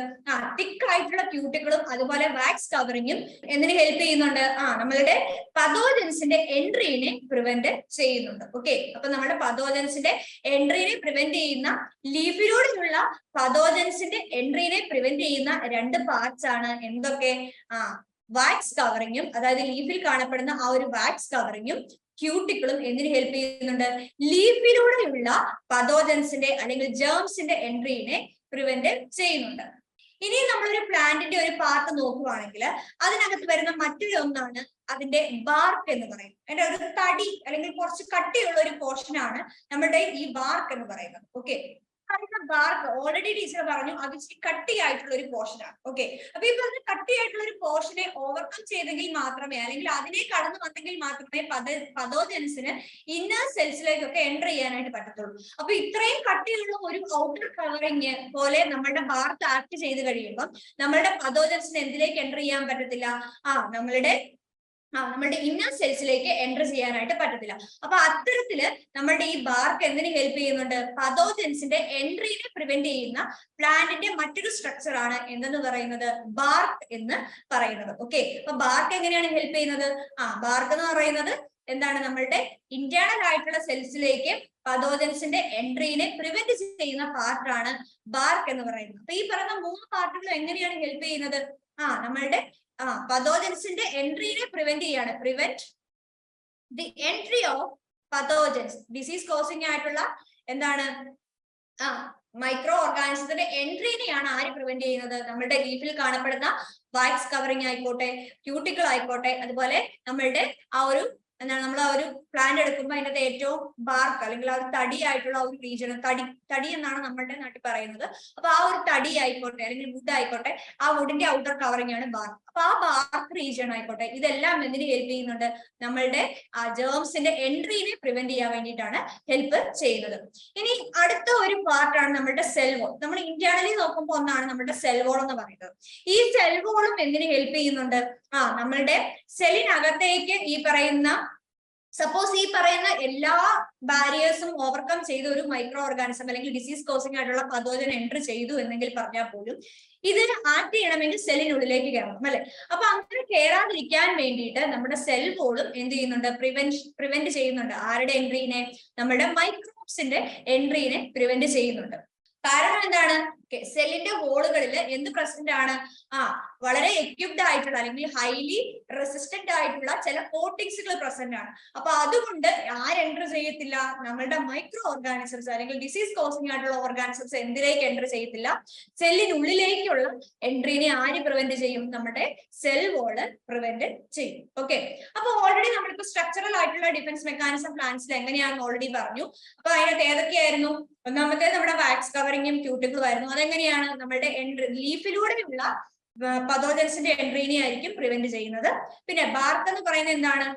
തിക്ക് ആയിട്ടുള്ള ക്യൂട്ടിക്കിളും അതുപോലെ വാക്സ് കവറിങ്ങും എന്തിന് ഹെൽപ്പ് ചെയ്യുന്നുണ്ട്? നമ്മളുടെ പതോജൻസിന്റെ എൻട്രീനെ പ്രിവെന്റ് ചെയ്യുന്നുണ്ട്. ഓക്കെ, അപ്പൊ നമ്മുടെ പതോജൻസിന്റെ എൻട്രീനെ പ്രിവെന്റ് ചെയ്യുന്ന ലീഫിലൂടെയുള്ള പതോജൻസിന്റെ എൻട്രീനെ പ്രിവെന്റ് ചെയ്യുന്ന രണ്ട് പാർട്സ് ആണ് എന്തൊക്കെ? വാക്സ് കവറിങ്ങും, അതായത് ലീഫിൽ കാണപ്പെടുന്ന ആ ഒരു വാക്സ് കവറിങ്ങും ക്യൂട്ടിക്കിളും എന്തിന് ഹെൽപ്പ് ചെയ്യുന്നുണ്ട്? ലീഫിലൂടെയുള്ള പതോജൻസിന്റെ അല്ലെങ്കിൽ ജേംസിന്റെ എൻട്രീനെ പ്രിവെന്റ് ചെയ്യുന്നുണ്ട്. ഇനി നമ്മളൊരു പ്ലാന്റിന്റെ ഒരു പാർട്ട് നോക്കുവാണെങ്കിൽ അതിനകത്ത് വരുന്ന മറ്റൊരു ഒന്നാണ് അതിന്റെ ബാർക്ക് എന്ന് പറയും. അതിന്റെ ഒരു തടി അല്ലെങ്കിൽ കുറച്ച് കട്ടിയുള്ള ഒരു പോർഷൻ ആണ് നമ്മുടെ ഈ ബാർക്ക് എന്ന് പറയുന്നത്. ഓക്കെ, ബാർക്ക് ഓൾറെഡി ടീച്ചർ പറഞ്ഞു അത് ഇച്ചിരി കട്ടിയായിട്ടുള്ള ഒരു പോർഷൻ ആണ്. ഓക്കെ, അപ്പൊ ഈ പറഞ്ഞ കട്ടിയായിട്ടുള്ള ഒരു പോർഷനെ ഓവർകം ചെയ്തെങ്കിൽ മാത്രമേ, അല്ലെങ്കിൽ അതിനെ കടന്നു വന്നെങ്കിൽ മാത്രമേ പതോജൻസിന് ഇന്നർ സെൽസിലേക്കൊക്കെ എൻ്റർ ചെയ്യാനായിട്ട് പറ്റത്തുള്ളൂ. അപ്പൊ ഇത്രയും കട്ടിയുള്ള ഒരു ഔട്ടർ കവറിങ് പോലെ നമ്മുടെ ബാർക്ക് ആക്ട് ചെയ്ത് കഴിയുമ്പോൾ നമ്മളുടെ പതോജൻസിന് എന്തിലേക്ക് എൻ്റർ ചെയ്യാൻ പറ്റത്തില്ല? നമ്മളുടെ ഇന്നർ സെൽസിലേക്ക് എൻ്റർ ചെയ്യാനായിട്ട് പറ്റത്തില്ല. അപ്പൊ അത്തരത്തില് നമ്മളുടെ ഈ ബാർക്ക് എന്തിനു ഹെൽപ്പ് ചെയ്യുന്നുണ്ട്? പതോജൻസിന്റെ എൻട്രീനെ പ്രിവെന്റ് ചെയ്യുന്ന പ്ലാന്റിന്റെ മറ്റൊരു സ്ട്രക്ചർ ആണ് എന്തെന്ന് പറയുന്നത്? ബാർക്ക് എന്ന് പറയുന്നത്. ഓക്കെ, അപ്പൊ ബാർക്ക് എങ്ങനെയാണ് ഹെൽപ്പ് ചെയ്യുന്നത്? ബാർക്ക് എന്ന് പറയുന്നത് എന്താണ്? നമ്മളുടെ ഇന്റേണൽ ആയിട്ടുള്ള സെൽസിലേക്ക് പതോജൻസിന്റെ എൻട്രീനെ പ്രിവെന്റ് ചെയ്യുന്ന പാർട്ടാണ് ബാർക്ക് എന്ന് പറയുന്നത്. അപ്പൊ ഈ പറയുന്ന 3 പാർട്ടുകളും എങ്ങനെയാണ് ഹെൽപ്പ് ചെയ്യുന്നത്? നമ്മളുടെ പതോജൻസിന്റെ എൻട്രീനെ പ്രിവെന്റ് ചെയ്യാണ്. Prevent the entry of pathogens, disease causing ആയിട്ടുള്ള എന്താണ് മൈക്രോ ഓർഗാനിസത്തിന്റെ എൻട്രീനെയാണ് ആര് പ്രിവെന്റ് ചെയ്യുന്നത്? നമ്മളുടെ ലീഫിൽ കാണപ്പെടുന്ന വാക്സ് കവറിങ് ആയിക്കോട്ടെ, ക്യൂട്ടിക്കിൾ ആയിക്കോട്ടെ, അതുപോലെ നമ്മളുടെ എന്താണ് നമ്മൾ ആ ഒരു പ്ലാന്റ് എടുക്കുമ്പോൾ അതിന്റെ ഏറ്റവും ബാർക്ക് അല്ലെങ്കിൽ ആ ഒരു തടിയായിട്ടുള്ള ഒരു റീജിയൻ, തടി എന്നാണ് നമ്മളുടെ നാട്ടിൽ പറയുന്നത്. അപ്പൊ ആ ഒരു തടി ആയിക്കോട്ടെ അല്ലെങ്കിൽ വുഡ് ആയിക്കോട്ടെ, ആ വുഡിന്റെ ഔട്ടർ കവറിംഗ് ആണ് ബാർക്ക്. അപ്പൊ ആ ബാർക്ക് റീജിയൻ ആയിക്കോട്ടെ, ഇതെല്ലാം എന്തിന് ഹെൽപ്പ് ചെയ്യുന്നുണ്ട്? നമ്മളുടെ ആ ജേംസിന്റെ എൻട്രീനെ പ്രിവെന്റ് ചെയ്യാൻ വേണ്ടിയിട്ടാണ് ഹെൽപ്പ് ചെയ്യുന്നത്. ഇനി അടുത്ത ഒരു പാർട്ടാണ് നമ്മളുടെ സെൽ വോൾ. നമ്മൾ ഇന്റേണലി നോക്കുമ്പോൾ ഒന്നാണ് നമ്മളുടെ സെൽ വോൾ എന്ന് പറയുന്നത്. ഈ സെൽ വോളും എന്തിന് ഹെൽപ്പ് ചെയ്യുന്നുണ്ട്? നമ്മളുടെ സെല്ലിനകത്തേക്ക് ഈ പറയുന്ന സപ്പോസ് ഈ പറയുന്ന എല്ലാ ബാരിയേഴ്സും ഓവർകം ചെയ്ത് ഒരു മൈക്രോ ഓർഗാനിസം അല്ലെങ്കിൽ ഡിസീസ് കോസിംഗ് ആയിട്ടുള്ള പതോജൻ എൻട്രി ചെയ്തു എന്നെങ്കിൽ പറഞ്ഞാൽ പോലും ഇതിന് ആക്ട് ചെയ്യണമെങ്കിൽ സെല്ലിനുള്ളിലേക്ക് കയറണം അല്ലെ. അപ്പൊ അങ്ങനെ കയറാതിരിക്കാൻ വേണ്ടിയിട്ട് നമ്മുടെ സെൽ വോളും എന്ത് ചെയ്യുന്നുണ്ട്? പ്രിവെന്റ് ചെയ്യുന്നുണ്ട്. ആരുടെ എൻട്രീനെ? നമ്മുടെ മൈക്രോബ്സിന്റെ എൻട്രീനെ പ്രിവെന്റ് ചെയ്യുന്നുണ്ട്. കാരണം എന്താണ്? സെല്ലിന്റെ വോളുകളിൽ എന്ത് പ്രസന്റ് ആണ്? വളരെ എക്യുപ്ഡ് ആയിട്ടുള്ള അല്ലെങ്കിൽ ഹൈലി റെസിസ്റ്റന്റ് ആയിട്ടുള്ള ചില കോട്ടിങ്സുകൾ പ്രസന്റ് ആണ്. അപ്പൊ അതുകൊണ്ട് എൻറ്റർ ചെയ്യത്തില്ല? നമ്മളുടെ മൈക്രോ ഓർഗാനിസംസ് അല്ലെങ്കിൽ ഡിസീസ് കോസിംഗ് ആയിട്ടുള്ള ഓർഗാനിസംസ് എന്തിലേക്ക് എൻറ്റർ ചെയ്യത്തില്ല? സെല്ലിനുള്ളിലേക്കുള്ള എൻട്രീനെ ആര് പ്രിവെന്റ് ചെയ്യും? നമ്മുടെ സെൽ വോള് പ്രിവെന്റ് ചെയ്യും. ഓക്കെ, അപ്പൊ ഓൾറെഡി നമ്മളിപ്പോ സ്ട്രക്ചറൽ ആയിട്ടുള്ള ഡിഫൻസ് മെക്കാനിസം പ്ലാന്റ്സിൽ എങ്ങനെയാണെന്ന് ഓൾറെഡി പറഞ്ഞു. അപ്പൊ അതിനകത്ത് ഏതൊക്കെയായിരുന്നു? ഒന്നാമത്തെ നമ്മുടെ വാക്സ് കവറിങ്ങും ക്യൂട്ടിക്കിളും ആയിരുന്നു. അതെങ്ങനെയാണ്? നമ്മുടെ ലീഫിലൂടെയുള്ള പതോജൻസിന്റെ എൻട്രീനെ ആയിരിക്കും പ്രിവെന്റ് ചെയ്യുന്നത്. പിന്നെ ബാർക്ക് എന്ന് പറയുന്നത് എന്താണ്?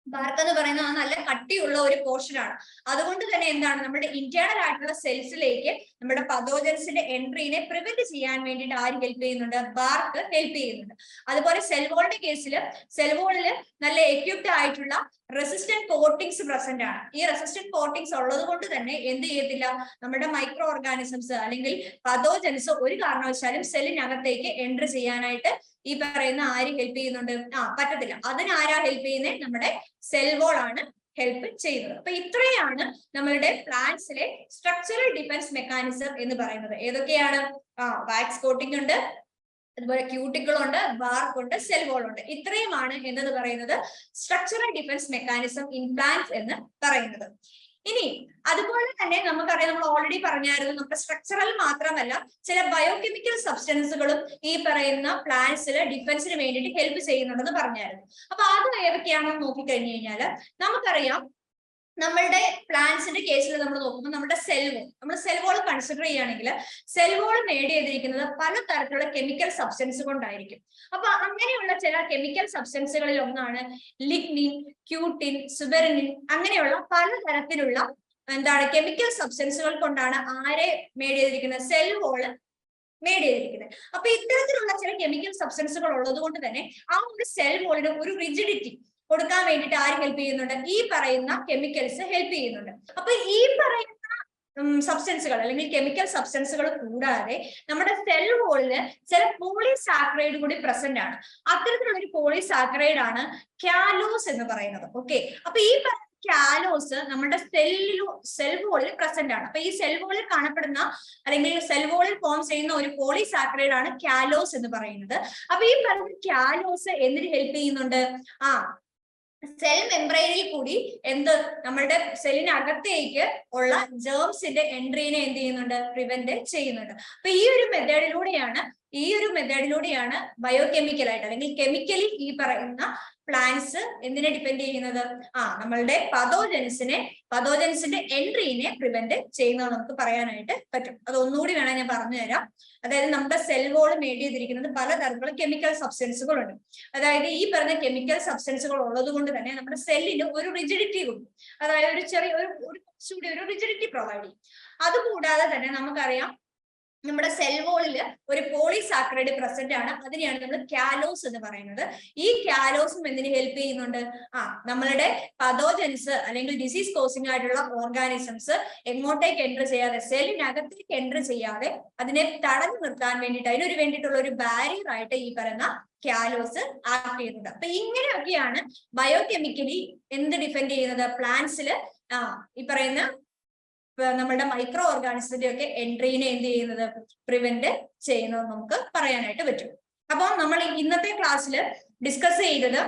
ബാർക്ക് എന്ന് പറയുന്നത് നല്ല കട്ടിയുള്ള ഒരു പോർഷൻ ആണ്. അതുകൊണ്ട് തന്നെ എന്താണ്? നമ്മുടെ ഇന്റേണൽ ആയിട്ടുള്ള സെൽസിലേക്ക് നമ്മുടെ പതോജൻസിന്റെ എൻട്രീനെ പ്രിവെന്റ് ചെയ്യാൻ വേണ്ടിയിട്ട് ആര് ഹെൽപ്പ് ചെയ്യുന്നുണ്ട്? ബാർക്ക് ഹെൽപ്പ് ചെയ്യുന്നുണ്ട്. അതുപോലെ സെൽ വോളിന്റെ കേസിൽ സെൽ വോളിൽ നല്ല എക്യുപ്ഡ് ആയിട്ടുള്ള റെസിസ്റ്റന്റ് കോട്ടിങ്സ് പ്രസന്റ് ആണ്. ഈ റെസിസ്റ്റന്റ് കോട്ടിങ്സ് ഉള്ളത് കൊണ്ട് തന്നെ എന്ത് ചെയ്യത്തില്ല? നമ്മുടെ മൈക്രോ ഓർഗാനിസംസ് അല്ലെങ്കിൽ പതോജൻസ് ഒരു കാരണവശാലും സെല്ലിനകത്തേക്ക് എൻട്രി ചെയ്യാനായിട്ട് ഈ പറയുന്ന ആര് ഹെൽപ്പ് ചെയ്യുന്നുണ്ട്? പറ്റത്തില്ല. അതിനാരാ ഹെൽപ്പ് ചെയ്യുന്നത്? നമ്മുടെ സെൽ വോൾ ആണ് ഹെൽപ്പ് ചെയ്യുന്നത്. അപ്പൊ ഇത്രയാണ് നമ്മളുടെ പ്ലാന്റ്സിലെ സ്ട്രക്ചറൽ ഡിഫൻസ് മെക്കാനിസം എന്ന് പറയുന്നത്. ഏതൊക്കെയാണ്? വാക്സ് കോട്ടിംഗ് ഉണ്ട്, അതുപോലെ ക്യൂട്ടിക്കിൾ ഉണ്ട്, ബാർക്ക് ഉണ്ട്, സെൽ വോൾ ഉണ്ട്. ഇത്രയുമാണ് എന്തെന്ന് പറയുന്നത് structural defence mechanism in plants എന്ന് പറയുന്നത്. ഇനി അതുപോലെ തന്നെ നമുക്കറിയാം, നമ്മൾ ഓൾറെഡി പറഞ്ഞായിരുന്നു, നമ്മുടെ സ്ട്രക്ചറൽ മാത്രമല്ല ചില ബയോകെമിക്കൽ സബ്സ്റ്റൻസുകളും ഈ പറയുന്ന പ്ലാന്റ്സിൽ ഡിഫൻസിന് വേണ്ടിയിട്ട് ഹെൽപ്പ് ചെയ്യുന്നുണ്ടെന്ന് പറഞ്ഞായിരുന്നു. അപ്പൊ അത് ഏതൊക്കെയാണെന്ന് നോക്കിക്കഴിഞ്ഞു കഴിഞ്ഞാൽ നമുക്കറിയാം, നമ്മളുടെ പ്ലാന്റ്സിന്റെ കേസിൽ നമ്മൾ നോക്കുമ്പോൾ നമ്മുടെ നമ്മൾ സെൽ വോൾ കൺസിഡർ ചെയ്യുകയാണെങ്കിൽ സെൽ വോൾ മേഡ് ചെയ്തിരിക്കുന്നത് പലതരത്തിലുള്ള കെമിക്കൽ സബ്സ്റ്റൻസ് കൊണ്ടായിരിക്കും. അപ്പൊ അങ്ങനെയുള്ള ചില കെമിക്കൽ സബ്സ്റ്റൻസുകളിൽ ഒന്നാണ് ലിഗ്നിൻ, ക്യൂട്ടിൻ, സുബെറിനിൻ, അങ്ങനെയുള്ള പലതരത്തിലുള്ള എന്താണ് കെമിക്കൽ സബ്സ്റ്റൻസുകൾ കൊണ്ടാണ് ആരെ മേഡ് ചെയ്തിരിക്കുന്നത്, സെൽ വോള് മേഡ് ചെയ്തിരിക്കുന്നത്. അപ്പൊ ഇത്തരത്തിലുള്ള ചില കെമിക്കൽ സബ്സ്റ്റൻസുകൾ ഉള്ളത് കൊണ്ട് തന്നെ ആ ഒരു സെൽ വോളിന് ഒരു റിജിഡിറ്റി കൊടുക്കാൻ വേണ്ടിയിട്ട് ആര് ഹെൽപ്പ് ചെയ്യുന്നുണ്ട്, ഈ പറയുന്ന കെമിക്കൽസ് ഹെൽപ്പ് ചെയ്യുന്നുണ്ട്. അപ്പൊ ഈ പറയുന്ന സബ്സ്റ്റൻസുകൾ അല്ലെങ്കിൽ കെമിക്കൽ സബ്സ്റ്റൻസുകൾ കൂടാതെ നമ്മുടെ സെൽ വോളില് ചില പോളിസാക്കറൈഡ് കൂടി പ്രസന്റ് ആണ്. അത്തരത്തിലുള്ള ഒരു പോളിസാക്കറൈഡ് ആണ് കാലോസ് എന്ന് പറയുന്നത്. ഓക്കെ, അപ്പൊ ഈ കാലോസ് നമ്മുടെ സെൽ വോളിൽ പ്രസന്റ് ആണ്. അപ്പൊ ഈ സെൽ വോളിൽ കാണപ്പെടുന്ന അല്ലെങ്കിൽ സെൽ വോളിൽ ഫോം ചെയ്യുന്ന ഒരു പോളിസാക്കറൈഡ് ആണ് കാലോസ് എന്ന് പറയുന്നത്. അപ്പൊ ഈ പറയുന്ന കാലോസ് എന്തിന് ഹെൽപ്പ് ചെയ്യുന്നുണ്ട്, സെൽ മെംബ്രെയിനിൽ കൂടി നമ്മളുടെ സെല്ലിനകത്തേക്ക് ഉള്ള ജേംസിന്റെ എൻട്രീനെ എന്ത് ചെയ്യുന്നുണ്ട്, പ്രിവെന്റ് ചെയ്യുന്നുണ്ട്. അപ്പൊ ഈ ഒരു മെത്തേഡിലൂടെയാണ് ബയോകെമിക്കൽ ആയിട്ട് അല്ലെങ്കിൽ കെമിക്കലി ഈ പറയുന്ന പ്ലാന്റ്സ് എന്തിനെ ഡിപെൻഡ് ചെയ്യുന്നത്, നമ്മളുടെ പതോജൻസിന്റെ എൻട്രീനെ പ്രിവെന്റ് ചെയ്യുന്നത് നമുക്ക് പറയാനായിട്ട് പറ്റും. അത് ഒന്നുകൂടി വേണം ഞാൻ പറഞ്ഞു തരാം. അതായത് നമ്മുടെ സെൽ വോൾ മേഡ് ചെയ്തിരിക്കുന്നത് പലതരത്തിലുള്ള കെമിക്കൽ സബ്സ്റ്റൻസുകളുണ്ട്. അതായത് ഈ പറഞ്ഞ കെമിക്കൽ സബ്സ്റ്റൻസുകൾ ഉള്ളത് കൊണ്ട് തന്നെ നമ്മുടെ സെല്ലിന് ഒരു റിജിഡിറ്റി കൊടുക്കും. അതായത് ഒരു റിജിഡിറ്റി പ്രൊവൈഡ് ചെയ്യും. അതുകൂടാതെ തന്നെ നമുക്കറിയാം നമ്മുടെ സെൽ വോളിൽ ഒരു പോളിസാക്കറൈഡ് പ്രസന്റ് ആണ്. അതിനെയാണ് നമ്മൾ കാലോസ് എന്ന് പറയുന്നത്. ഈ കാലോസും എന്തിന് ഹെൽപ്പ് ചെയ്യുന്നുണ്ട്, നമ്മളുടെ പതോജൻസ് അല്ലെങ്കിൽ ഡിസീസ് കോസിംഗ് ആയിട്ടുള്ള ഓർഗാനിസംസ് എങ്ങോട്ടേക്ക് എൻറ്റർ ചെയ്യാതെ, സെല്ലിനകത്തേക്ക് എൻറ്റർ ചെയ്യാതെ അതിനെ തടഞ്ഞു നിർത്താൻ വേണ്ടിയിട്ട് അതിനൊരു വേണ്ടിയിട്ടുള്ള ഒരു ബാരിയർ ആയിട്ട് ഈ പറയുന്ന കാലോസ് ആക്ട് ചെയ്യുന്നത്. അപ്പൊ ഇങ്ങനെയൊക്കെയാണ് ബയോകെമിക്കലി എന്ത് ഡിഫെൻഡ് ചെയ്യുന്നത്, പ്ലാന്റ്സില് ഈ പറയുന്ന നമ്മുടെ മൈക്രോ ഓർഗാനിസത്തിന്റെ ഒക്കെ എൻട്രീനെ എന്ത് ചെയ്യുന്നത്, പ്രിവെന്റ് ചെയ്യുന്നത് നമുക്ക് പറയാനായിട്ട് പറ്റും. അപ്പോൾ നമ്മൾ ഇന്നത്തെ ക്ലാസ്സിൽ ഡിസ്കസ് ചെയ്തത്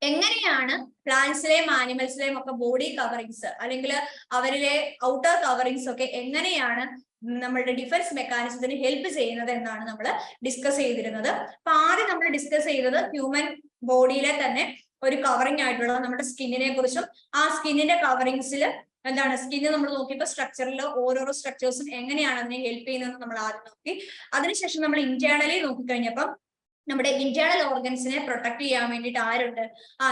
എങ്ങനെയാണ് പ്ലാന്റ്സിലെയും ആനിമൽസിലെയും ഒക്കെ ബോഡി കവറിങ്സ് അല്ലെങ്കിൽ അവരിലെ ഔട്ടർ കവറിങ്സ് ഒക്കെ എങ്ങനെയാണ് നമ്മളുടെ ഡിഫൻസ് മെക്കാനിസത്തിന് ഹെൽപ്പ് ചെയ്യുന്നത് എന്നാണ് നമ്മൾ ഡിസ്കസ് ചെയ്തിരുന്നത്. അപ്പൊ ആദ്യം നമ്മൾ ഡിസ്കസ് ചെയ്തത് ഹ്യൂമൻ ബോഡിയിലെ തന്നെ ഒരു കവറിങ് ആയിട്ടുള്ള നമ്മുടെ സ്കിന്നിനെ കുറിച്ചും ആ സ്കിന്നിന്റെ കവറിങ്സിൽ എന്താണ് സ്കിന്ന് നമ്മൾ നോക്കിയപ്പോൾ സ്ട്രക്ചറിൽ ഓരോരോ സ്ട്രക്ചേഴ്സും എങ്ങനെയാണ് അതിനെ ഹെൽപ്പ് ചെയ്യുന്നത് നമ്മൾ ആദ്യം നോക്കി. അതിനുശേഷം നമ്മൾ ഇന്റേണലി നോക്കിക്കഴിഞ്ഞപ്പം നമ്മുടെ ഇന്റേണൽ ഓർഗൻസിനെ പ്രൊട്ടക്ട് ചെയ്യാൻ വേണ്ടിയിട്ട് ആരുണ്ട്,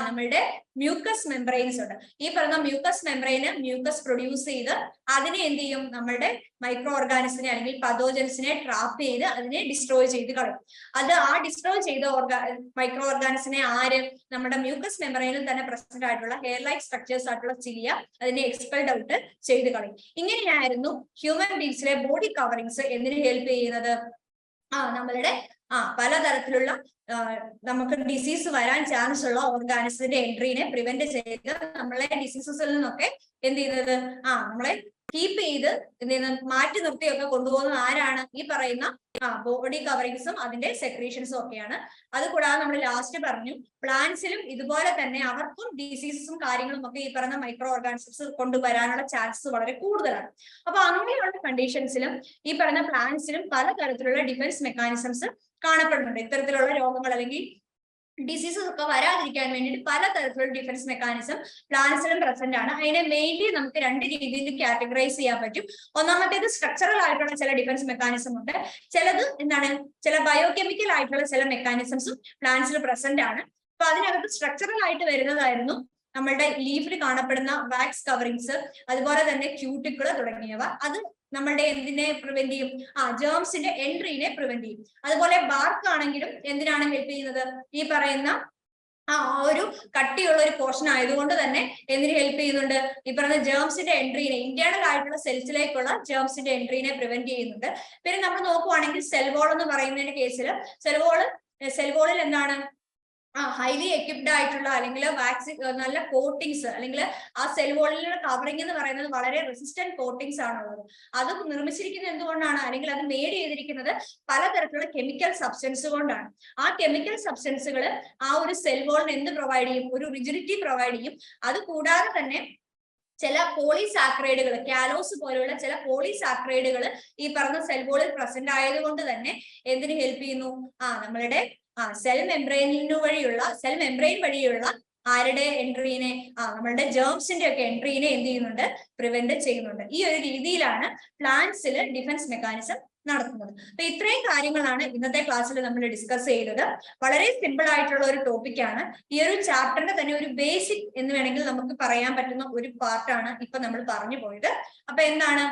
നമ്മളുടെ മ്യൂക്കസ് മെംബ്രെയിൻസ് ഉണ്ട്. ഈ പറഞ്ഞ മ്യൂക്കസ് മെംബ്രെയിന് മ്യൂക്കസ് പ്രൊഡ്യൂസ് ചെയ്ത് അതിനെ എന്ത് ചെയ്യും, നമ്മളുടെ മൈക്രോ ഓർഗാനിസിനെ അല്ലെങ്കിൽ പതോജൻസിനെ ട്രാപ്പ് ചെയ്ത് അതിനെ ഡിസ്ട്രോയ് ചെയ്ത് കളയും. ആ ഡിസ്ട്രോയ് ചെയ്ത മൈക്രോ ഓർഗാനിസിനെ നമ്മുടെ മ്യൂക്കസ് മെംബ്രെയിനിൽ തന്നെ പ്രസന്റ് ആയിട്ടുള്ള ഹെയർ ലൈക്ക് സ്ട്രക്ചേഴ്സ് ആയിട്ടുള്ള ചിലിയ അതിനെ എക്സ്പെൽഡ് ഔട്ട് ചെയ്ത് കളയും. ഇങ്ങനെയായിരുന്നു ഹ്യൂമൻ ബീങ്സിലെ ബോഡി കവറിങ്സ് എന്തിനു ഹെൽപ്പ് ചെയ്യുന്നത്, നമ്മളുടെ പലതരത്തിലുള്ള നമുക്ക് ഡിസീസ് വരാൻ ചാൻസ് ഉള്ള ഓർഗാനിസത്തിന്റെ എൻട്രീനെ പ്രിവെന്റ് ചെയ്ത് നമ്മളെ ഡിസീസസിൽ നിന്നൊക്കെ എന്ത് ചെയ്യുന്നത്, നമ്മളെ കീപ്പ് ചെയ്ത് എന്ത് ചെയ്യുന്നത്, മാറ്റി നിർത്തിയൊക്കെ കൊണ്ടുപോകുന്നത് ആരാണ്, ഈ പറയുന്ന ബോഡി കവറിങ്സും അതിന്റെ സെക്രീഷൻസും ഒക്കെയാണ്. അതുകൂടാതെ നമ്മൾ ലാസ്റ്റ് പറഞ്ഞു പ്ലാന്റ്സിലും ഇതുപോലെ തന്നെ അവർക്കും ഡിസീസസും കാര്യങ്ങളും ഒക്കെ ഈ പറയുന്ന മൈക്രോ ഓർഗാനിസംസ് കൊണ്ടുവരാനുള്ള ചാൻസസ് വളരെ കൂടുതലാണ്. അപ്പൊ അങ്ങനെയുള്ള കണ്ടീഷൻസിലും ഈ പറയുന്ന പ്ലാന്റ്സിലും പലതരത്തിലുള്ള ഡിഫൻസ് മെക്കാനിസംസ് കാണപ്പെടുന്നുണ്ട്. ഇത്തരത്തിലുള്ള രോഗങ്ങൾ അല്ലെങ്കിൽ ഡിസീസസ് ഒക്കെ വരാതിരിക്കാൻ വേണ്ടിയിട്ട് പലതരത്തിലുള്ള ഡിഫൻസ് മെക്കാനിസം പ്ലാന്റ്സിലും പ്രസന്റ് ആണ്. അതിനെ മെയിൻലി നമുക്ക് രണ്ട് രീതിയിൽ കാറ്റഗറൈസ് ചെയ്യാൻ പറ്റും. ഒന്നാമത്തേത് സ്ട്രക്ചറൽ ആയിട്ടുള്ള ചില ഡിഫൻസ് മെക്കാനിസം ഉണ്ട്, ചിലത് ചില ബയോകെമിക്കൽ ആയിട്ടുള്ള ചില മെക്കാനിസംസും പ്ലാന്റ്സിൽ പ്രസന്റ് ആണ്. അപ്പൊ അതിനകത്ത് സ്ട്രക്ചറൽ ആയിട്ട് വരുന്നതായിരുന്നു നമ്മളുടെ ലീഫിൽ കാണപ്പെടുന്ന വാക്സ് കവറിങ്സ്, അതുപോലെ തന്നെ ക്യൂട്ടിക്കിള് തുടങ്ങിയവ. അത് നമ്മളുടെ എന്തിനെ പ്രിവെന്റ് ചെയ്യും, ജേംസിന്റെ എൻട്രീനെ പ്രിവെന്റ് ചെയ്യും. അതുപോലെ ബാർക്ക് ആണെങ്കിലും എന്തിനാണ് ഹെൽപ്പ് ചെയ്യുന്നത്, ഈ പറയുന്ന ഒരു കട്ടിയുള്ള ഒരു പോർഷൻ ആയതുകൊണ്ട് തന്നെ എന്തിനു ഹെൽപ്പ് ചെയ്യുന്നുണ്ട്, ഈ പറയുന്ന ജേംസിന്റെ എൻട്രീനെ, ഇന്റേണൽ ആയിട്ടുള്ള സെൽസിലേക്കുള്ള ജേംസിന്റെ എൻട്രീനെ പ്രിവെന്റ് ചെയ്യുന്നുണ്ട്. പിന്നെ നമ്മൾ നോക്കുവാണെങ്കിൽ സെൽ വോൾ എന്ന് പറയുന്നതിന്റെ കേസിൽ സെൽ വോളിൽ എന്താണ് ഹൈലി എക്വിപ്ഡ് ആയിട്ടുള്ള അല്ലെങ്കിൽ നല്ല കോട്ടിങ്സ് അല്ലെങ്കിൽ ആ സെൽ വോളിലുള്ള കവറിംഗ് എന്ന് പറയുന്നത് വളരെ റെസിസ്റ്റന്റ് കോട്ടിങ്സ് ആണുള്ളത്. അത് നിർമ്മിച്ചിരിക്കുന്നത് എന്തുകൊണ്ടാണ്, അല്ലെങ്കിൽ അത് മേഡ് ചെയ്തിരിക്കുന്നത് പലതരത്തിലുള്ള കെമിക്കൽ സബ്സ്റ്റൻസ് കൊണ്ടാണ്. ആ കെമിക്കൽ സബ്സ്റ്റൻസുകൾ ആ ഒരു സെൽ വോളിന് എന്ത് പ്രൊവൈഡ് ചെയ്യും, ഒരു റിജിഡിറ്റി പ്രൊവൈഡ് ചെയ്യും. അത് കൂടാതെ തന്നെ ചില പോളിസാക്രൈഡുകൾ, കാലോസ് പോലെയുള്ള ചില പോളിസാക്രൈഡുകൾ ഈ പറഞ്ഞ സെൽ വോളിൽ പ്രസന്റ് ആയതുകൊണ്ട് തന്നെ എന്തിനു ഹെൽപ്പ് ചെയ്യുന്നു, നമ്മളുടെ സെൽ മെംബ്രെയിൻ വഴിയുള്ള ആരുടെ എൻട്രീനെ, നമ്മളുടെ ജേംസിന്റെ ഒക്കെ എൻട്രീനെ എന്ത് ചെയ്യുന്നുണ്ട്, പ്രിവെന്റ് ചെയ്യുന്നുണ്ട്. ഈ ഒരു രീതിയിലാണ് പ്ലാന്റ്സിൽ ഡിഫൻസ് മെക്കാനിസം നടത്തുന്നത്. അപ്പൊ ഇത്രയും കാര്യങ്ങളാണ് ഇന്നത്തെ ക്ലാസ്സിൽ നമ്മൾ ഡിസ്കസ് ചെയ്തത്. വളരെ സിമ്പിൾ ആയിട്ടുള്ള ഒരു ടോപ്പിക്കാണ്. ഈ ഒരു ചാപ്റ്ററിന്റെ തന്നെ ഒരു ബേസിക് എന്ന് വേണമെങ്കിൽ നമുക്ക് പറയാൻ പറ്റുന്ന ഒരു പാർട്ടാണ് ഇപ്പൊ നമ്മൾ പറഞ്ഞു പോയത്. അപ്പൊ എന്താണ്,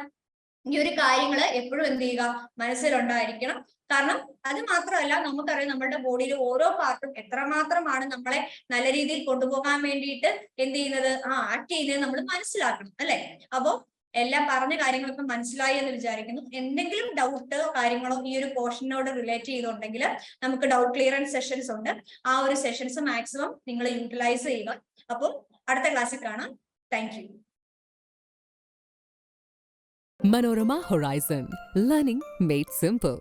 ഈ ഒരു കാര്യങ്ങൾ എപ്പോഴും എന്ത് ചെയ്യുക, മനസ്സിലുണ്ടായിരിക്കണം. കാരണം അത് മാത്രമല്ല, നമുക്കറിയാം നമ്മളുടെ ബോഡിയിൽ ഓരോ പാർട്ടും എത്രമാത്രമാണ് നമ്മളെ നല്ല രീതിയിൽ കൊണ്ടുപോകാൻ വേണ്ടിയിട്ട് എന്ത് ചെയ്യുന്നത്, ആക്ട് ചെയ്യുന്നത് നമ്മൾ മനസ്സിലാക്കണം അല്ലെ. അപ്പോ എല്ലാം പറഞ്ഞ കാര്യങ്ങളൊക്കെ മനസ്സിലായി എന്ന് വിചാരിക്കുന്നു. എന്തെങ്കിലും ഡൗട്ടോ കാര്യങ്ങളോ ഈ ഒരു പോർഷനോട് റിലേറ്റ് ചെയ്തുണ്ടെങ്കിൽ നമുക്ക് ഡൗട്ട് ക്ലിയറൻസ് സെഷൻസ് ഉണ്ട്. ആ ഒരു സെഷൻസ് മാക്സിമം നിങ്ങൾ യൂട്ടിലൈസ് ചെയ്യുക. അപ്പോൾ അടുത്ത ക്ലാസ്സിൽ കാണാം. Thank you. Manorama Horizon. Learning made simple.